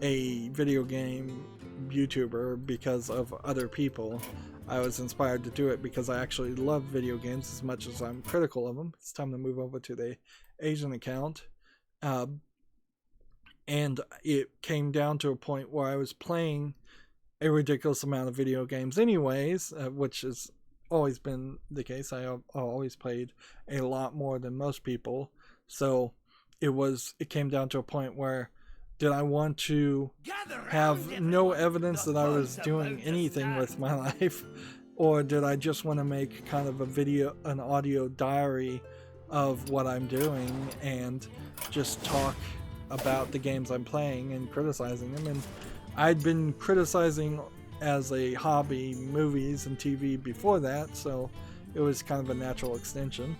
a video game YouTuber because of other people. I was inspired to do it because I actually love video games as much as I'm critical of them. It's time to move over to the Asian account. And it came down to a point where I was playing a ridiculous amount of video games anyways, which has always been the case. I always played a lot more than most people. So it came down to a point where, did I want to have no evidence that I was doing anything with my life, or did I just want to make kind of an audio diary of what I'm doing and just talk about the games I'm playing and criticizing them? And I'd been criticizing as a hobby movies and TV before that, so it was kind of a natural extension.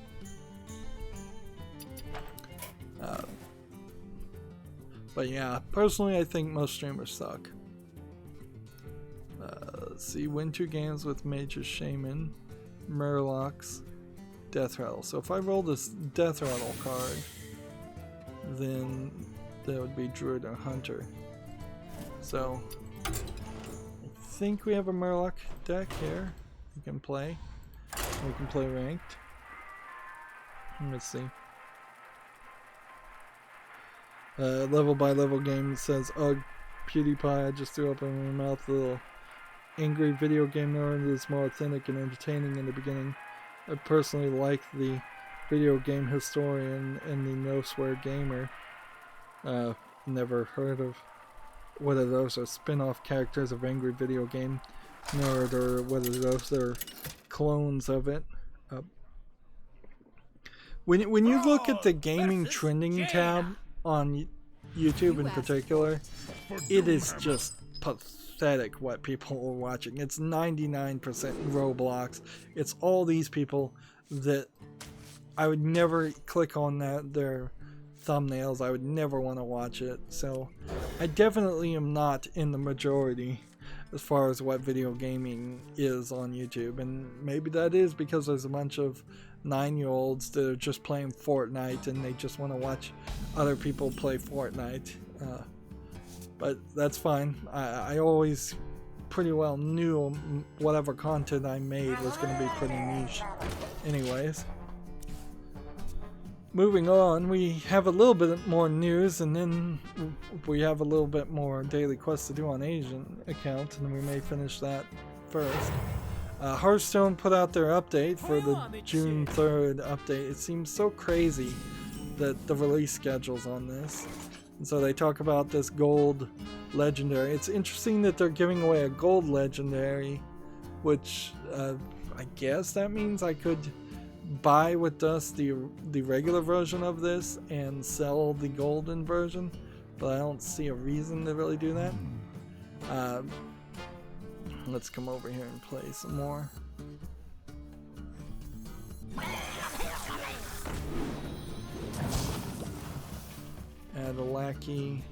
But yeah, personally I think most streamers suck. Let's see, win 2 games with Major Shaman, Murlocs, Death Rattle. So if I roll this Death Rattle card, then that would be Druid or Hunter. So I think we have a Murloc deck here we can play. We can play ranked. Let's see. Level by level game says, "Ugh, PewDiePie, I just threw up in my mouth. A little angry video game nerd is more authentic and entertaining in the beginning. I personally like the video game historian and the no swear gamer. Never heard of whether those are spin-off characters of angry video game nerd or whether those are clones of it." When you look at the gaming trending tab on YouTube in particular, it is just pathetic what people are watching. It's 99% Roblox. It's all these people that I would never click on their thumbnails. I would never want to watch it. So I definitely am not in the majority as far as what video gaming is on YouTube, and maybe that is because there's a bunch of 9-year-olds that are just playing Fortnite and they just want to watch other people play Fortnite. But that's fine. I always pretty well knew whatever content I made was going to be pretty niche anyways. Moving on, we have a little bit more news, and then we have a little bit more daily quests to do on Asian account, and we may finish that first. Hearthstone put out their update for the June 3rd update. It seems so crazy that the release schedule's on this. And so they talk about this gold legendary. It's interesting that they're giving away a gold legendary, which I guess that means I could buy with us the regular version of this and sell the golden version, but I don't see a reason to really do that. Let's come over here and play some more. Add a lackey.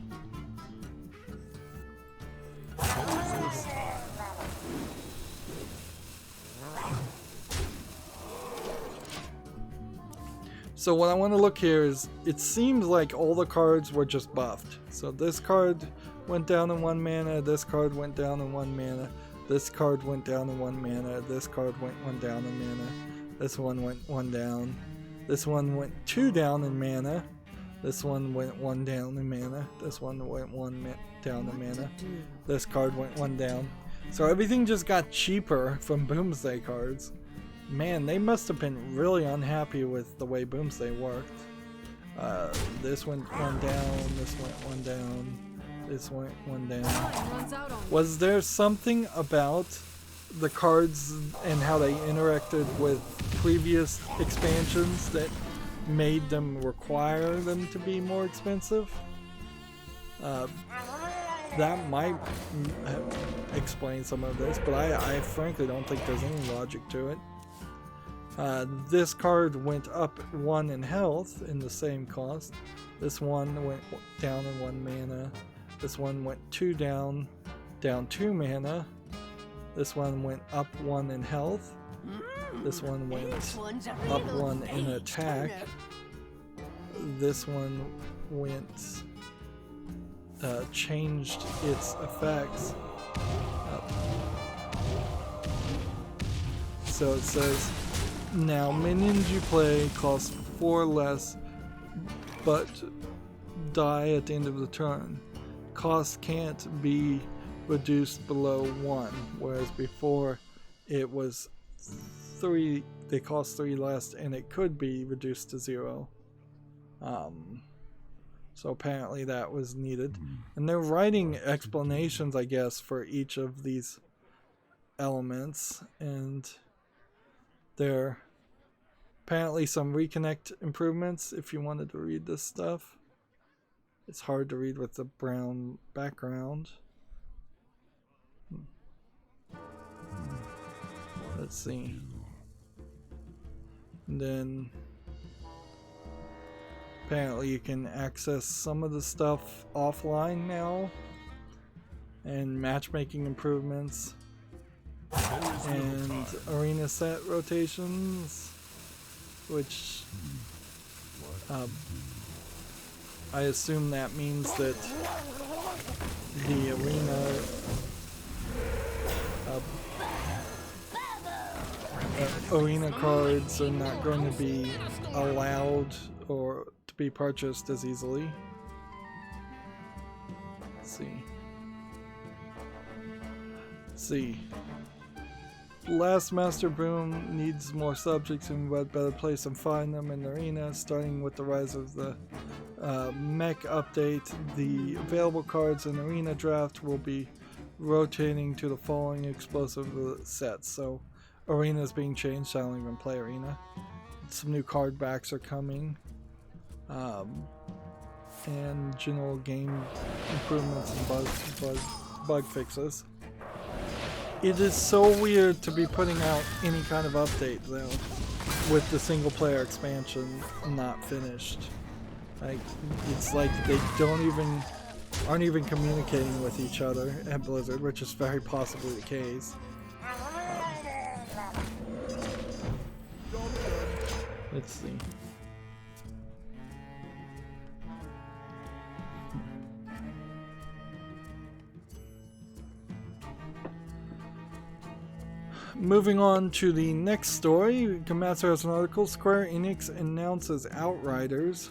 So what I want to look here is, it seems like all the cards were just buffed. So this card went down in 1 mana, this card went down in 1 mana, this card went down in 1 mana, this card went 1 down in mana, this one went 1 down, this one went 2 down in mana, this one went 1 down in mana, this one went 1 down in mana, this card went 1 down. So everything just got cheaper from Boomsday cards. Man, they must have been really unhappy with the way Boomsday worked. This went 1 down, this went 1 down, this went 1 down. Was there something about the cards and how they interacted with previous expansions that made them require them to be more expensive? That might explain some of this, but I frankly don't think there's any logic to it. This card went up 1 in health in the same cost. This one went down in 1 mana. This one went 2 down 2 mana. This one went up 1 in health. This one went up 1 in attack. This one went changed its effects. So it says, now minions you play cost 4 less, but die at the end of the turn. Cost can't be reduced below 1, whereas before it was 3, they cost 3 less, and it could be reduced to 0. So apparently that was needed. And they're writing explanations, I guess, for each of these elements, and there are apparently some reconnect improvements if you wanted to read this stuff. It's hard to read with the brown background. Let's see. And then apparently you can access some of the stuff offline now, and matchmaking improvements, and arena set rotations, which I assume that means that the arena cards are not going to be allowed or to be purchased as easily. Let's see. Last Master Boom needs more subjects, and what better place to find them in the arena. Starting with the rise of the mech update, the available cards in arena draft will be rotating to the following explosive sets. So arena is being changed. I don't even play arena. Some new card backs are coming, and general game improvements and bug fixes. It is so weird to be putting out any kind of update though, with the single player expansion not finished. Like, it's like they aren't even communicating with each other at Blizzard, which is very possibly the case. Let's see. Moving on to the next story, Komatsu has an article. Square Enix announces Outriders.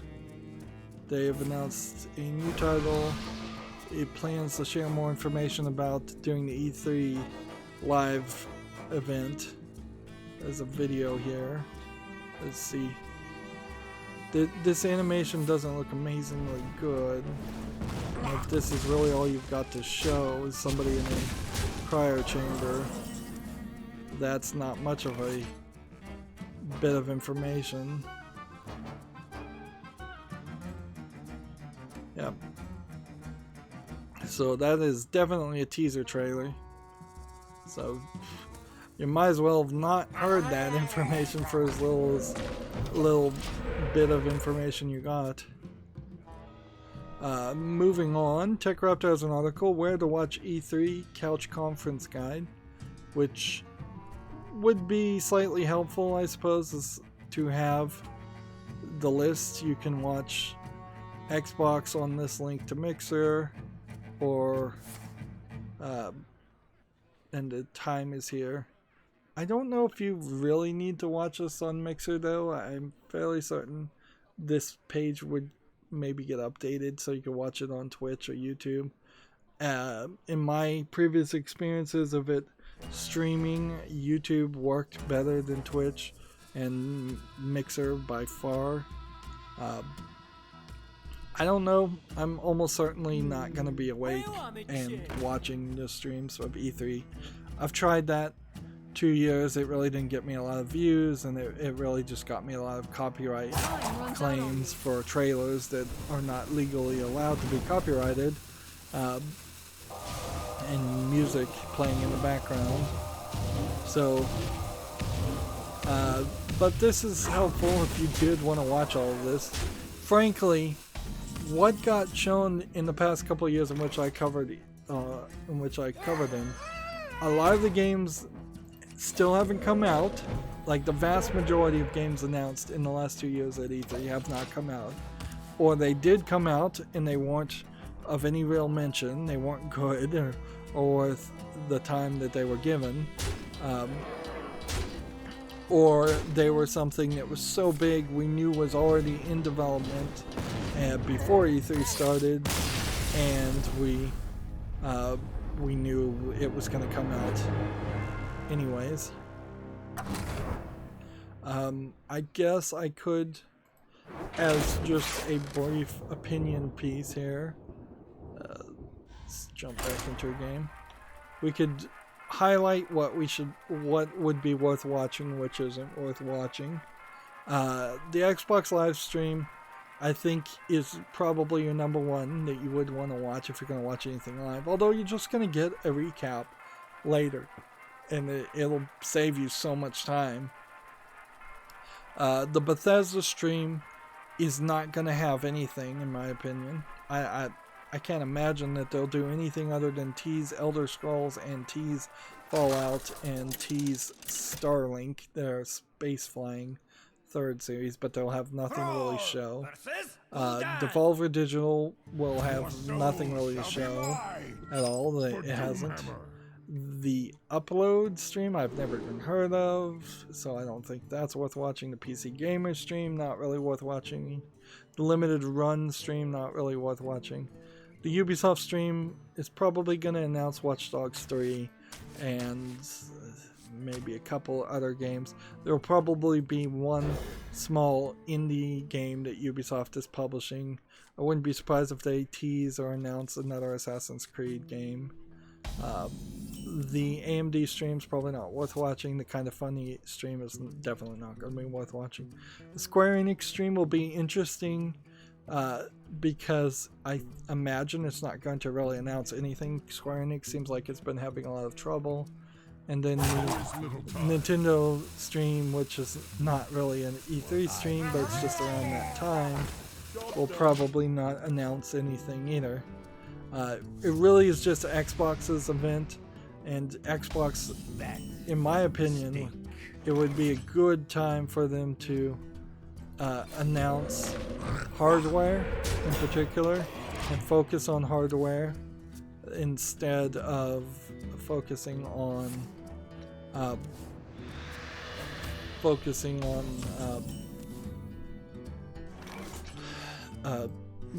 They have announced a new title. It plans to share more information about during the E3 live event. There's a video here. Let's see. This animation doesn't look amazingly good. If this is really all you've got to show is somebody in a cryo chamber, that's not much of a bit of information. Yep. So that is definitely a teaser trailer. So you might as well have not heard that information for as little bit of information you got. Moving on, TechRaptor has an article, Where to Watch E3 Couch Conference Guide, which would be slightly helpful, I suppose, is to have the list. You can watch Xbox on this link to Mixer, or and the time is here. I don't know if you really need to watch this on Mixer though. I'm fairly certain this page would maybe get updated so you can watch it on Twitch or YouTube. In my previous experiences of it streaming, YouTube worked better than Twitch and Mixer by far. I don't know. I'm almost certainly not going to be awake and watching the streams of E3. I've tried that 2 years. It really didn't get me a lot of views, and it really just got me a lot of copyright claims for trailers that are not legally allowed to be copyrighted, and music playing in the background. So But this is helpful if you did want to watch all of this. Frankly, what got shown in the past couple of years in which I covered in, a lot of the games still haven't come out. Like the vast majority of games announced in the last 2 years at E3 have not come out. Or they did come out and they weren't of any real mention, they weren't good or worth the time that they were given. Or they were something that was so big we knew was already in development before E3 started, and we knew it was going to come out anyways. I guess I could, as just a brief opinion piece here, let's jump back into a game. We could highlight what would be worth watching, which isn't worth watching. The Xbox live stream, I think, is probably your number one that you would want to watch if you're going to watch anything live. Although you're just going to get a recap later, and it'll save you so much time. The Bethesda stream is not going to have anything, in my opinion. I can't imagine that they'll do anything other than tease Elder Scrolls and tease Fallout and tease Starlink, their space flying third series, but they'll have nothing to really show. Devolver Digital will have nothing really to show at all. It hasn't. The Upload stream I've never even heard of, so I don't think that's worth watching. The PC Gamer stream, not really worth watching. The Limited Run stream, not really worth watching. The Ubisoft stream is probably going to announce Watch Dogs 3 and maybe a couple other games. There will probably be one small indie game that Ubisoft is publishing. I wouldn't be surprised if they tease or announce another Assassin's Creed game. The AMD stream's probably not worth watching. The Kind of Funny stream is definitely not going to be worth watching. The Square Enix stream will be interesting because I imagine it's not going to really announce anything. Square Enix seems like it's been having a lot of trouble. And then the Nintendo stream, which is not really an E3 stream, but it's just around that time, will probably not announce anything either. It really is just Xbox's event, and Xbox, in my opinion, it would be a good time for them to announce hardware in particular and focus on hardware instead of focusing on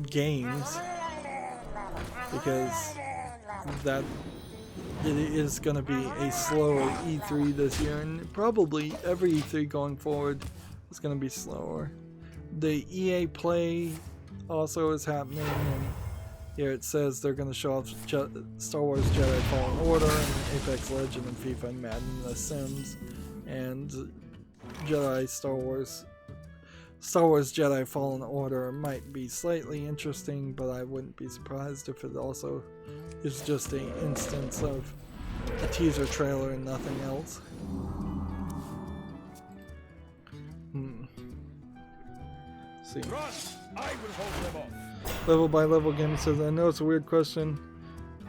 games, because that it is going to be a slower E3 this year, and probably every E3 going forward is going to be slower. The EA Play also is happening, and here it says they're going to show off Star Wars Jedi Fallen Order, and Apex Legends, and FIFA and Madden, The Sims, and Star Wars Jedi Fallen Order might be slightly interesting, but I wouldn't be surprised if it also is just an instance of a teaser trailer and nothing else. See. I will hold them off. Level by Level Gaming says, I know it's a weird question,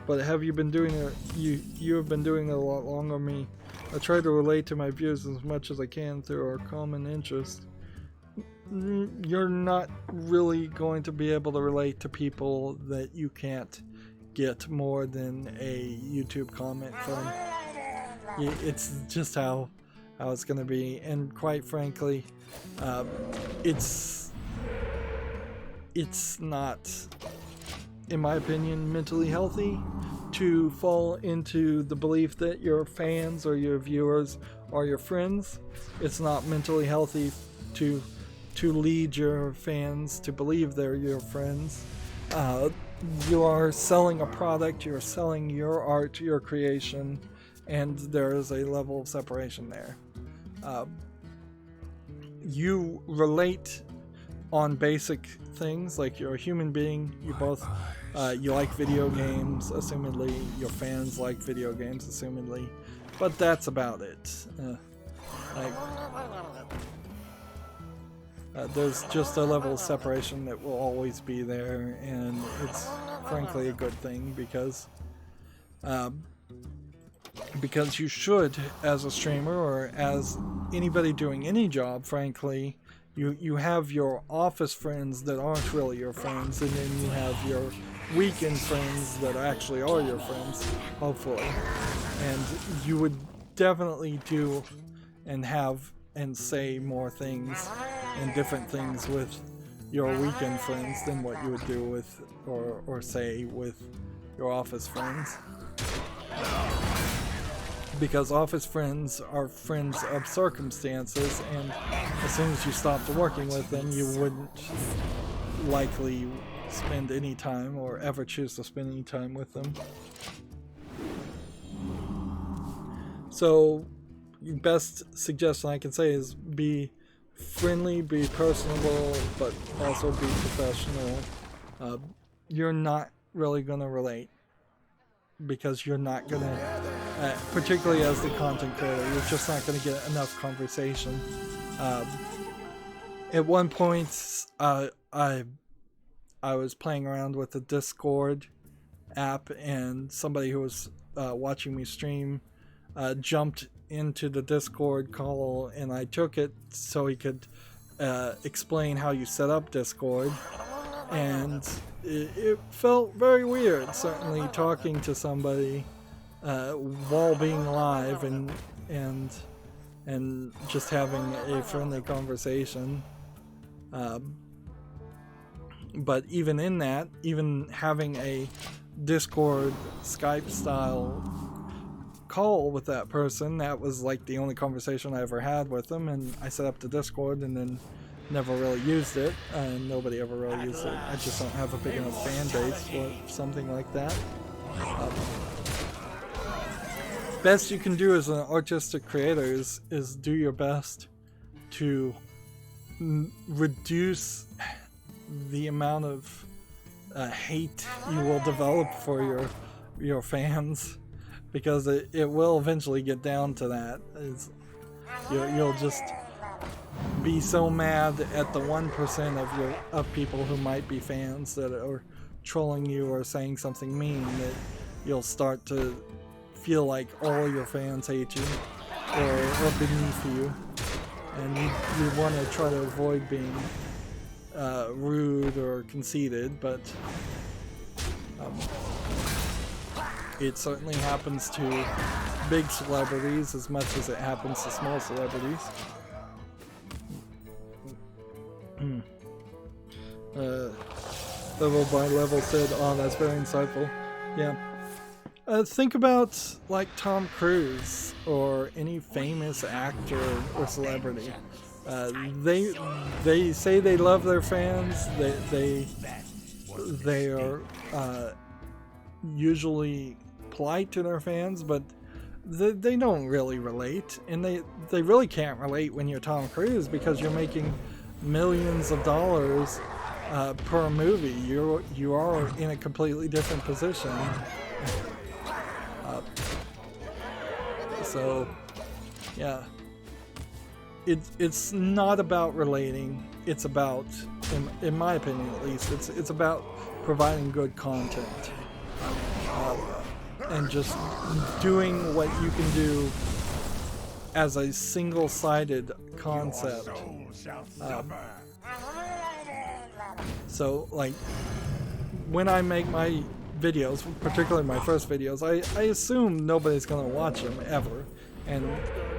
but have you been doing it? You have been doing it a lot longer than me. I try to relate to my views as much as I can through our common interest. You're not really going to be able to relate to people that you can't get more than a YouTube comment from. It's just how it's going to be, and quite frankly, it's not, in my opinion, mentally healthy to fall into the belief that your fans or your viewers are your friends. It's not mentally healthy to lead your fans to believe they're your friends. You are selling a product, you're selling your art, your creation, and there is a level of separation there. You relate on basic things, like you're a human being, you both you like video games, assumedly your fans like video games, assumedly, but that's about it. Like, there's just a level of separation that will always be there, and it's frankly a good thing because you should, as a streamer or as anybody doing any job, frankly, you have your office friends that aren't really your friends, and then you have your weekend friends that actually are your friends, hopefully. And you would definitely do and have and say more things and different things with your weekend friends than what you would do with or say with your office friends. Because office friends are friends of circumstances, and as soon as you stopped working with them, you wouldn't likely spend any time or ever choose to spend any time with them. So, the best suggestion I can say is be friendly, be personable, but also be professional. You're not really going to relate, because you're not going to, particularly as the content creator, you're just not going to get enough conversation. At one point, I was playing around with the Discord app, and somebody who was watching me stream jumped into the Discord call, and I took it so he could explain how you set up Discord. And it felt very weird, certainly, talking to somebody while being live and just having a friendly conversation. But even in that, even having a Discord Skype style call with that person, that was like the only conversation I ever had with them, and I set up the Discord and then never really used it, and nobody ever really used it. I just don't have a big enough fan base for something like that. Best you can do as an artistic creator is do your best to reduce the amount of hate you will develop for your fans, because it will eventually get down to that. You'll just be so mad at the 1% of people who might be fans that are trolling you or saying something mean, that you'll start to feel like all your fans hate you or beneath you, and you want to try to avoid being rude or conceited, but it certainly happens to big celebrities as much as it happens to small celebrities. Level by level said, "Oh, that's very insightful." Yeah. Think about like Tom Cruise or any famous actor or celebrity. They say they love their fans. They are usually polite to their fans, but they don't really relate, and they really can't relate when you're Tom Cruise, because you're making millions of dollars per movie. You are in a completely different position. So yeah, it's not about relating. It's about, in my opinion at least, it's about providing good content and just doing what you can do as a single-sided concept. So like when I make my videos, particularly my first videos, I assume nobody's gonna watch them ever, and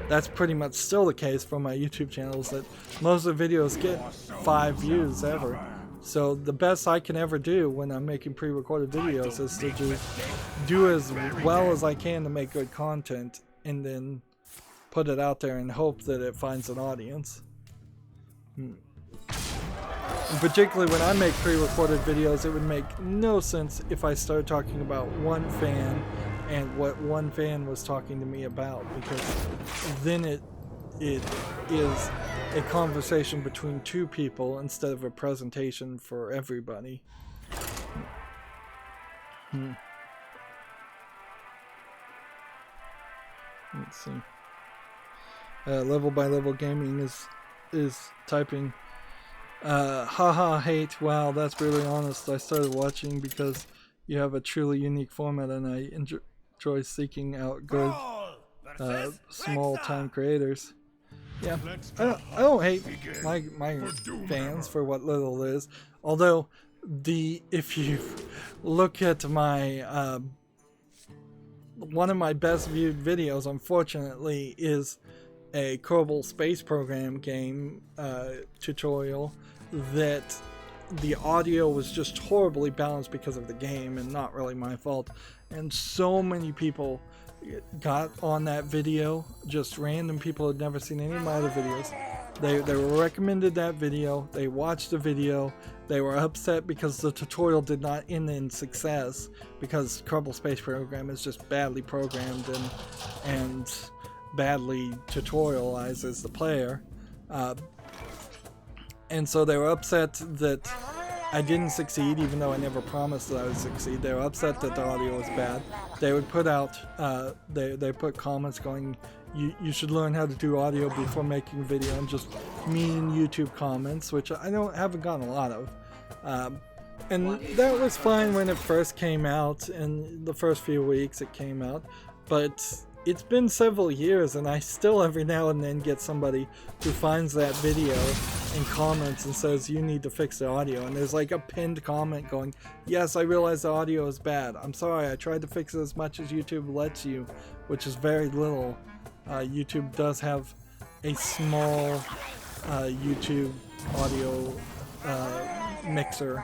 that's pretty much still the case for my YouTube channels, that most of the videos get 5 views ever. So the best I can ever do when I'm making pre-recorded videos is to just do as well as I can to make good content, and then put it out there and hope that it finds an audience. And particularly when I make pre-recorded videos, it would make no sense if I started talking about one fan and what one fan was talking to me about, because then it is a conversation between two people instead of a presentation for everybody. Let's see. Level by Level Gaming is typing, haha, hate, wow, that's really honest. I started watching because you have a truly unique format and I enjoy seeking out good small-time creators. Yeah, I don't hate my fans for what little it is. Although, if you look at my one of my best viewed videos, unfortunately, is a Kerbal Space Program game tutorial that the audio was just horribly balanced because of the game and not really my fault. And so many people got on that video, just random people who had never seen any of my other videos. They were recommended that video, they watched the video, they were upset because the tutorial did not end in success because Kerbal Space Program is just badly programmed and badly tutorialized as the player. And so they were upset that I didn't succeed, even though I never promised that I would succeed. They were upset that the audio was bad. They would put out, they put comments going, you should learn how to do audio before making a video, and just mean YouTube comments, which I haven't gotten a lot of. And that was fine when it first came out, and the first few weeks it came out, but it's been several years and I still every now and then get somebody who finds that video and comments and says you need to fix the audio, and there's like a pinned comment going, yes, I realize the audio is bad, I'm sorry, I tried to fix it as much as YouTube lets you, which is very little. YouTube does have a small YouTube audio mixer,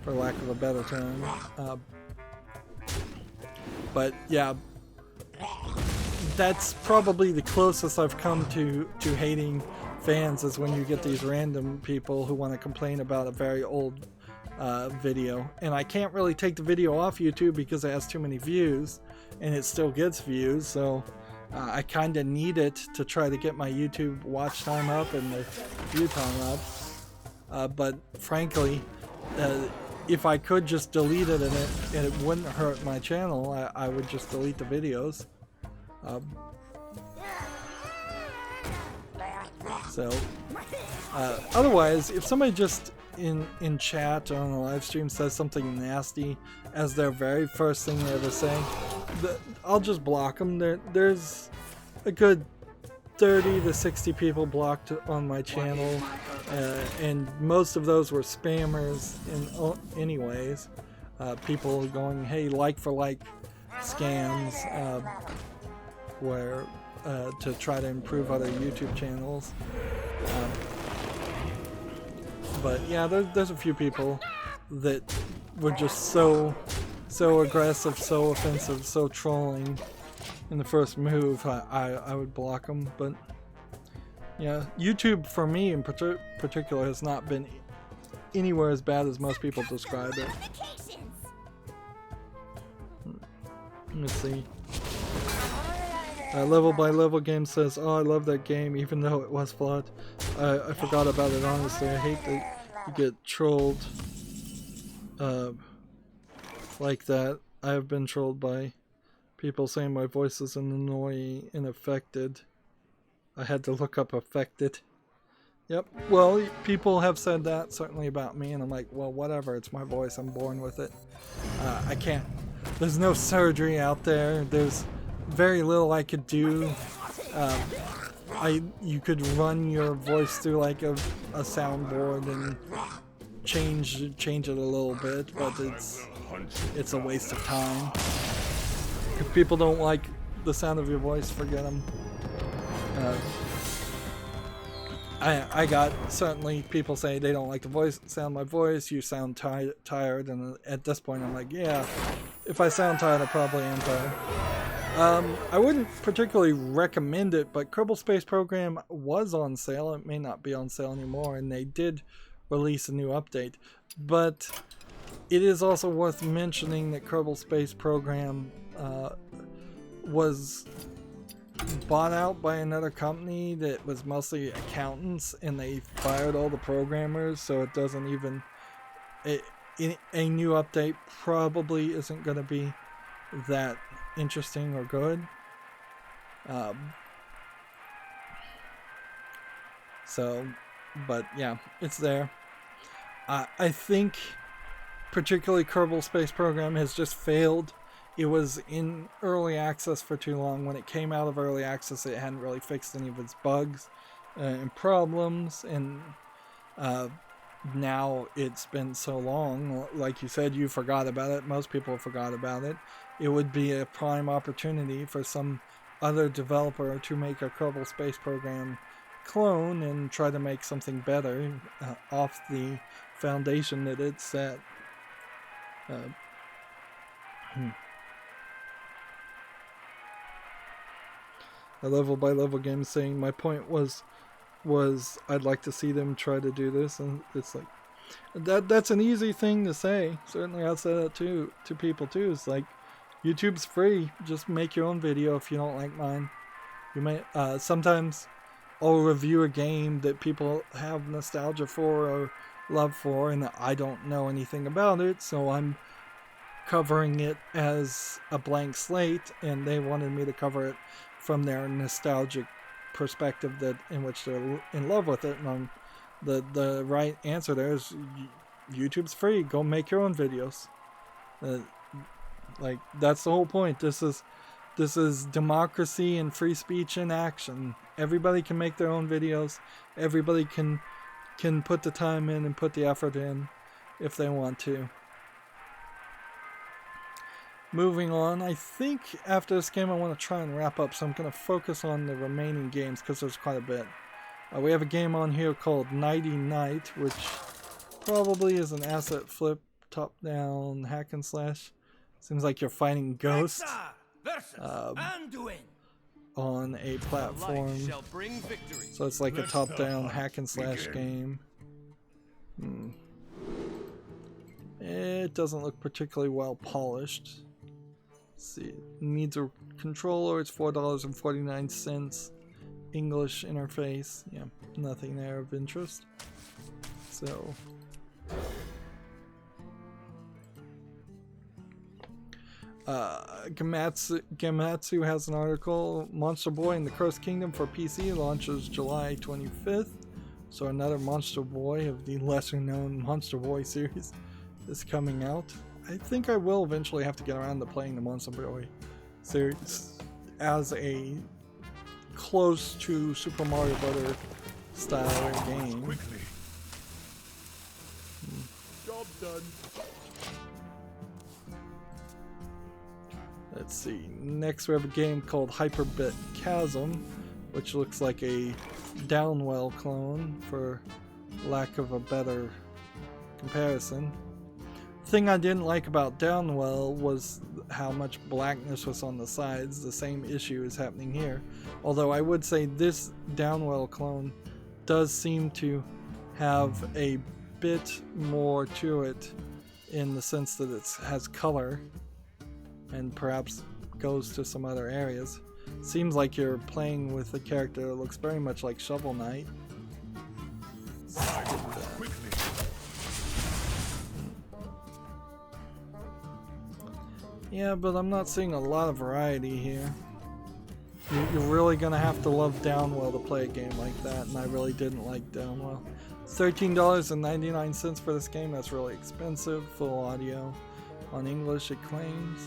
for lack of a better term, but yeah, that's probably the closest I've come to hating fans, is when you get these random people who want to complain about a very old video. And I can't really take the video off YouTube because it has too many views, and it still gets views, so I kind of need it to try to get my YouTube watch time up and the view time up. But frankly, if I could just delete it and it wouldn't hurt my channel, I would just delete the videos. Otherwise, if somebody just in chat or on a live stream says something nasty as their very first thing they ever say, I'll just block them. There's a good 30 to 60 people blocked on my channel, and most of those were spammers anyways. People going, hey, like for like scams, where to try to improve other YouTube channels. But yeah, there's a few people that were just so aggressive, so offensive, so trolling in the first move. I would block them. But yeah, YouTube for me in particular has not been anywhere as bad as most people describe it. Let me see. Level by Level Game says, oh, I love that game even though it was flawed. I forgot about it, honestly. I hate that you get trolled like that. I have been trolled by people saying my voice is annoying and affected. I had to look up affected. Yep, well, people have said that certainly about me, and I'm like, well, whatever, it's my voice, I'm born with it. I can't, there's no surgery out there, there's very little I could do. You could run your voice through like a soundboard and change it a little bit, but it's a waste of time. If people don't like the sound of your voice, forget them. I got certainly people say they don't like the sound of my voice, you sound tired, and at this point I'm like, yeah, if I sound tired, I probably am tired. I wouldn't particularly recommend it, but Kerbal Space Program was on sale. It may not be on sale anymore, and they did release a new update. But it is also worth mentioning that Kerbal Space Program was bought out by another company that was mostly accountants, and they fired all the programmers, so it doesn't even... a new update probably isn't going to be that interesting or good. So, but yeah, it's there. I think particularly Kerbal Space Program has just failed. It was in early access for too long. When it came out of early access, it hadn't really fixed any of its bugs and problems, and now it's been so long, like you said, you forgot about it. Most people forgot about it. It would be a prime opportunity for some other developer to make a Kerbal Space Program clone and try to make something better off the foundation that it set. A level by level game saying my point was I'd like to see them try to do this, and it's like that's an easy thing to say. Certainly I'll say that to people too. It's like, YouTube's free, just make your own video if you don't like mine. You may sometimes I'll review a game that people have nostalgia for or love for, and I don't know anything about it, so I'm covering it as a blank slate, and they wanted me to cover it from their nostalgic perspective that in which they're in love with it. And the right answer there is YouTube's free, go make your own videos. Like, that's the whole point. This is democracy and free speech in action. Everybody can make their own videos. Everybody can put the time in and put the effort in if they want to. Moving on, I think after this game I want to try and wrap up, so I'm going to focus on the remaining games because there's quite a bit. We have a game on here called Nighty Night, which probably is an asset flip, top-down hack and slash. Seems like you're fighting ghosts on a platform. So it's like a top-down hack and slash game. It doesn't look particularly well polished. Let's see, it needs a controller. It's $4.49. English interface. Yeah, nothing there of interest. So Gamatsu has an article. Monster Boy in the Cursed Kingdom for PC launches July 25th. So another Monster Boy of the lesser known Monster Boy series is coming out. I think I will eventually have to get around to playing the Monster Boy series as a close to Super Mario Bros. Style game. Job done. Let's see. Next we have a game called Hyperbit Chasm, which looks like a Downwell clone, for lack of a better comparison. The thing I didn't like about Downwell was how much blackness was on the sides. The same issue is happening here. Although I would say this Downwell clone does seem to have a bit more to it, in the sense that it has color and perhaps goes to some other areas. Seems like you're playing with a character that looks very much like Shovel Knight. Yeah, but I'm not seeing a lot of variety here. You're really gonna have to love Downwell to play a game like that, and I really didn't like Downwell. $13.99 for this game, that's really expensive. Full audio on English, it claims.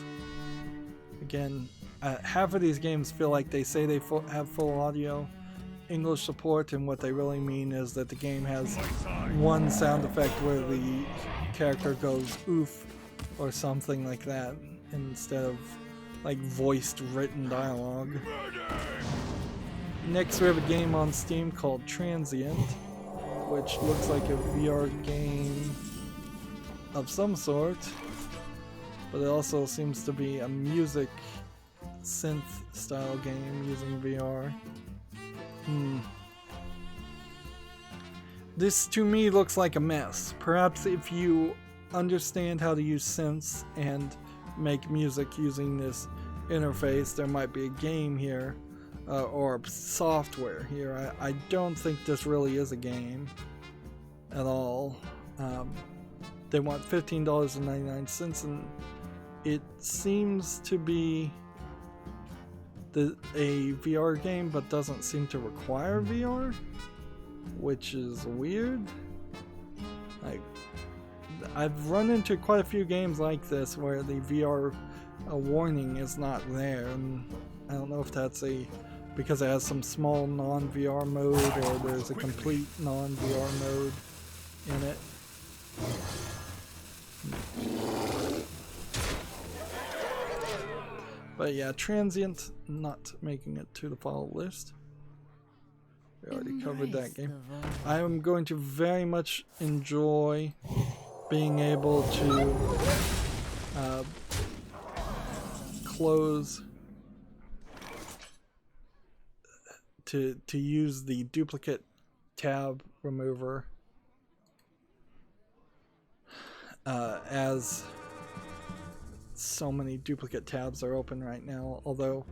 Again, half of these games feel like they say they have full audio English support, and what they really mean is that the game has one sound effect where the character goes oof or something like that, instead of like voiced written dialogue. Next we have a game on Steam called Transient, which looks like a VR game of some sort, but it also seems to be a music synth style game using VR. This to me looks like a mess. Perhaps if you understand how to use synths and make music using this interface, there might be a game here, or software here. I don't think this really is a game at all. They want $15.99, and it seems to be a VR game, but doesn't seem to require VR. which is weird. I've run into quite a few games like this where the VR warning is not there, and I don't know if that's because it has some small non-VR mode or there's a complete non-VR mode in it. But yeah, Transient not making it to the follow list. We already covered that game. I am going to very much enjoy being able to close to use the duplicate tab remover as so many duplicate tabs are open right now, although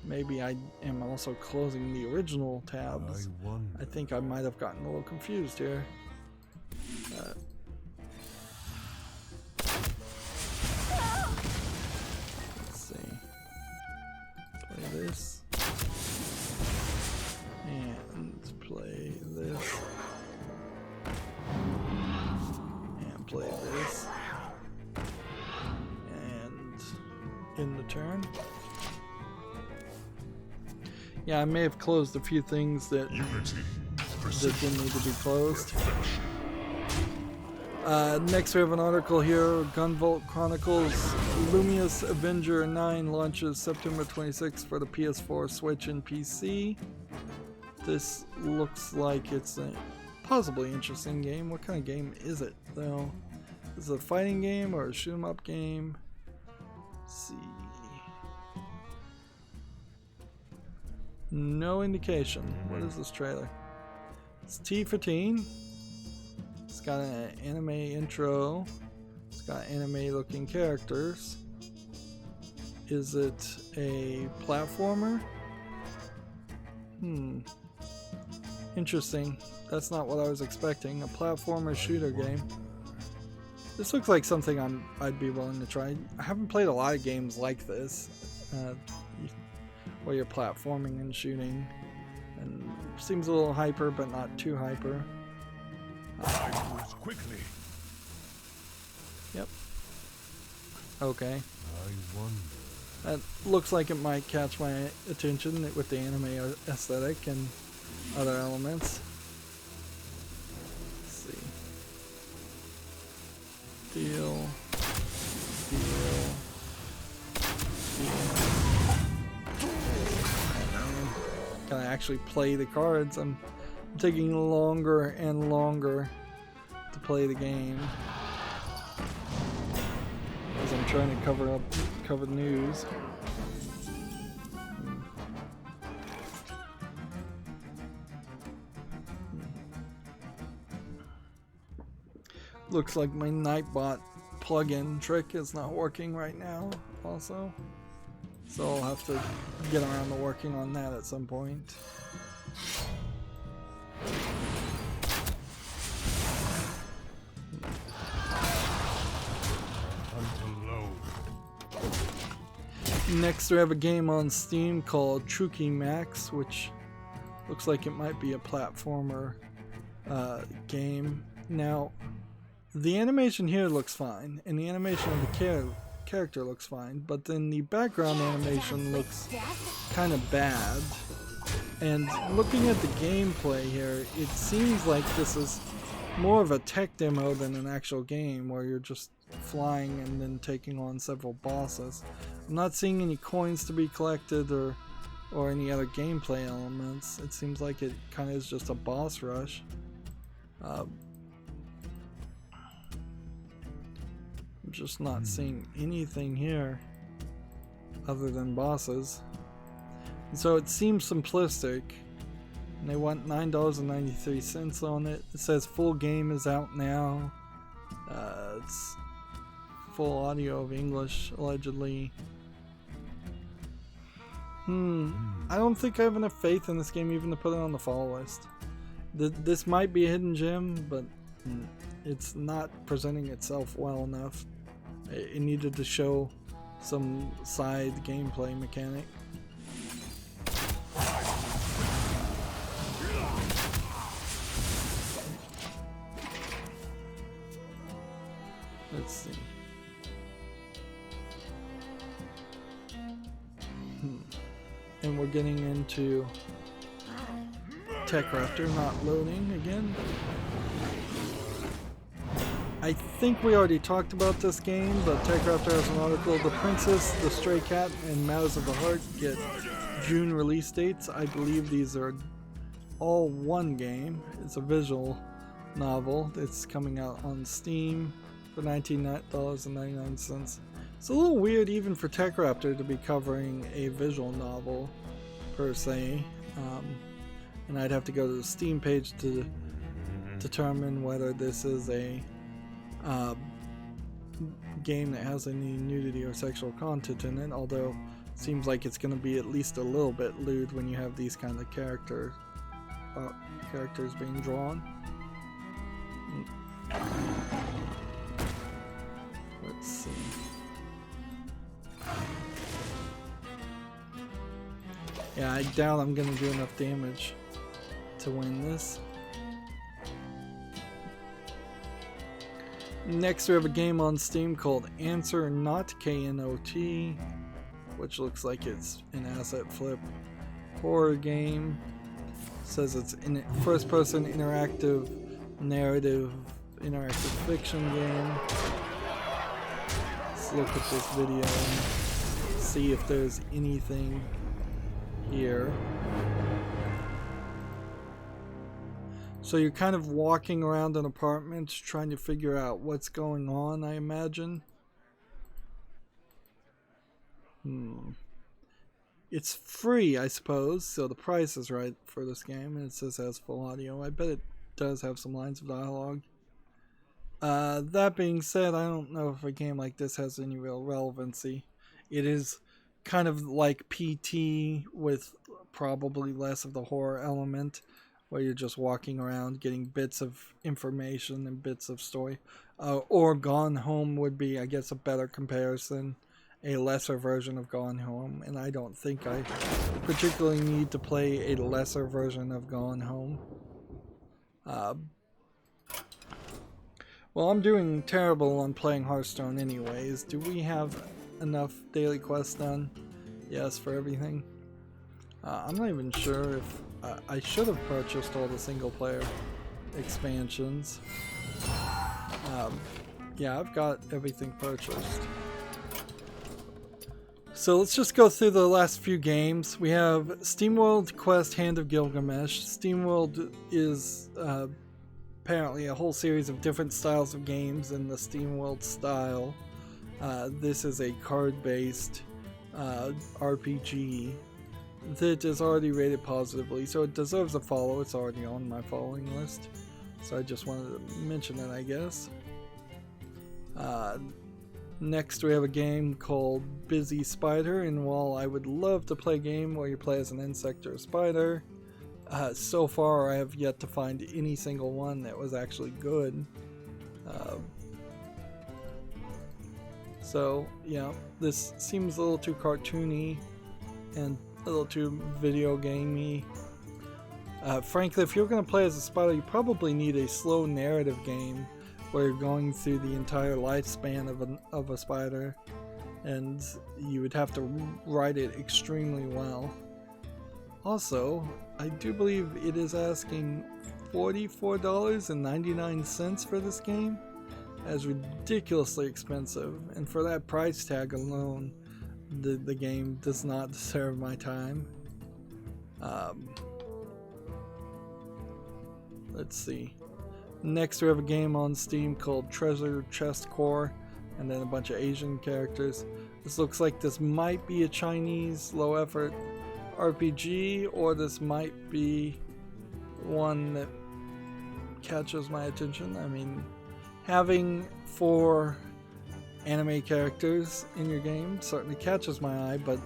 maybe I am also closing the original tabs. I think I might have gotten a little confused here. Let's see. Play this. And play this. And play this. In the turn. Yeah, I may have closed a few things that didn't need to be closed. Next we have an article here, Gunvolt Chronicles Lumious Avenger 9 launches September 26th for the PS4, Switch, and PC. This looks like it's a possibly interesting game. What kind of game is it though? Is it a fighting game or a shoot 'em up game? See, no indication. What is this trailer? It's T for teen. It's got an anime intro. It's got anime looking characters. Is it a platformer? Interesting. That's not what I was expecting. A platformer shooter game. This looks like something I'd be willing to try. I haven't played a lot of games like this, where you're platforming and shooting, and seems a little hyper, but not too hyper. Quickly. Yep. Okay. That looks like it might catch my attention with the anime aesthetic and other elements. Deal. Can I actually play the cards? I'm taking longer and longer to play the game as I'm trying to cover news. Looks like my Nightbot plugin trick is not working right now also. So I'll have to get around to working on that at some point. Next we have a game on Steam called Truki Max, which looks like it might be a platformer game. Now, the animation here looks fine, and the animation of the character looks fine, but then the background animation looks kind of bad. And looking at the gameplay here, it seems like this is more of a tech demo than an actual game where you're just flying and then taking on several bosses. I'm not seeing any coins to be collected or any other gameplay elements. It seems like it kind of is just a boss rush. I'm just not seeing anything here other than bosses. And so it seems simplistic. And they want $9.93 on it. It says full game is out now. It's full audio of English, allegedly. I don't think I have enough faith in this game even to put it on the follow list. This might be a hidden gem, but it's not presenting itself well enough. It needed to show some side gameplay mechanic. and we're getting into Tech Raptor not loading again. I think we already talked about this game, but Tech Raptor has an article. The Princess, the Stray Cat, and Matters of the Heart get June release dates. I believe these are all one game. It's a visual novel. It's coming out on Steam for $19.99. It's a little weird even for Tech Raptor to be covering a visual novel per se, and I'd have to go to the Steam page to determine whether this is a game that has any nudity or sexual content in it, although it seems like it's going to be at least a little bit lewd when you have these kind of characters being drawn. Let's see. Yeah, I doubt I'm gonna do enough damage to win this. Next we have a game on Steam called Answer Not, K-N-O-T, which looks like it's an asset flip horror game. It says it's a first person interactive fiction game. Let's look at this video and see if there's anything here. So you're kind of walking around an apartment trying to figure out what's going on, I imagine. It's free, I suppose, so the price is right for this game, and it says it has full audio. I bet it does have some lines of dialogue. That being said, I don't know if a game like this has any real relevancy. It is kind of like PT with probably less of the horror element, where you're just walking around getting bits of information and bits of story. Or Gone Home would be, I guess, a better comparison, a lesser version of Gone Home, and I don't think I particularly need to play a lesser version of Gone Home. Well, I'm doing terrible on playing Hearthstone anyways. Do we have enough daily quests done? Yes, for everything. I'm not even sure if I should have purchased all the single player expansions. Yeah, I've got everything purchased. So let's just go through the last few games. We have SteamWorld Quest Hand of Gilgamesh. SteamWorld is apparently a whole series of different styles of games in the SteamWorld style. This is a card-based RPG that is already rated positively, so it deserves a follow. It's already on my following list, so I just wanted to mention it, I guess. Next we have a game called Busy Spider, and while I would love to play a game where you play as an insect or a spider, so far I have yet to find any single one that was actually good. So yeah, this seems a little too cartoony and a little too video gamey. Frankly, if you're going to play as a spider, you probably need a slow narrative game where you're going through the entire lifespan of a spider, and you would have to write it extremely well. Also, I do believe it is asking $44.99 for this game. That's ridiculously expensive, and for that price tag alone, the game does not deserve my time. Let's see. Next we have a game on Steam called Treasure Chest Core, and then a bunch of Asian characters. This looks like this might be a Chinese low effort RPG, or this might be one that catches my attention. I mean, having 4 anime characters in your game certainly catches my eye, but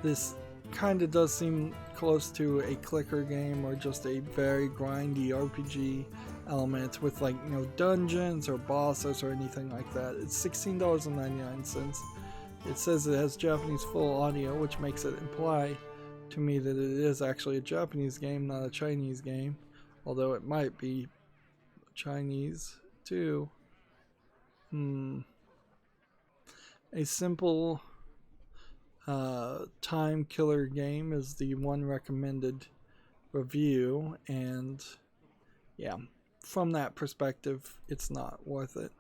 this kind of does seem close to a clicker game or just a very grindy RPG element with, like, you know, dungeons or bosses or anything like that. It's $16.99. It says it has Japanese full audio, which makes it imply to me that it is actually a Japanese game, not a Chinese game, although it might be Chinese too. A simple Time Killer Game is the one recommended review, and yeah, from that perspective, it's not worth it.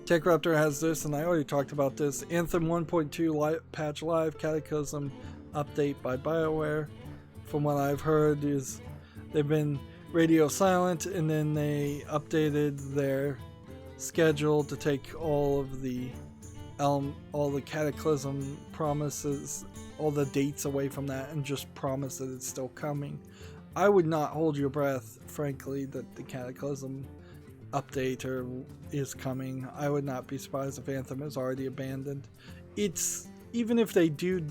TechRaptor has this, and I already talked about this. Anthem 1.2 patch live Cataclysm update by BioWare. From what I've heard, is they've been radio silent, and then they updated their schedule to take all of the Cataclysm promises, all the dates away from that, and just promise that it's still coming. I would not hold your breath, frankly, that the Cataclysm update is coming. I would not be surprised if Anthem is already abandoned. It's even if they do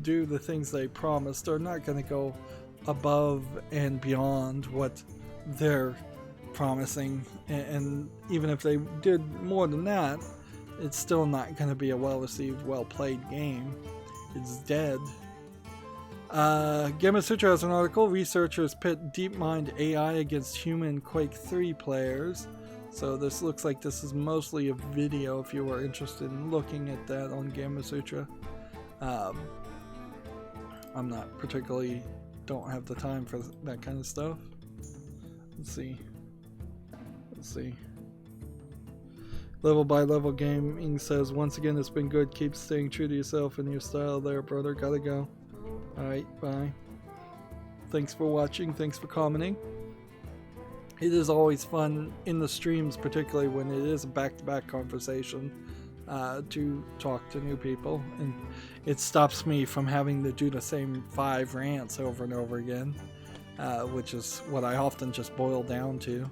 the things they promised, they're not going to go above and beyond what they're promising, and even if they did more than that, it's still not going to be a well-received, well-played game. It's dead. Gamasutra has an article. Researchers pit DeepMind AI against human Quake 3 players. So this looks like this is mostly a video if you were interested in looking at that on Gamasutra. I'm not particularly, don't have the time for that kind of stuff. Let's see. Level by Level Gaming says, once again, it's been good. Keep staying true to yourself and your style there, brother. Gotta go. Alright, bye. Thanks for watching. Thanks for commenting. It is always fun in the streams, particularly when it is a back-to-back conversation, to talk to new people. And it stops me from having to do the same 5 rants over and over again, which is what I often just boil down to.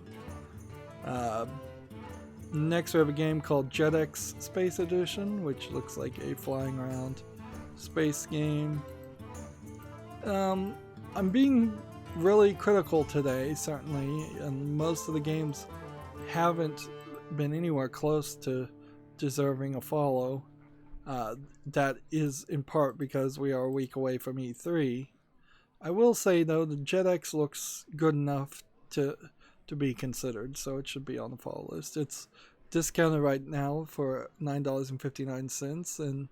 Next we have a game called JetX Space Edition, which looks like a flying around space game. I'm being really critical today, certainly, and most of the games haven't been anywhere close to deserving a follow. That is in part because we are a week away from E3. I will say, though, the JetX looks good enough to be considered, so it should be on the follow list. It's discounted right now for $9.59 and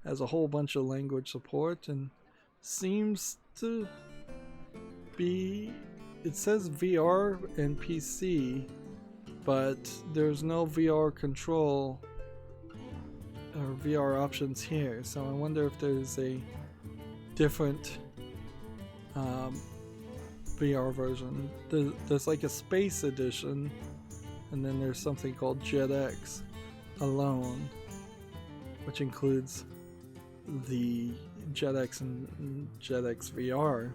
has a whole bunch of language support, and seems to be, it says VR and PC, but there's no VR control or VR options here, so I wonder if there's a different VR version. There's like a space edition, and then there's something called JetX alone, which includes the JetX and JetX VR.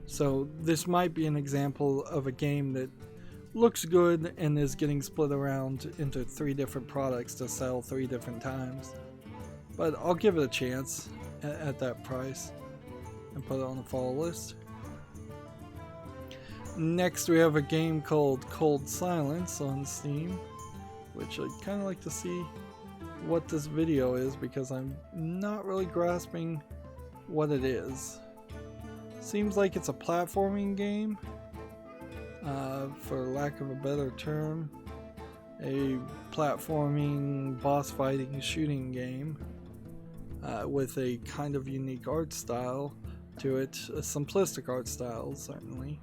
So this might be an example of a game that looks good and is getting split around into 3 different products to sell 3 different times. But I'll give it a chance at that price and put it on the follow list. Next we have a game called Cold Silence on Steam, which I'd kind of like to see what this video is, because I'm not really grasping what it is. Seems like it's a platforming game, for lack of a better term. A platforming, boss fighting, shooting game with a kind of unique art style to it. A simplistic art style, certainly.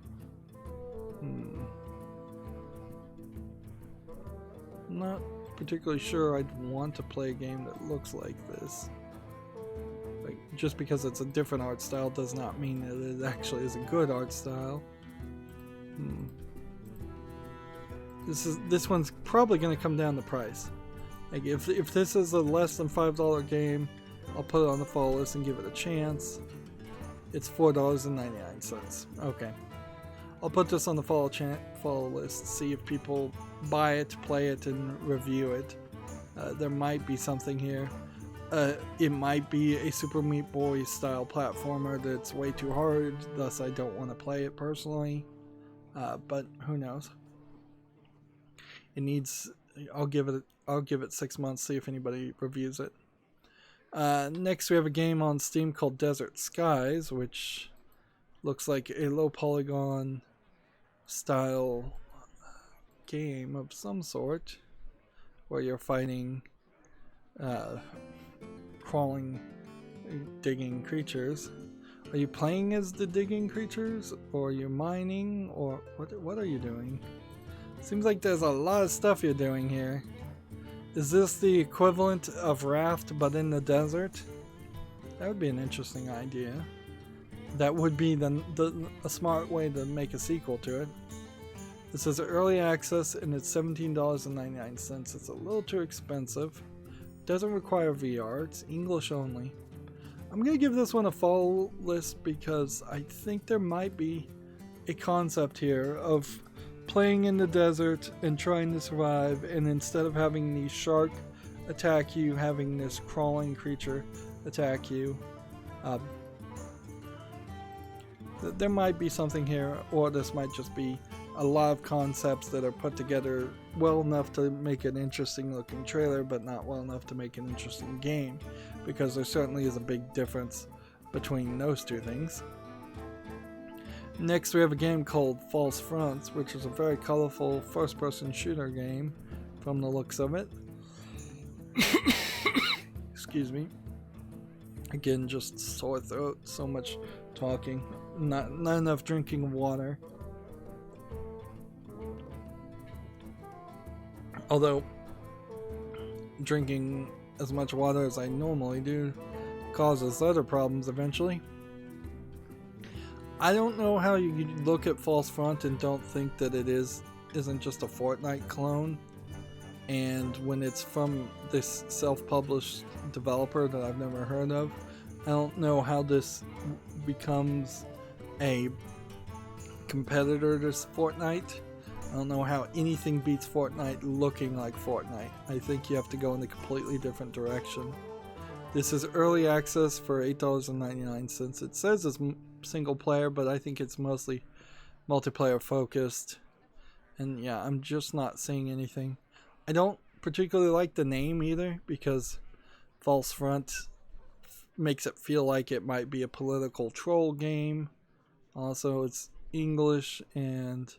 Not particularly sure I'd want to play a game that looks like this. Like, just because it's a different art style does not mean that it actually is a good art style. This one's probably going to come down the price. Like, if this is a less than $5 game, I'll put it on the follow list and give it a chance. It's $4.99. Okay. I'll put this on the follow list, see if people buy it, play it, and review it. There might be something here. It might be a Super Meat Boy style platformer that's way too hard, thus I don't want to play it personally. But who knows? It needs. I'll give it 6 months, see if anybody reviews it. Next we have a game on Steam called Desert Skies, which looks like a low polygon style game of some sort. where you're fighting crawling, digging creatures. Are you playing as the digging creatures, or are you mining, or what are you doing? Seems like there's a lot of stuff you're doing here. Is this the equivalent of Raft but in the desert? That would be an interesting idea. That would be a smart way to make a sequel to it. This is early access and it's $17.99. It's a little too expensive. Doesn't require VR, it's English only. I'm gonna give this one a fall list because I think there might be a concept here of playing in the desert and trying to survive, and instead of having the shark attack you, having this crawling creature attack you. There might be something here, or this might just be a lot of concepts that are put together well enough to make an interesting looking trailer, but not well enough to make an interesting game, because there certainly is a big difference between those two things. Next we have a game called False Fronts, which is a very colorful first-person shooter game from the looks of it. Excuse me. Again, just sore throat, so much talking, not enough drinking of water. Although drinking as much water as I normally do causes other problems eventually. I don't know how you look at False Front and don't think that it isn't just a Fortnite clone. And when it's from this self-published developer that I've never heard of, I don't know how this becomes a competitor to Fortnite. I don't know how anything beats Fortnite looking like Fortnite. I think you have to go in a completely different direction. This is early access for $8.99. It says it's single player, but I think it's mostly multiplayer focused. And yeah, I'm just not seeing anything. I don't particularly like the name either, because False Front makes it feel like it might be a political troll game. Also, it's English and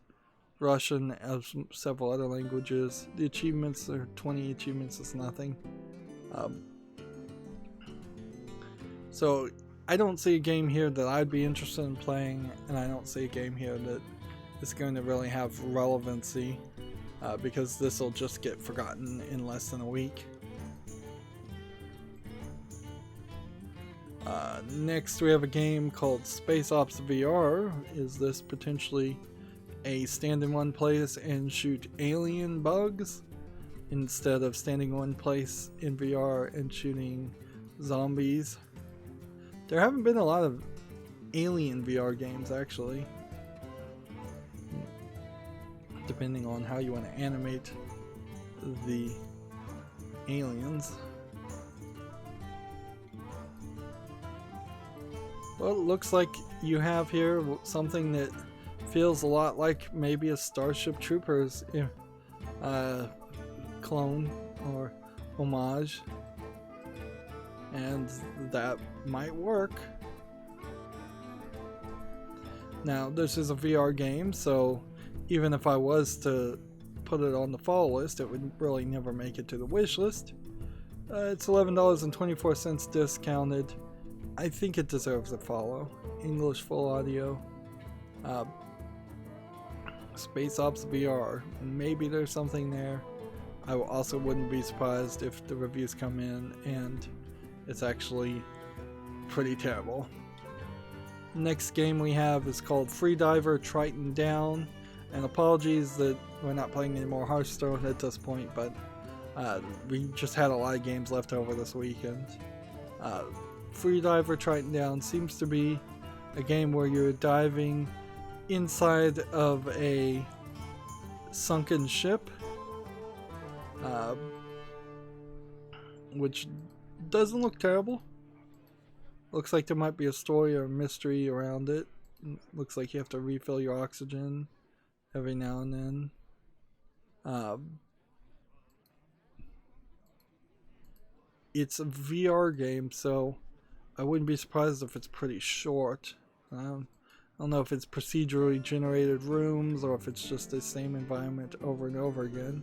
Russian as several other languages. The achievements are 20 achievements, is nothing. So I don't see a game here that I'd be interested in playing, and I don't see a game here that is going to really have relevancy, because this will just get forgotten in less than a week. Next we have a game called Space Ops VR. Is this potentially a stand in one place and shoot alien bugs instead of standing in one place in VR and shooting zombies? There haven't been a lot of alien VR games actually, depending on how you want to animate the aliens. Well, it looks like you have here something that feels a lot like maybe a Starship Troopers clone or homage, and that might work. Now, this is a VR game, so even if I was to put it on the fall list, it would really never make it to the wish list. It's $11.24 discounted. I think it deserves a follow. English full audio. Space Ops VR. Maybe there's something there. I also wouldn't be surprised if the reviews come in and it's actually pretty terrible. Next game we have is called Freediver Triton Down. And apologies that we're not playing any more Hearthstone at this point, but we just had a lot of games left over this weekend. Freediver Triton Down seems to be a game where you're diving inside of a sunken ship, which doesn't look terrible. Looks like there might be a story or mystery around it. Looks like you have to refill your oxygen every now and then. It's a VR game, so I wouldn't be surprised if it's pretty short. I don't know if it's procedurally generated rooms or if it's just the same environment over and over again.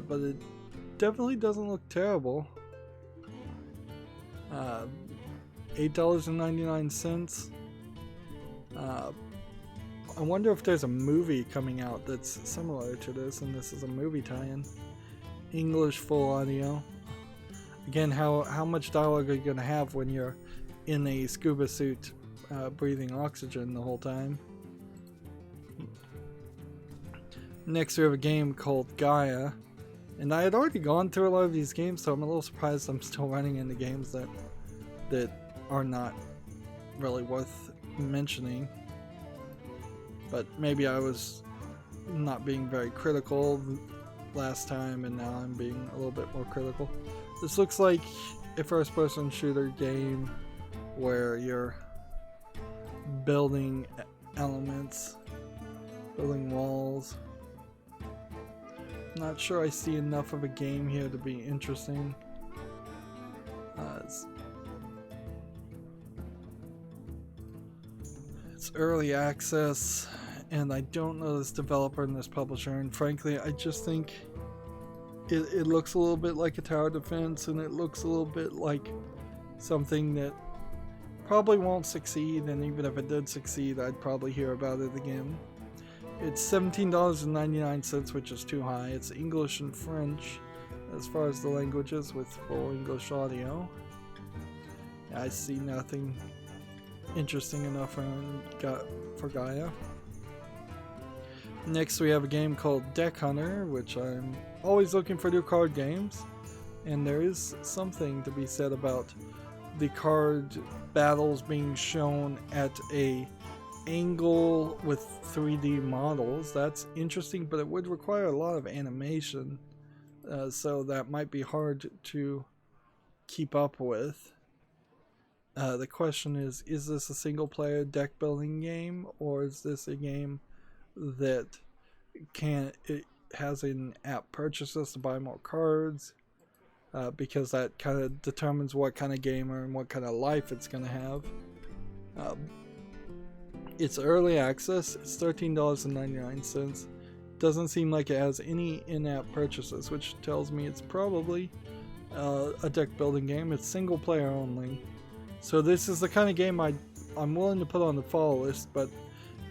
but it definitely doesn't look terrible. $8.99. I wonder if there's a movie coming out that's similar to this, and this is a movie tie-in. English full audio. Again, how much dialogue are you going to have when you're in a scuba suit breathing oxygen the whole time? Next we have a game called Gaia. And I had already gone through a lot of these games, so I'm a little surprised I'm still running into games that are not really worth mentioning. But maybe I was not being very critical last time, and now I'm being a little bit more critical. This looks like a first-person shooter game where you're building elements, building walls. Not sure I see enough of a game here to be interesting. It's early access, and I don't know this developer and this publisher, and frankly I just think it looks a little bit like a tower defense, and it looks a little bit like something that probably won't succeed, and even if it did succeed I'd probably hear about it again. It's $17.99, which is too high. It's English and French as far as the languages, with full English audio. I see nothing interesting enough for Gaia. Next we have a game called Deck Hunter, which I'm always looking for new card games, and there is something to be said about the card battles being shown at a angle with 3D models. That's interesting, but it would require a lot of animation, so that might be hard to keep up with. The question is this a single player deck building game, or is this a game that it has an app purchases to buy more cards, because that kind of determines what kind of gamer and what kind of life it's going to have. It's early access. It's $13.99. Doesn't seem like it has any in-app purchases, which tells me it's probably a deck building game. It's single player only. So this is the kind of game I'm willing to put on the follow list, but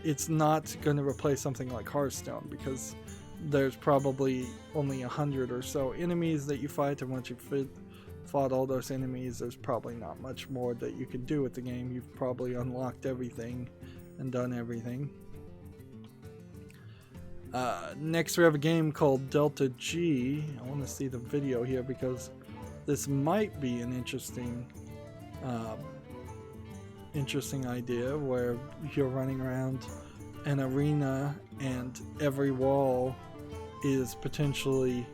it's not going to replace something like Hearthstone, because there's probably only 100 or so enemies that you fight, and once you've fought all those enemies, there's probably not much more that you can do with the game. You've probably unlocked everything and done everything. Next we have a game called Delta G. I want to see the video here because this might be an interesting idea, where you're running around an arena and every wall is potentially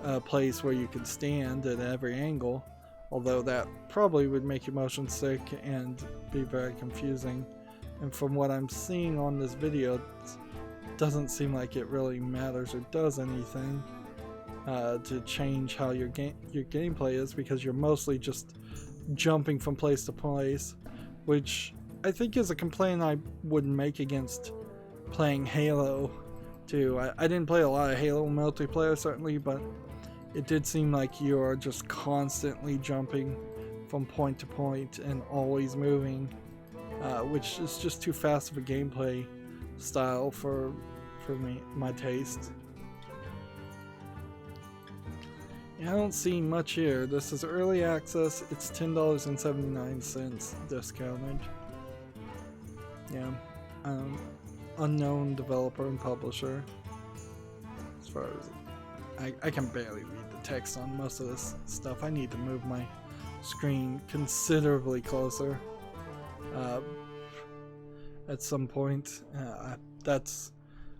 a place where you can stand at every angle, although that probably would make you motion sick and be very confusing. And from what I'm seeing on this video, it doesn't seem like it really matters or does anything to change how your gameplay is, because you're mostly just jumping from place to place, which I think is a complaint I would make against playing Halo too. I didn't play a lot of Halo multiplayer certainly, but it did seem like you're just constantly jumping from point to point and always moving, which is just too fast of a gameplay style for my taste. I don't see much here. This is early access. It's $10.79 discounted. Yeah, unknown developer and publisher. As far as I can barely read the text on most of this stuff. I need to move my screen considerably closer at some point. That's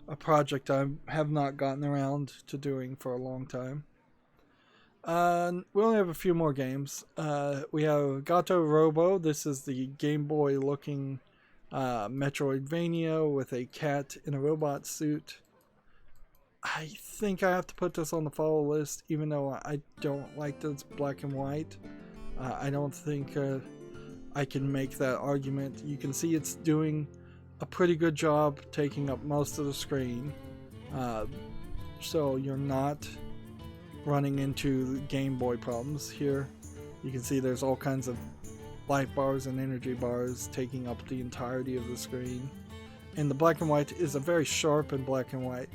a project I have not gotten around to doing for a long time. We only have a few more games. We have Gato Robo. This is the Game Boy looking Metroidvania with a cat in a robot suit. I think I have to put this on the follow list, even though I don't like that it's black and white. I don't think I can make that argument. You can see it's doing a pretty good job taking up most of the screen. So you're not running into Game Boy problems. Here you can see there's all kinds of life bars and energy bars taking up the entirety of the screen. And the black and white is a very sharp and black and white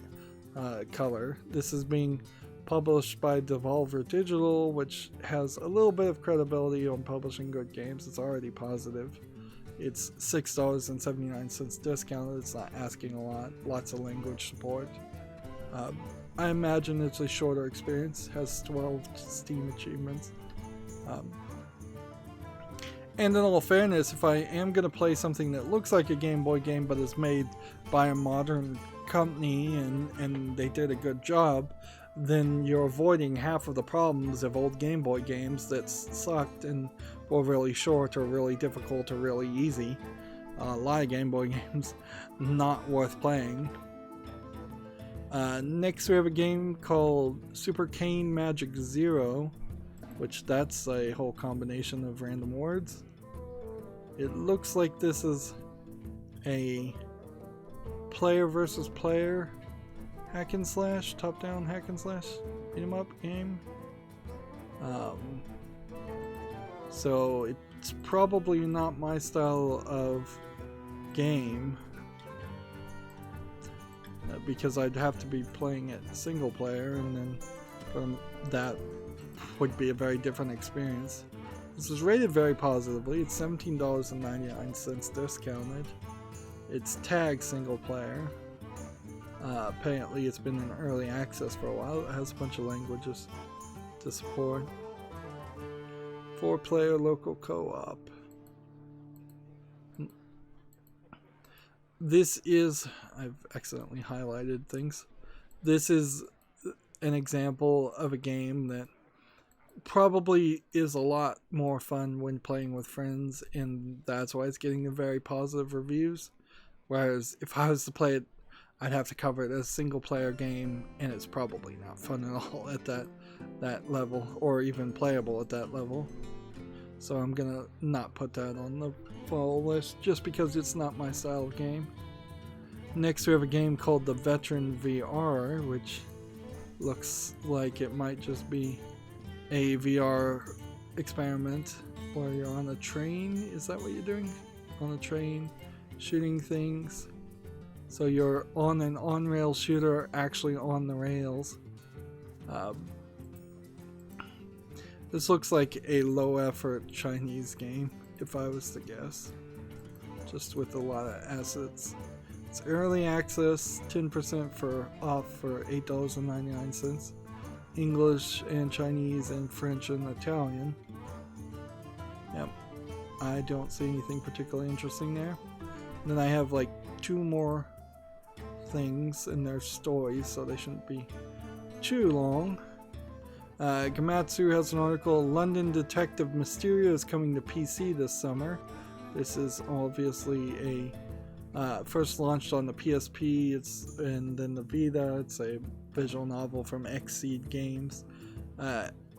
color. This is being published by Devolver Digital, which has a little bit of credibility on publishing good games. It's already positive. It's $6.79 discounted. It's not asking a lot. Lots of language support. I imagine it's a shorter experience. Has 12 Steam achievements. And in all fairness, if I am going to play something that looks like a Game Boy game but is made by a modern company and they did a good job, then you're avoiding half of the problems of old Game Boy games that sucked and were really short or really difficult or really easy. A lot of Game Boy games not worth playing. Next we have a game called Super Cane Magic Zero, which that's a whole combination of random words. It looks like this is a player versus player hack and slash, top-down hack and slash beat 'em up game. So it's probably not my style of game, because I'd have to be playing it single player, and then that would be a very different experience. This is rated very positively. It's $17.99 discounted. It's tagged single player. Apparently it's been in early access for a while. It has a bunch of languages to support. 4-player local co-op. This is, I've accidentally highlighted things. This is an example of a game that probably is a lot more fun when playing with friends, and that's why it's getting the very positive reviews. Whereas if I was to play it, I'd have to cover it as a single player game, and it's probably not fun at all at that level, or even playable at that level. So I'm gonna not put that on the full list just because it's not my style of game. Next we have a game called The Veteran VR, which looks like it might just be a VR experiment where you're on a train. Is that what you're doing? On a train, shooting things. So you're on an on-rail shooter, actually on the rails. This looks like a low-effort Chinese game, if I was to guess. Just with a lot of assets. It's early access, 10% off for $8.99. English and Chinese and French and Italian. Yep. I don't see anything particularly interesting there. And then I have like 2 more things, and they're stories, so they shouldn't be too long. Gamatsu has an article, London Detective Mysterio is coming to PC this summer. This is obviously first launched on the PSP, and then the Vita. It's a visual novel from Xseed Games.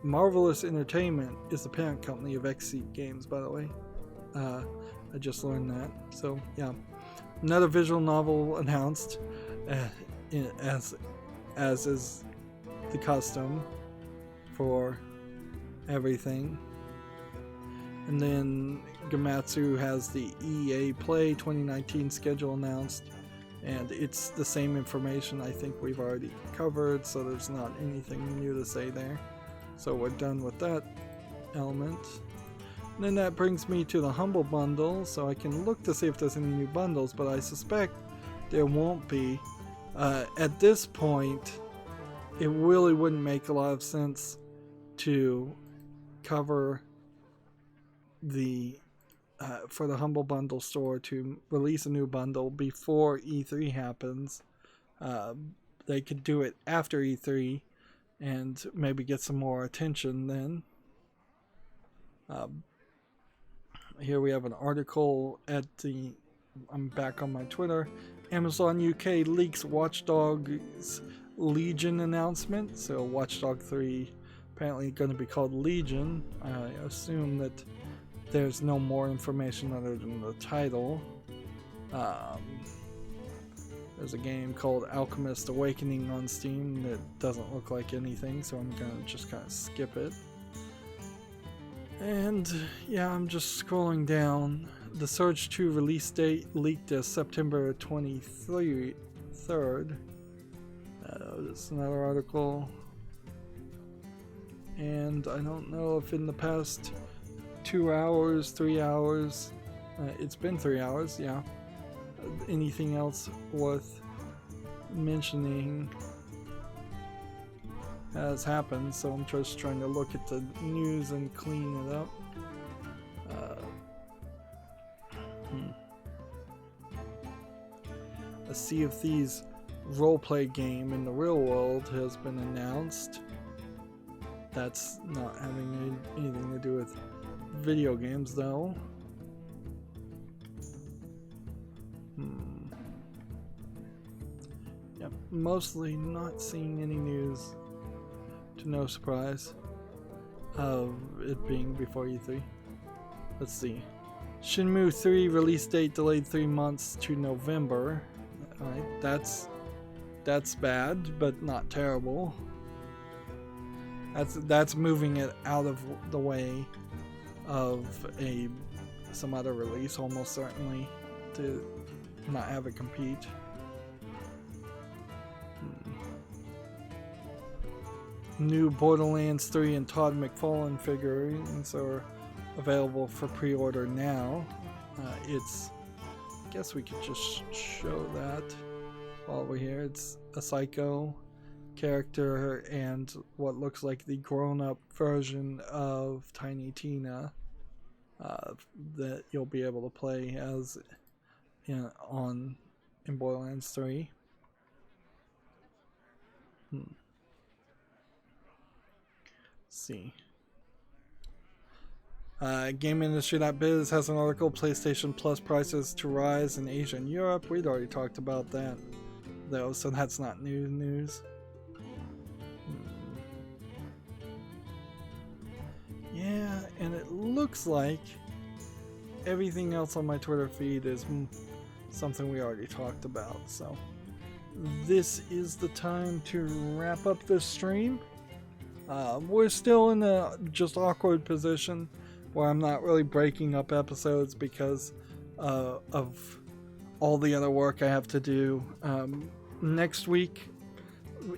Marvelous Entertainment is the parent company of Xseed Games, by the way. I just learned that. So yeah, another visual novel announced, as is the custom for everything. And then Gamatsu has the EA Play 2019 schedule announced, and it's the same information I think we've already covered, so there's not anything new to say there. So we're done with that element. And then that brings me to the Humble Bundle, so I can look to see if there's any new bundles, but I suspect there won't be. At this point, it really wouldn't make a lot of sense to cover for the Humble Bundle store to release a new bundle before E3 happens. They could do it after E3 and maybe get some more attention then. Here we have an article I'm back on my Twitter. Amazon UK leaks Watch Dogs Legion announcement. So Watch Dogs 3 apparently going to be called Legion. I assume that there's no more information other than the title. There's a game called Alchemist Awakening on Steam that doesn't look like anything, so I'm gonna just kind of skip it. And yeah, I'm just scrolling down. The Surge 2 release date leaked as September 23rd. There's another article. And I don't know if in the past 2 hours, 3 hours, it's been 3 hours, yeah. Anything else worth mentioning has happened, so I'm just trying to look at the news and clean it up. A Sea of Thieves roleplay game in the real world has been announced. That's not having anything to do with video games, though. Yep, mostly not seeing any news, to no surprise, of it being before E3. Let's see. Shenmue 3 release date delayed 3 months to November. Alright, that's bad, but not terrible. That's moving it out of the way of some other release, almost certainly, to not have it compete. New Borderlands 3 and Todd McFarlane figurines are available for pre-order now. I guess we could just show that while we're here. It's a Psycho character and what looks like the grown-up version of Tiny Tina that you'll be able to play as in Borderlands 3. Let's see. GameIndustry.biz has an article, PlayStation Plus prices to rise in Asia and Europe. We'd already talked about that, though, so that's not new news. Yeah, and it looks like everything else on my Twitter feed is something we already talked about, so this is the time to wrap up this stream. We're still in a just awkward position where I'm not really breaking up episodes because of all the other work I have to do. Next week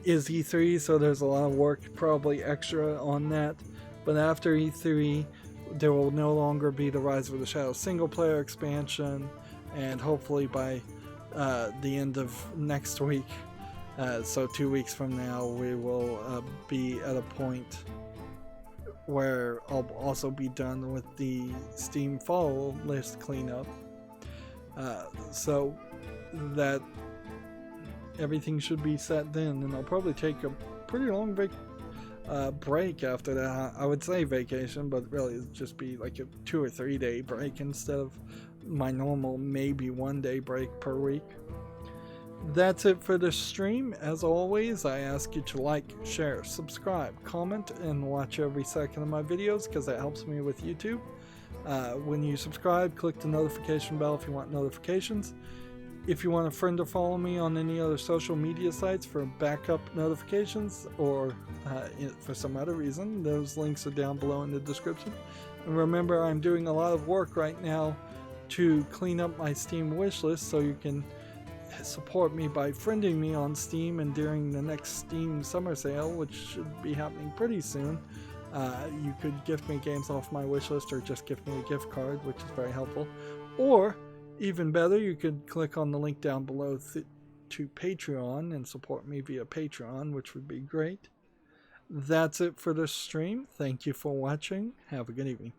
is E3, so there's a lot of work probably extra on that. But after E3, there will no longer be the Rise of the Shadow single player expansion, and hopefully by the end of next week, so 2 weeks from now, we will be at a point where I'll also be done with the Steam fall list cleanup, so that everything should be set then, and I'll probably take a pretty long break after that. I would say vacation, but really it'd just be like a 2 or 3 day break instead of my normal maybe 1 day break per week. That's it for this stream. As always, I ask you to like, share, subscribe, comment, and watch every second of my videos because that helps me with YouTube. When you subscribe, click the notification bell if you want notifications. If you want a friend to follow me on any other social media sites for backup notifications or for some other reason, those links are down below in the description. And remember, I'm doing a lot of work right now to clean up my Steam wishlist, so you can support me by friending me on Steam, and during the next Steam summer sale, which should be happening pretty soon, you could gift me games off my wishlist or just gift me a gift card, which is very helpful. Or even better, you could click on the link down below to Patreon and support me via Patreon, which would be great. That's it for this stream. Thank you for watching. Have a good evening.